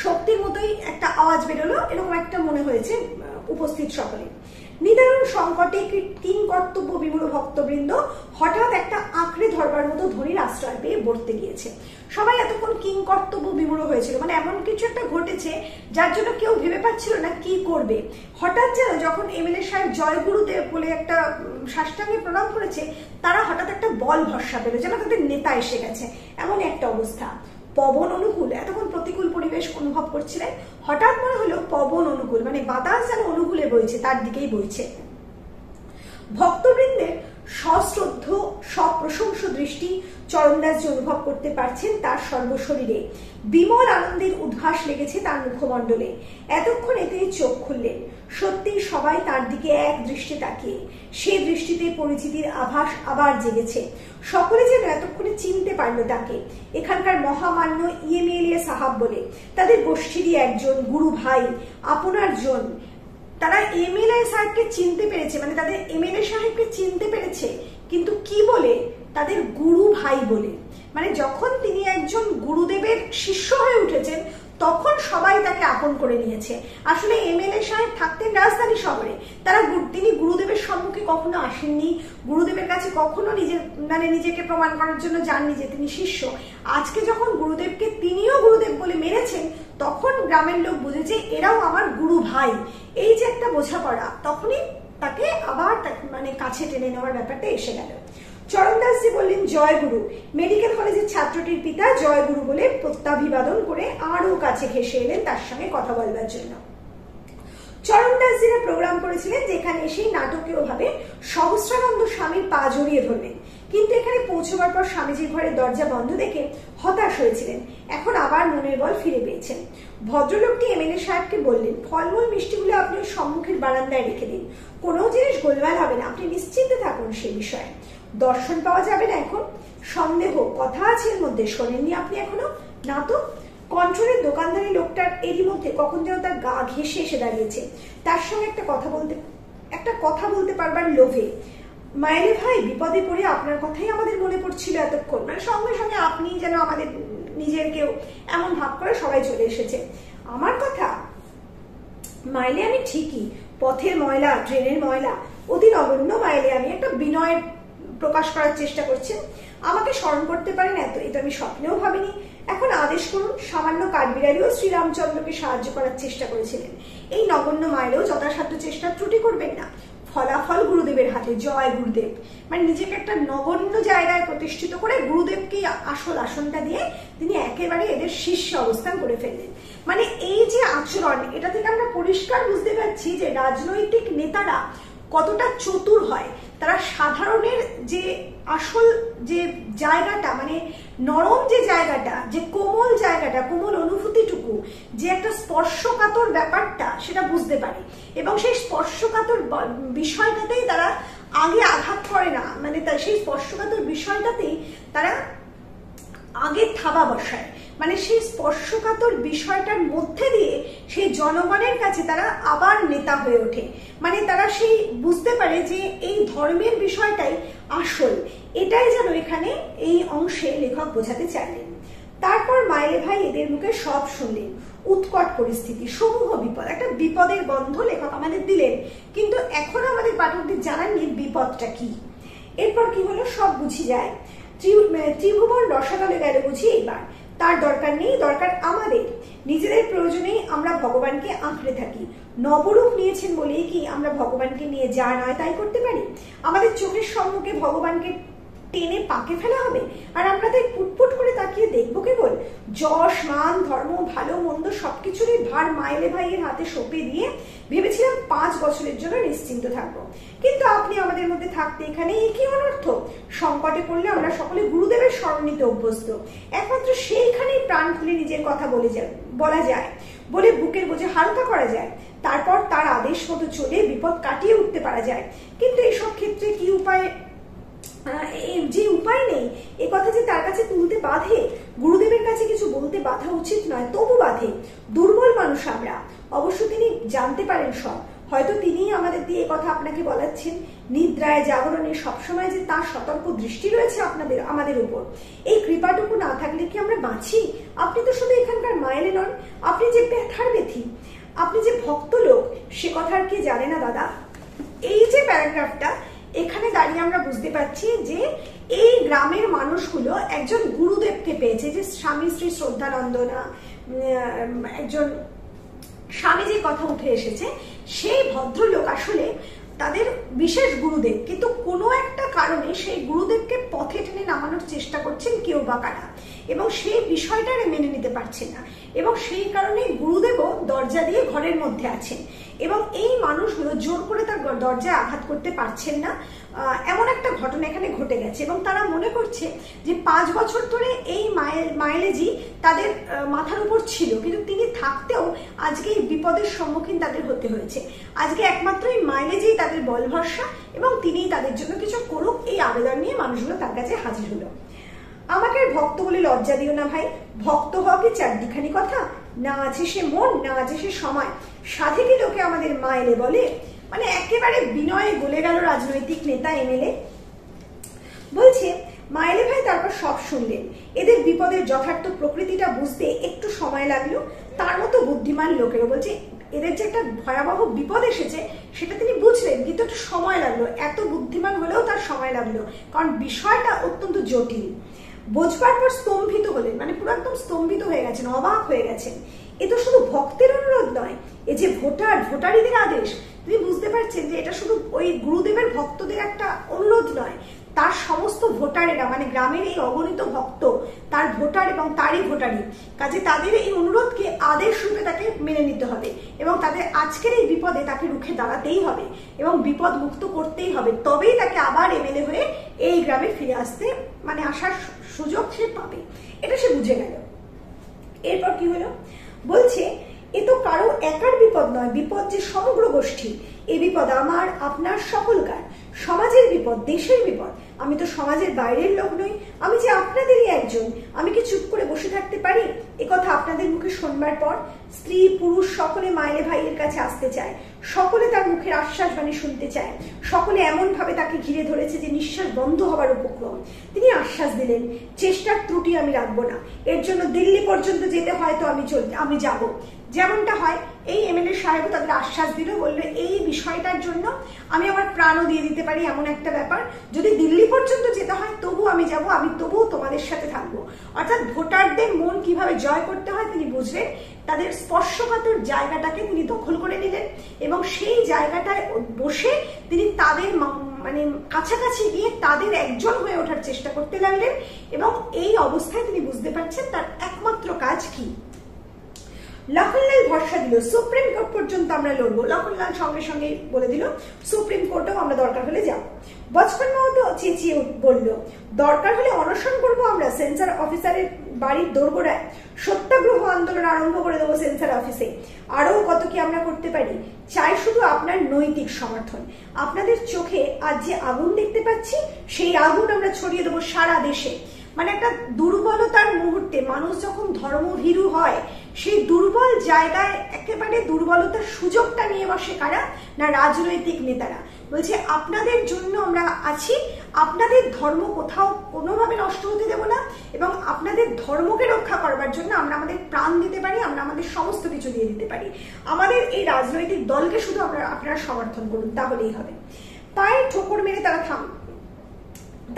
শক্তির মতোই একটা আওয়াজ বেরোলো, এরকম একটা মনে হয়েছে উপস্থিত সকলে। নিদারুণ সংকটে কিং কর্তব্য বিমূঢ় ভক্তবৃন্দ হঠাৎ একটা আঁকড়ে ধরবার মতো ধ্বনির আশ্রয় পেয়ে বর্তে গিয়েছে। সবাই এতক্ষণ কিং কর্তব্য বিমূঢ় হয়েছিল, মানে এমন কিছু একটা ঘটেছে যার জন্য কেউ ভেবে পাচ্ছিল না কি করবে। হঠাৎ যেন যখন এমএলএ সাহেব জয় গুরুদেব বলে একটা সাষ্টাঙ্গে প্রণাম করেছে, তারা হঠাৎ একটা বল ভরসা পেল, যেন তাদের নেতা এসে গেছে, এমন একটা অবস্থা। পবন অনুকূল, এতক্ষণ প্রতিকূল পরিবেশ অনুভব করছিলেন, হঠাৎ মনে হলো পবন অনুকূল, মানে বাতাস যেন অনুকূলে বইছে, তার দিকেই বইছে। ভক্তবৃন্দের সশ্রদ্ধ সপ্রশংস দৃষ্টি চরণদাসজি অনুভব করতে পারছেন তার সর্বশরীরে। বিমল আনন্দের উদ্ভাস লেগেছে তার মুখমণ্ডলে। এতক্ষণে তিনি চোখ খুললেন। সত্যি সবাই তার দিকে এক দৃষ্টি তাকিয়ে সেই দৃষ্টিতে পরিচিতির আভাস আবার জেগেছে। সকলে যেন এতক্ষণে চিনতে পারলো তাকে, এখানকার মহামান্য ইএমএলএ সাহাব বলে। তাদের গোষ্ঠীরই একজন, গুরু ভাই, আপনার জন। তারা এমএলএ সাহেবকে চিনতে পেরেছে, মানে তাদের এমএলএ সাহেবকে চিনতে পেরেছে, কিন্তু কি বলে? তাদের গুরু ভাই বলে। মানে যখন তিনি একজন গুরুদেবের শিষ্য হয়ে উঠেছেন তখন সবাই তাকে আপন করে নিয়েছে। আসলে এমএলএ সাহেব থাকতেন রাজধানী শহরে, তিনি গুরুদেবের সম্মুখে কখনো আসেননি, গুরুদেবের কাছে কখনো নিজেকে প্রমাণ করার জন্য যাননি যে তিনি শিষ্য। আজকে যখন গুরুদেবকে তিনিও গুরুদেব বলে মেনেছেন, তখন গ্রামের লোক বুঝেছে এরাও আমার গুরু ভাই। এই যে একটা বোঝাপড়া, তখনই তাকে আবার কাছে টেনে নেওয়ার ব্যাপারটা এসে গেল। চরণদাসজি বললেন, জয় গুরু। মেডিকেল কলেজের ছাত্রটির পিতা জয় গুরু বলে প্রত্যাভিবাদন করে আরো কাছে ঘেসে এলেন তার সঙ্গে কথা বলবার জন্য। চরণদাসজিরা প্রোগ্রাম করেছিলেন যেখানে এসেই নাটকীয় ভাবে সহস্রানন্দ স্বামীর পা জড়িয়ে ধরলেন, কিন্তু এখানে পৌঁছবার পর স্বামীজির ঘরের দরজা বন্ধ দেখে হতাশ হয়েছিলেন। এখন আবার মনের বল ফিরে পেয়েছেন। ভদ্রলোকটি এমএলএ সাহেবকে বললেন, ফলমূল মিষ্টিগুলো আপনি সম্মুখের বারান্দায় রেখে দিন, কোনো জিনিস গোলমাল হবে না, আপনি নিশ্চিন্তে থাকুন সে বিষয়ে। দর্শন পাওয়া যাবে না এখন? সন্দেহ কথা আছে এর মধ্যে, শোনেননি আপনি এখনো? না তো। কন্ট্রোলের দোকানদারি লোকটার এরই মধ্যে কখন যেন তার গা ঘেঁষে এসে দাঁড়িয়েছে, তার সঙ্গে একটা কথা বলতে পারবার লোভে। মাইলে ভাই, বিপদে পড়ে আপনার কথাই আমাদের মনে পড়ছিল এতক্ষণ। মানে সঙ্গে সঙ্গে আপনি যেন আমাদের নিজের কেউ, এমন ভাব করে সবাই চলে এসেছে। আমার কথা? মাইলে আমি ঠিকই, পথের ময়লা, ট্রেনের ময়লা, অতি নগণ্য মাইলে আমি একটা বিনয়ের প্রকাশ করার চেষ্টা করছেন। আমাকে স্মরণ করতে পারেন এটা আমি স্বপ্নেও ভাবিনি। এখন আদেশ করুন। সামান্য কাঠবিড়ালিও শ্রীরামচন্দ্রকে সাহায্য করার চেষ্টা করেছিলেন, এই নগণ্য মাইলেও যথাসাধ্য চেষ্টা ত্রুটি করবেন না। ফলাফল গুরুদেবের হাতে, জয় গুরুদেব। মানে নিজেকে একটা নগণ্য জায়গায় প্রতিষ্ঠিত করে গুরুদেবকে আসল আসনটা দিয়ে তিনি একেবারে এদের শীর্ষে অবস্থান করে ফেললেন। মানে এই যে আচরণ, এটা থেকে আমরা পরিষ্কার বুঝতে পারছি যে রাজনৈতিক নেতারা কতটা চতুর হয়। তারা সাধারণের যে আসল যে জায়গাটা, মানে নরম যে জায়গাটা, যে কোমল জায়গাটা, কোমল অনুভূতিটুকু, যে একটা স্পর্শকাতর ব্যাপারটা, সেটা বুঝতে পারে এবং সেই স্পর্শকাতর বিষয়টাতেই তারা আগে আঘাত করে না। মানে সেই স্পর্শকাতর বিষয়টাতেই তারা আগে থাবা বসায়। মানে সেই স্পর্শকাতর বিষয়টার মধ্যে দিয়ে সেই জনগণের কাছে তারা আবার নেতা হয়ে ওঠে। মানে তারা সেই বুঝতে পারে যে এই ধর্মের বিষয়টাই আসল। এটাই যেন এখানে এই অংশে লেখক বোঝাতে চাইলেন। তারপর মাইলে ভাই এদের মুখে সব শুনলেন। উৎকট পরিস্থিতি, সমূহ বিপদ, একটা বিপদের গন্ধ লেখক আমাদের দিলেন, কিন্তু এখনো আমাদের পাঠকদের জানাননি বিপদটা কি। এরপর কি হলো সব বুঝি যায়। ত্রিভুবন রসাতলে গেল বুঝি এইবার। তার দরকার নেই, দরকার আমাদের। নিজেদের প্রয়োজনেই আমরা ভগবানকে আঁকড়ে থাকি। নবরূপ নিয়েছেন বলেই কি আমরা ভগবানকে নিয়ে যা নয় তাই করতে পারি? আমাদের চোখের সম্মুখে ভগবানকে টেনে পাকে ফেলা হবে আর আমরা তাই পুটপুট করে তাকিয়ে দেখবো কেবল? যশ, মান, ধর্ম, ভালো মন্দ সবকিছুরই ভার মাইলে ভাইয়ের হাতে সঁপে দিয়ে ভেবেছিলাম 5 বছরের জন্য নিশ্চিন্ত থাকবো। কিন্তু আপনি আমাদের মধ্যে থাকতে এখানে কি অনর্থ? সংকটে পড়লে আমরা সকলে গুরুদেবের শরণ নিতে অভ্যস্ত। একমাত্র সেইখানেই প্রাণ খুলে নিজের কথা বলা যায়, বলে বুকের বোঝে হালকা করা যায়। তারপর তার আদেশ মতো চলে বিপদ কাটিয়ে উঠতে পারা যায়। কিন্তু এসব ক্ষেত্রে কি উপায়? যে উপায় নেই এ কথা যে তার কাছে তুলতে বাধে, গুরুদেবের কাছে কিছু বলতে বাধা উচিত নয়, তবু বাধে। দুর্বল মানুষ আমরা। অবশ্য তিনি জানতে পারেন সব, হয়তো তিনিই আমাদের দিয়ে কথা আপনাকে বলাচ্ছেন। নিদ্রায় জাগরণে সবসময় যে তার সতর্ক দৃষ্টি রয়েছে আমাদের উপর। এই কৃপাটুকু না থাকলে কি আমরা বাঁচি? আপনি তো শুধু এখানকার মাইলে নন, আপনি যে ব্যথার ব্যথী, আপনি যে ভক্ত লোক, সে কথা আর কে জানে না দাদা। এই যে প্যারাগ্রাফটা, এখানে দাঁড়িয়ে আমরা বুঝতে পারছি যে এই গ্রামের মানুষগুলো একজন গুরুদেবকে পেয়েছে, যে স্বামী শ্রী শ্রদ্ধানন্দ না, একজন স্বামীজির কথা উঠে এসেছে। সেই ভদ্রলোক আসলে তাদের বিশেষ গুরুদেব, কিন্তু কোনো একটা কারণে সেই গুরুদেবকে পথে টেনে নামানোর চেষ্টা করছেন কেউ বা কারা, এবং সেই বিষয়টা মেনে নিতে পারছেন না। এবং সেই কারণে গুরুদেবও দরজা দিয়ে ঘরের মধ্যে আছেন এবং এই মানুষগুলো জোর করে তার দরজায় আঘাত করতে পারছেন না। এমন একটা ঘটনা এখানে ঘটে গেছে এবং তারা মনে করছে যে 5 বছর ধরে এই মাইলেজি তাদের মাথার উপর ছিল, কিন্তু তিনি থাকতেও আজকে এই বিপদের সম্মুখীন তাদের হতে হয়েছে। আজকে একমাত্র এই মাইলেজি তাদের বল ভরসা এবং তিনিই তাদের জন্য কিছু করুক, এই আবেদন নিয়ে মানুষগুলো তার কাছে হাজির হলো। আমাকে ভক্ত বলে লজ্জা দিও না ভাই, ভক্ত হওয়া কি চারদিখানি কথা? না আছে সে মন, না আছে সে সময়, সাধে কি লোকে আমাদের মা এলে বলে। মানে একেবারে বিনয়ে গলে গেল রাজনৈতিক নেতা এমএলএ। বলছে মাইলে ভাই তারপর সব শুনলেন। এদের বিপদের যথার্থ প্রকৃতিটা বুঝতে একটু সময় লাগলো। তার মতো বুদ্ধিমান লোকেরও বলছে এদের যে একটা ভয়াবহ বিপদ এসেছে সেটা তিনি বুঝলেন, কিন্তু একটু সময় লাগলো। এত বুদ্ধিমান হলেও তার সময় লাগলো, কারণ বিষয়টা অত্যন্ত জটিল। বোঝবার পর স্তম্ভিত হলেন, মানে পুরো একদম স্তম্ভিত হয়ে গেছেন, অবাক হয়ে গেছেন। এ তো শুধু ভক্তের অনুরোধ নয়, এ যে ভোটারীদের আদেশ। তিনি বুঝতে পারছেন যে এটা শুধু ওই গুরুদেবের ভক্তদের একটা অনুরোধ নয়, তার সমস্ত ভোটারেরা, মানে গ্রামের এই অগণিত ভক্ত তার ভোটার এবং তারই ভোটারই, কাজে তাদের এই অনুরোধকে আদেশ রূপে তাকে মেনে নিতে হবে এবং তাদের আজকের এই বিপদে তাকে রুখে দাঁড়াতেই হবে এবং বিপদ মুক্ত করতেই হবে। তবেই তাকে আবার এমএলএ হয়ে এই গ্রামে ফিরে আসতে, মানে আসার সুযোগ সে পাবে, এটা সে বুঝে গেল। এরপর কি হলো? বলছে এ তো কারো একার বিপদ নয়, বিপদ যে সমগ্র গোষ্ঠী। এই বিপদ আমার, আপনার, সকলকার। সমাজের বিপদ, দেশের বিপদ। আমি তো সমাজের বাইরের লোক নই, আমি যে আপনাদেরই একজন। আমি কি চুপ করে বসে থাকতে পারি? একথা আপনাদের মুখে শুনবার পর স্ত্রী পুরুষ সকলে মাইলে ভাইয়ের কাছে আসতে চায়, সকলে তার মুখের আশ্বাস বাণী শুনতে চায়, সকলে এমন ভাবে তাকে ঘিরে ধরেছে যে নিঃশ্বাস বন্ধ হবার উপক্রম। তিনি আশ্বাস দিলেন চেষ্টার ত্রুটি আমি রাখবো না, এর জন্য দিল্লি পর্যন্ত যেতে হয়তো আমি যাব। যেমনটা হয় এই এমএলএ সাহেব তাদের আশ্বাস দিল, বললো এই বিষয়টার জন্য আমি আমার প্রাণও দিয়ে দিতে পারি, এমন একটা ব্যাপার। যদি দিল্লি পর্যন্ত যেতে হয় তবু আমি যাব, আমি তবুও তোমাদের সাথে থাকবো। অর্থাৎ ভোটারদের মন কিভাবে জয় করতে হয় তিনি বুঝলেন। তাদের স্পর্শকাতর জায়গাটাকে তিনি দখল করে নিলেন এবং সেই জায়গাটায় বসে তিনি তাদের মানে কাছাকাছি গিয়ে তাদের একজন হয়ে ওঠার চেষ্টা করতে লাগলেন এবং এই অবস্থায় তিনি বুঝতে পারছেন তার একমাত্র কাজ কি। লক্ষণলাল ভরসা দিল সুপ্রিম কোর্ট পর্যন্ত আমরা লড়বো। লক্ষণলাল সঙ্গে সঙ্গে বলে দিল সুপ্রিম কোর্টেও আমরা দরকার হলে যাব। বচপন মাহাতো চেঁচিয়ে বলল দরকার হলে অনশন করবো আমরা সেন্সার অফিসারের বাড়ির দোরগোড়ায়, সত্যাগ্রহ আন্দোলন আরম্ভ করে দেবো সেন্সার অফিসে। আরো কত কি আমরা করতে পারি, চাই শুধু আপনার নৈতিক সমর্থন। আপনাদের চোখে আজ যে আগুন দেখতে পাচ্ছি সেই আগুন আমরা ছড়িয়ে দেবো সারা দেশে। মানে একটা দুর্বলতার মুহূর্তে মানুষ যখন ধর্মভীরু হয়, সেই দুর্বল জায়গায় একেবারে দুর্বলতার সুযোগটা নিয়ে বসে কারা? না রাজনৈতিক নেতারা। বলছে আপনাদের জন্য আমরা আছি, আপনাদের ধর্ম কোথাও কোনোভাবে নষ্ট হতে দেব না এবং আপনাদের ধর্মকে রক্ষা করবার জন্য আমরা আমাদের প্রাণ দিতে পারি, আমরা আমাদের সমস্ত কিছু দিয়ে দিতে পারি। আমাদের এই রাজনৈতিক দলকে শুধু আপনারা সমর্থন করুন, তাহলেই হবে। পায়ে ঠোকর মেরে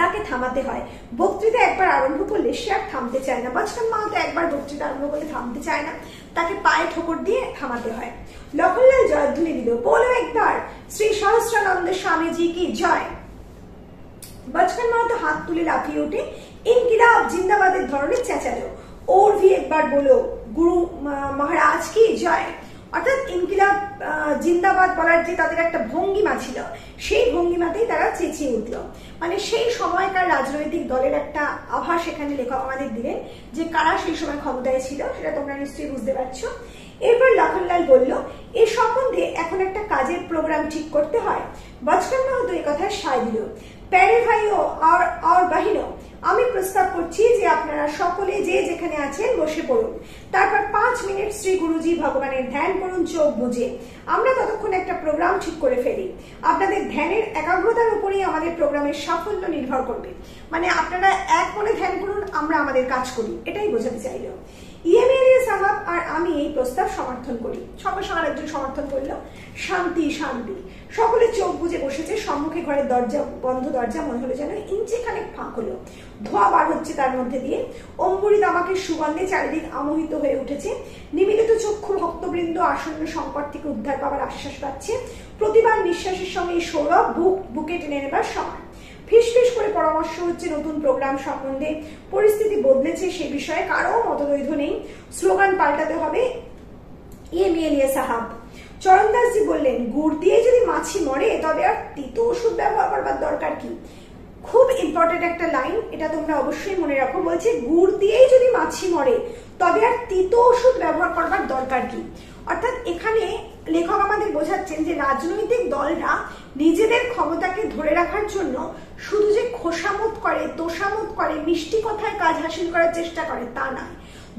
তাকে থামাতে হয়। বক্তৃতা একবার আরম্ভ করলে সে আর থামতে চায় না। বচপন মাহাতো একবার বক্তৃতা আরম্ভ করলে থামতে চায় না, তাকে পায়ে ঠোকর দিয়ে থামাতে হয়। লক্ষণলাল জয়ধ্বনি দিল, বলো একবার শ্রী সহস্রানন্দ স্বামীজি কি জয়। বচপন মাহাতো হাত তুলে লাফিয়ে উঠে ইনকিলাব জিন্দাবাদের ধরনে চেঁচালো, ওর ভি একবার বলো গুরু মহারাজ কি জয়। অর্থাৎ ইনকিলাব জিন্দাবাদ বলার যে তাদের একটা ভঙ্গিমা ছিল, সেই ভঙ্গিমাতেই তারা চেঁচিয়ে উঠল। মানে সেই সময়কার রাজনৈতিক দলের একটা আভাস এখানে লেখক আমাদের দিলেন যে কারা সেই সময় ক্ষমতায় ছিল, সেটা তোমরা নিশ্চয়ই বুঝতে পারছো। এরপর লক্ষণলাল বলল এ সম্বন্ধে এখন একটা কাজের প্রোগ্রাম ঠিক করতে হয়। বচপন মাহাতো এই কথা সায় দিল, প্যারে ভাইও আর বাহিনো, আমি প্রস্তাব করছি যে আপনারা সকলে যে যেখানে আছেন বসে পড়ুন, তারপর 5 মিনিট শ্রী গুরুজি ভগবানের ধ্যান করুন চোখ বুঝে। আমরা ততক্ষণ একটা প্রোগ্রাম ঠিক করে ফেলি। আপনাদের ধ্যানের একাগ্রতার উপরেই আমাদের প্রোগ্রামের সাফল্য নির্ভর করবে। মানে আপনারা এক মনে ধ্যান করুন, আমরা আমাদের কাজ করি, এটাই বোঝাতে চাইল। ইএমএলএ সাহেব আর আমি এই প্রস্তাব সমর্থন করি। সঙ্গে সঙ্গে একজন সমর্থন করলো, শান্তি শান্তি। সকলে চোখ বুঝে বসেছে। সম্মুখে ঘরের দরজা, বন্ধ দরজা মনে হলো যেন ইঞ্চিখানেক ফাঁক হলো, ধোঁয়া বার হচ্ছে তার মধ্যে দিয়ে। অম্বরী তামাকের সুগন্ধে চারিদিক আমোহিত হয়ে উঠেছে। নিমিলিত চক্ষু ভক্তবৃন্দ আসন্ন সংকট থেকে উদ্ধার পাওয়ার আশ্বাস পাচ্ছে। প্রতিবার নিঃশ্বাসের সঙ্গে এই সৌরভ বুকে টেনে নেবার সময়। ফিসফিস করে পরামর্শ হচ্ছে নতুন প্রোগ্রাম সম্বন্ধে, পরিস্থিতি বদলেছে সে বিষয়ে কারো মতদ্বৈধ নেই, স্লোগান পাল্টাতে হবে, মিলিয়ে সাহাব। চরণদাসজি বললেন, গুড় দিয়ে যদি মাছি মরে তবে আর তিতো ওষুধ ব্যবহার করবার দরকার কি? খুব ইম্পর্টেন্ট একটা লাইন, এটা তোমরা অবশ্যই মনে রাখো। বলছে গুড় দিয়েই যদি মাছি মরে তবে আর তিতো ওষুধ ব্যবহার করবার দরকার কি? অর্থাৎ এখানে লেখক আমাদের বোঝাচ্ছেন যে রাজনৈতিক দলরা নিজেদের ক্ষমতাকে ধরে রাখার জন্য শুধু যে খোসামত করে, তোষামত করে, মিষ্টি কথায় কাজ হাসিল করার চেষ্টা করে তা নয়।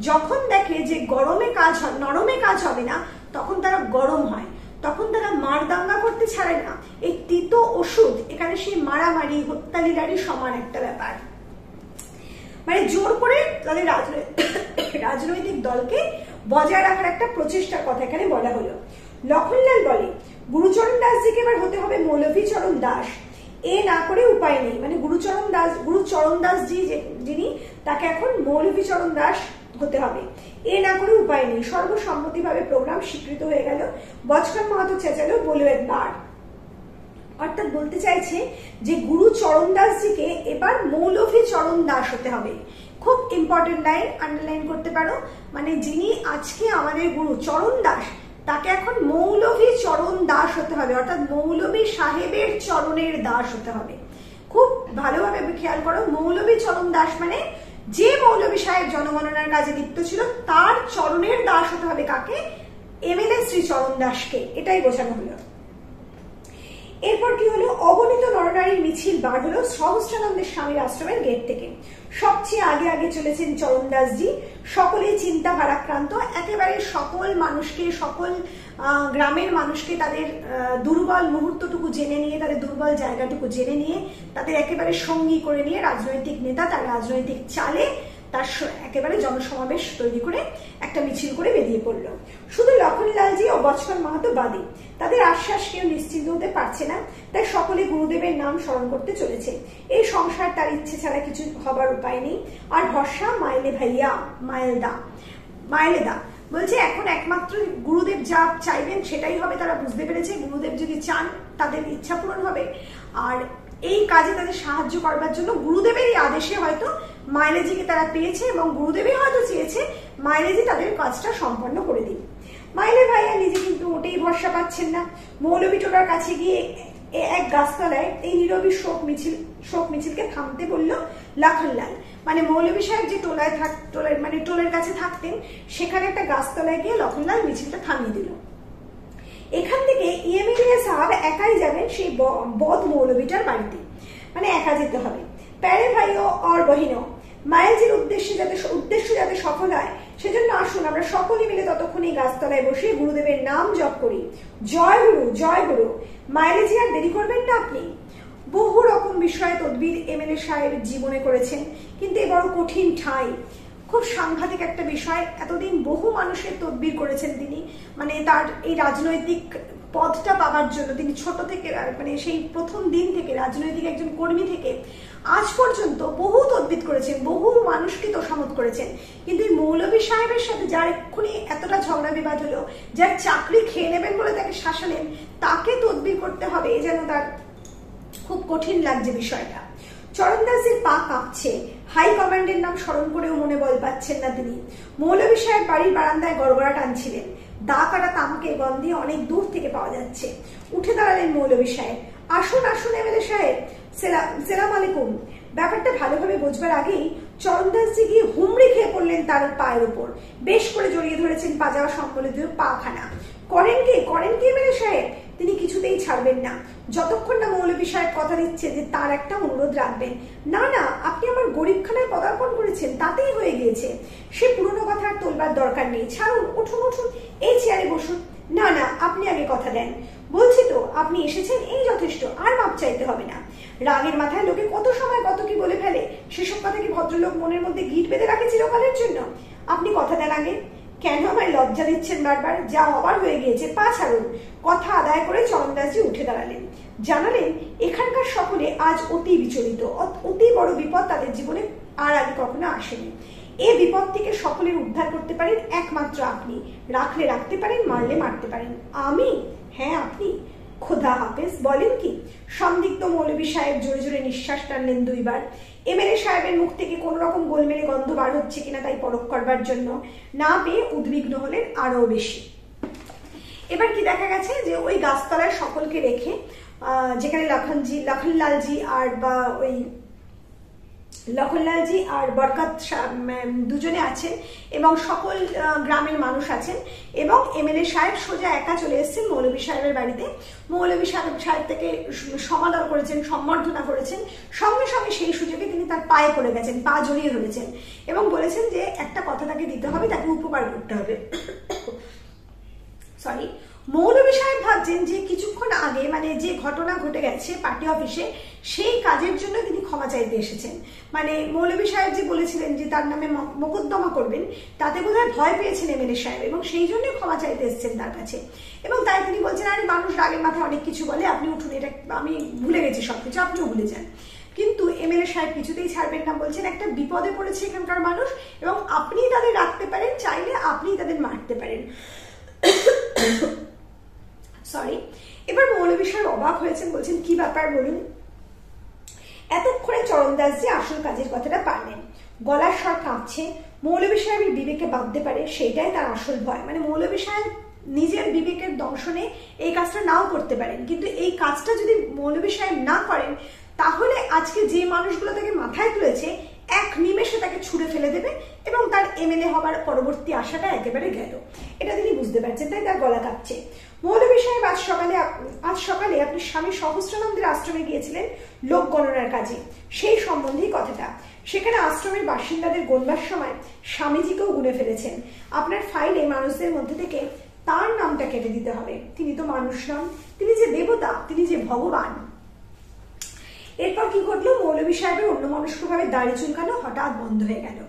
যখন দেখে যে গরমে কাজ হয়, নরমে কাজ হবে না, তখন তারা গরম হয়, তখন তারা মারদাঙ্গা করতে ছাড়ে না। এই তিতো ওষুধ এখানে সেই মারামারি, হত্যালীলারই সমান একটা ব্যাপার। মানে জোর করে তাদের রাজনৈতিক দলকে বজায় রাখার একটা প্রচেষ্টার কথা এখানে বলা হলো। লক্ষণলাল বলে, গুরুচরণ দাসজিকে এবার হতে হবে মৌলভীচরণ দাস, এ না করে উপায় নেই। মানে গুরুচরণ দাসজি যিনি, তাকে এখন মৌলভীচরণ দাস হতে হবে, এ না করে উপায় নেই। সর্বসম্মতিভাবে প্রোগ্রাম স্বীকৃত হয়ে গেল। বচকান মাহাতো চেঁচালো, বলো একবার। অর্থাৎ বলতে চাইছে যে গুরুচরণ দাসজিকে এবার মৌলভীচরণ দাস হতে হবে। খুব ইম্পর্টেন্ট লাইন, আন্ডারলাইন করতে পারো। মানে যিনি আজকে আমাদের গুরু চরণ দাস, তাকে এখন মৌলভীচরণ দাস হতে হবে, অর্থাৎ মৌলভী সাহেবের চরণের দাস হতে হবে। খুব ভালোভাবে খেয়াল করো, মৌলভীচরণ দাস মানে যে মৌলভী সাহেব জনগণনার কাজে লিপ্ত ছিল তার চরণের দাস হতে হবে। কাকে? এমএলএ শ্রী চরণ দাসকে, এটাই বোঝানো হলো। এরপর কি হলো? অগণিত নরনারীর মিছিল বার হলো সহস্রানন্দের স্বামীর আশ্রমের গেট থেকে। সবচেয়ে আগে আগে চলেছেন চরণ দাসজি। সকলেই চিন্তা ভারাক্রান্ত, একেবারে সকল মানুষকে, সকল গ্রামের মানুষকে তাদের দুর্বল মুহূর্তটুকু জেনে নিয়ে, তাদের দুর্বল জায়গাটুকু জেনে নিয়ে, তাদের একেবারে সঙ্গী করে নিয়ে রাজনৈতিক নেতা তার রাজনৈতিক চালে তার একেবারে জনসমাবেশ তৈরি করে একটা মিছিল করে বেরিয়ে পড়ল। শুধু লক্ষণলালজি ও বচকান মাহাতো বাদী, তাদের আশ্বাস কেউ নিশ্চিন্ত হতে পারছে না। তাই সকলে গুরুদেবের নাম স্মরণ করতে চলেছে। এই সংসার তার ইচ্ছে ছাড়া কিছু হবার উপায় নেই। আর ভরসা মাইলে ভাইয়া, মাইলেদা বলছে এখন একমাত্র গুরুদেব যা চাইবেন সেটাই হবে। তারা বুঝতে পেরেছে গুরুদেব যদি চান তাদের ইচ্ছা পূরণ হবে। আর এই কাজে তাদের সাহায্য করবার জন্য গুরুদেবেরই আদেশে হয়তো মাইলেজিকে তারা পেয়েছে, এবং গুরুদেবই হয়তো চেয়েছে মাইলেজি তাদের কাজটা সম্পন্ন করে দিন। মাইলে ভাইয়া নিজে কিন্তু মোটেই ভরসা পাচ্ছেন না। মৌলভী টোলার কাছে গিয়ে এক গাছতলায় এই নীরবী শোক মিছিলকে থামতে বলল লক্ষণলাল। মানে মৌলভী সাহেব যে টোলের কাছে থাকতেন, সেখানে একটা গাছতলায় গিয়ে লক্ষণলাল মিছিলটা থামিয়ে দিল। এখান থেকে ইএমএলএ সাহেব একাই যাবেন সেই বদ মৌলভীটার বাড়িতে, মানে একা যেতে হবে। প্যারে ভাইও আর বহিনো, মায়েজির উদ্দেশ্য যাতে সফল হয় সেজন্য আসুন আমরা সকলে মিলে ততক্ষণ এই গাছতলায় বসে গুরুদেবের নাম জপ করি। জয় গুরু, জয় গুরু। মাইলেজি আর দেরি করবেন না আপনি। বহু রকম বিষয়ে তদবির এমএলএ সাহেব জীবনে করেছেন, কিন্তু এ বড় কঠিন ঠাঁই, খুব সাংঘাতিক একটা বিষয়। এতদিন বহু মানুষের তদবির করেছেন তিনি, মানে তার এই রাজনৈতিক পদটা পাবার জন্য তিনি ছোট থেকে, মানে সেই প্রথম দিন থেকে রাজনৈতিক একজন কর্মী থেকে আজ পর্যন্ত বহু তদবির করেছেন, বহু মানুষকে তোষামত করেছেন। কিন্তু এই মৌলভী সাহেবের সাথে যার এক্ষুনি এতটা ঝগড়া বিবাদ হলো, যার চাকরি খেয়ে নেবেন বলে তাকে শাসালেন, তাকে তদবির করতে হবে, এ যেন তার খুব কঠিন লাগছে বিষয়টা। চরণ দাসের পা কাঁপছে। হাই কমান্ডের নাম স্মরণ করেও মনে বল পাচ্ছেন না তিনি। মৌলভী সাহেব বাড়ির বারান্দায় গড়গড়া টানছিলেন। দা কাটা তামাকের গন্ধে অনেক দূর থেকে পাওয়া যাচ্ছে। উঠে দাঁড়ালেন মৌলভী সাহেব। আসুন আসুন এমএলএ সাহেব, সেলাম আলাইকুম। ব্যাপারটা ভালোভাবে বোঝবার আগেই চরণদাসজি গিয়ে হুমড়ি খেয়ে পড়লেন তার পায়ের উপর। বেশ করে জড়িয়ে ধরেছেন পাজামা সম্বলিত পাখানা। করেন কি এমএলএ সাহেব? তিনি কিছুতেই ছাড়বেন না, যতক্ষণ না মৌলভী সাহেব কথা দিচ্ছে যে তার একটা অনুরোধ রাখবেন। না না, আপনি আমার গরিবখানায় পদার্পণ করেছেন, তাতেই হয়ে গিয়েছে। সে পুরনো কথা আর তোলবার দরকার নেই। ছাড়ুন, উঠুন উঠুন, এই চেয়ারে বসুন। না না, আপনি আগে কথা দেন। বলছি তো, আপনি এসেছেন, এই যথেষ্ট, আর মাপ চাইতে হবে না। রাগের মাথায় লোকে কত সময় কত কি বলে ফেলে, সেসব কথা কি ভদ্রলোক মনের মধ্যে গিট বেঁধে রাখে চিরকালের জন্য? আপনি কথা দেন আগে। কেন আমায় লজ্জা দিচ্ছেন বারবার? যা হবার হয়ে গিয়েছে, পা ছাড়ুন। কথা আদায় করে চরণদাসজি উঠে দাঁড়ালেন। জানালেন এখানকার সকলে আজ অতি বিচলিত, অতি বড় বিপদ তাদের জীবনে আর আগে কখনো আসেনি। এই বিপদ থেকে সকলের উদ্ধার করতে পারেন একমাত্র আপনি। রাখলে রাখতে পারেন, মারলে মারতে পারেন। আমি? হ্যাঁ আপনি। খোদা খোদা হাফেজ বলেন কি? সন্দিগ্ধ মৌলভী সাহেব জোরে জোরে নিঃশ্বাস টানলেন 2 বার। এমএলএ সাহেবের মুখ থেকে কোন রকম গোলমেলে গন্ধ বার হচ্ছে কিনা তাই পরখ করবার জন্য না পেয়ে উদ্বিগ্ন হলেন আরো বেশি। এবার কি দেখা গেছে যে ওই গাছতলায় সকলকে রেখে, যেখানে লখনলালজি আর বরকত দুজনে আছেন এবং সকল গ্রামের মানুষ আছেন, এবং এমএলএ সাহেব সোজা একা চলে এসেছেন মৌলভী সাহেবের বাড়িতে। মৌলভী সাহেব থেকে সমাদর করেছেন, সম্বর্ধনা করেছেন, সঙ্গে সঙ্গে সেই সুযোগে তিনি তার পায়ে পড়ে গেছেন, পা জড়িয়ে ধরেছেন এবং বলেছেন যে একটা কথা তাকে দিতে হবে, তাকে উপকার করতে হবে। সরি, মৌলভী সাহেব ভাবছেন যে কিছুক্ষণ আগে মানে যে ঘটনা ঘটে গেছে পার্টি অফিসে, সেই কাজের জন্য তিনি ক্ষমা চাইতে এসেছেন। মানে মৌলভী সাহেব যে বলেছিলেন যে তার নামে মোকদ্দমা করবেন, তাতে বোধহয় ভয় পেয়েছেন এমএলএ সাহেব এবং সেই জন্য ক্ষমা চাইতে এসেছেন তার কাছে। এবং তাই তিনি বলছেন, আরে মানুষ রাগের মাথায় অনেক কিছু বলে, আপনি উঠুন, এটা আমি ভুলে গেছি সবকিছু, আপনিও ভুলে যান। কিন্তু এমএলএ সাহেব কিছুতেই ছাড়বেন না, বলছেন একটা বিপদে পড়েছে এখানকার মানুষ এবং আপনি তাদের রাখতে পারেন, চাইলে আপনি তাদের মারতে পারেন। সরি। এবার মৌলভী সাহেব অবাক হয়েছেন, বলছেন কি ব্যাপার বলুন। এতক্ষণে চরণদাস যে আসল কাজের কথাটা পারলেন। গলার স্বর কাঁপছে, মৌলভী সাহেবের বিবেকে বাঁধতে পারে সেইটাই তার আসল ভয়। মানে মৌলভী সাহেব নিজের বিবেকের দংশনে এই কাজটা নাও করতে পারেন, কিন্তু এই কাজটা যদি মৌলভী সাহেব না করেন তাহলে আজকে যে মানুষগুলো তাকে মাথায় তুলেছে এক নিমেষে তাকে ছুঁড়ে ফেলে দেবে এবং তার এমএলএ হবার পরবর্তী আশাটা একেবারে গেল। এটা তিনি বুঝতে পারছেন, তাই তার গলা কাঁপছে। মৌলভী সাহেব আজ সকালে আপনি স্বামী সহস্রানন্দের আশ্রমে গিয়েছিলেন লোক গণনার কাজে, সেই সম্বন্ধেই কথাটা। সেখানে আশ্রমের বাসিন্দাদের গণবার সময় স্বামীজিকেও গুনে ফেলেছেন। আপনার ফাইলে মানুষদের মধ্যে থেকে তার নামটা কেটে দিতে হবে। তিনি তো মানুষ নন, তিনি যে দেবতা, তিনি যে ভগবান। এরপর কি ঘটলো? মৌলভী সাহেবের অন্যমনস্কভাবে দাড়ি চুলকানো হঠাৎ বন্ধ হয়ে গেল।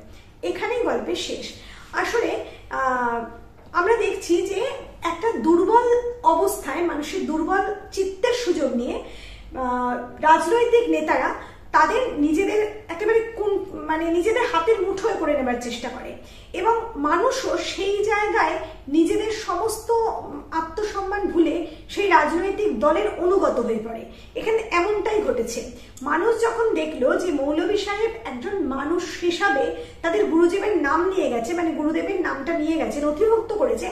এখানেই গল্পের শেষ। আসলে আমরা দেখছি যে একটা দুর্বল অবস্থায়, মানুষের দুর্বল চিত্তের সুযোগ নিয়ে রাজনৈতিক নেতারা তাদের নিজেদের একেবারে নিজেদের হাতের মুঠোয় করে নেবার চেষ্টা করে এবং মানুষও সেই জায়গায় নিজেদের সমস্ত আত্মসম্মান ভুলে সেই রাজনৈতিক দলের অনুগত হয়ে পড়ে। এখানে এমনটাই ঘটেছে। মানুষ যখন দেখলো যে মৌলভী সাহেব একজন মানুষ হিসাবে তাদের গুরুদেবের নাম নিয়ে গেছে, মানে গুরুদেবের নামটা নিয়ে গেছে, নথিভুক্ত করেছে,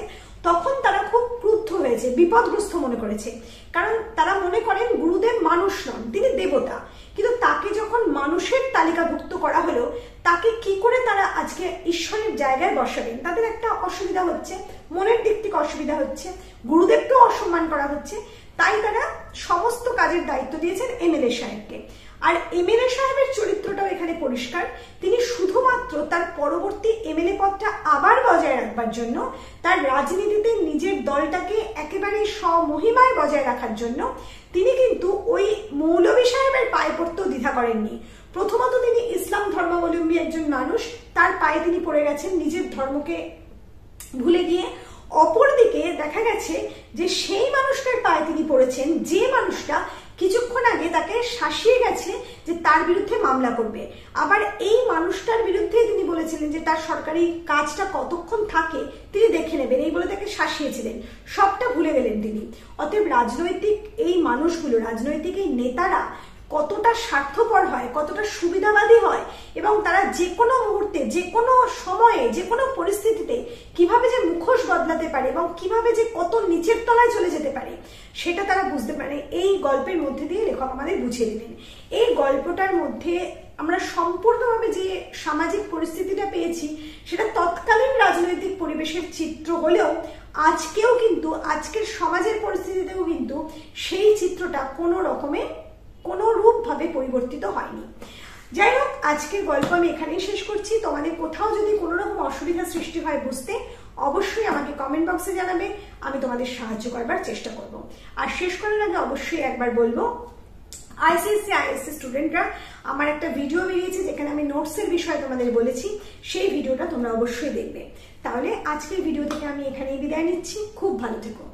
তখন তারা খুব ক্রুদ্ধ হয়েছে, বিপদগ্রস্ত মনে করেছে। কারণ তারা মনে করেন গুরুদেব মানুষ নন, তিনি দেবতা। কিন্তু তাকে যখন মানুষের তালিকাভুক্ত করা হলো, তাকে কি করে তারা আজকে ঈশ্বরের জায়গায় বসাবেন? তাদের একটা অসুবিধা হচ্ছে, মনের দিক থেকে অসুবিধা হচ্ছে, গুরুদেবকেও অসম্মান করা হচ্ছে। তাই তারা সমস্ত কাজের দায়িত্ব দিয়েছেন এমএলএ সাহেবকে। আর এমএলএ সাহেবের চরিত্রটাও এখানে পরিষ্কার। তিনি শুধুমাত্র তার পরবর্তী এমএলএ পদটা আবার বজায় রাখবার জন্য, তার রাজনীতিতে নিজের দলটাকে একেবারে স্বমহিমায় বজায় রাখার জন্য তিনি কিন্তু ওই মৌলভী সাহেবের পায়ে পড়তেও দ্বিধা করেননি। প্রথমত তিনি ইসলাম ধর্মাবলম্বী একজন মানুষ, তার পায়ে তিনি পড়ে গেছেন নিজের ধর্মকে ভুলে গিয়ে। অপরদিকে দেখা গেছে যে সেই মানুষটার পায়ে তিনি পড়েছেন যে মানুষটা কিছুক্ষণ আগে তাকে শাসিয়ে গেছে যে তার বিরুদ্ধে মামলা করবে। আবার এই মানুষটার বিরুদ্ধে তিনি বলেছিলেন যে তার সরকারি কাজটা কতক্ষণ থাকে তিনি দেখে নেবেন, এই বলে তাকে শাসিয়েছিলেন। সবটা ভুলে গেলেন তিনি। অতএব রাজনৈতিক এই মানুষগুলো, রাজনৈতিক এই নেতারা কতটা স্বার্থপর হয়, কতটা সুবিধাবাদী হয় এবং তারা যে কোনো মুহূর্তে, যে কোনো সময়ে, যে কোনো পরিস্থিতিতে কিভাবে যে মুখোশ বদলাতে পারে এবং কিভাবে যে কত নিচের তলায় চলে যেতে পারে সেটা তারা বুঝতে পারে। এই গল্পের মধ্যে দিয়ে লেখক আমাদের বুঝিয়ে দিলেন। এই গল্পটার মধ্যে আমরা সম্পূর্ণভাবে যে সামাজিক পরিস্থিতিটা পেয়েছি সেটা তৎকালীন রাজনৈতিক পরিবেশের চিত্র হলেও আজকেও কিন্তু, আজকের সমাজের পরিস্থিতিতেও কিন্তু সেই চিত্রটা কোনো রূপভাবে পরিবর্তিত হয়নি। যাই হোক, আজকের গল্প আমি এখানেই শেষ করছি। তোমাদের কোথাও যদি কোনো রকম অসুবিধা সৃষ্টি হয় বুঝতে, অবশ্যই আমাকে কমেন্ট বক্সে জানাবে, আমি তোমাদের সাহায্য করবার চেষ্টা করব। আর শেষ করার আগে অবশ্যই একবার বলবো, আইসিএসসি স্টুডেন্টরা, আমার একটা ভিডিও বেরিয়েছে যেখানে আমি নোটসের বিষয়ে তোমাদের বলেছি, সেই ভিডিওটা তোমরা অবশ্যই দেখবে। তাহলে আজকের ভিডিও থেকে আমি এখানেই বিদায় নিচ্ছি। খুব ভালো থেকো।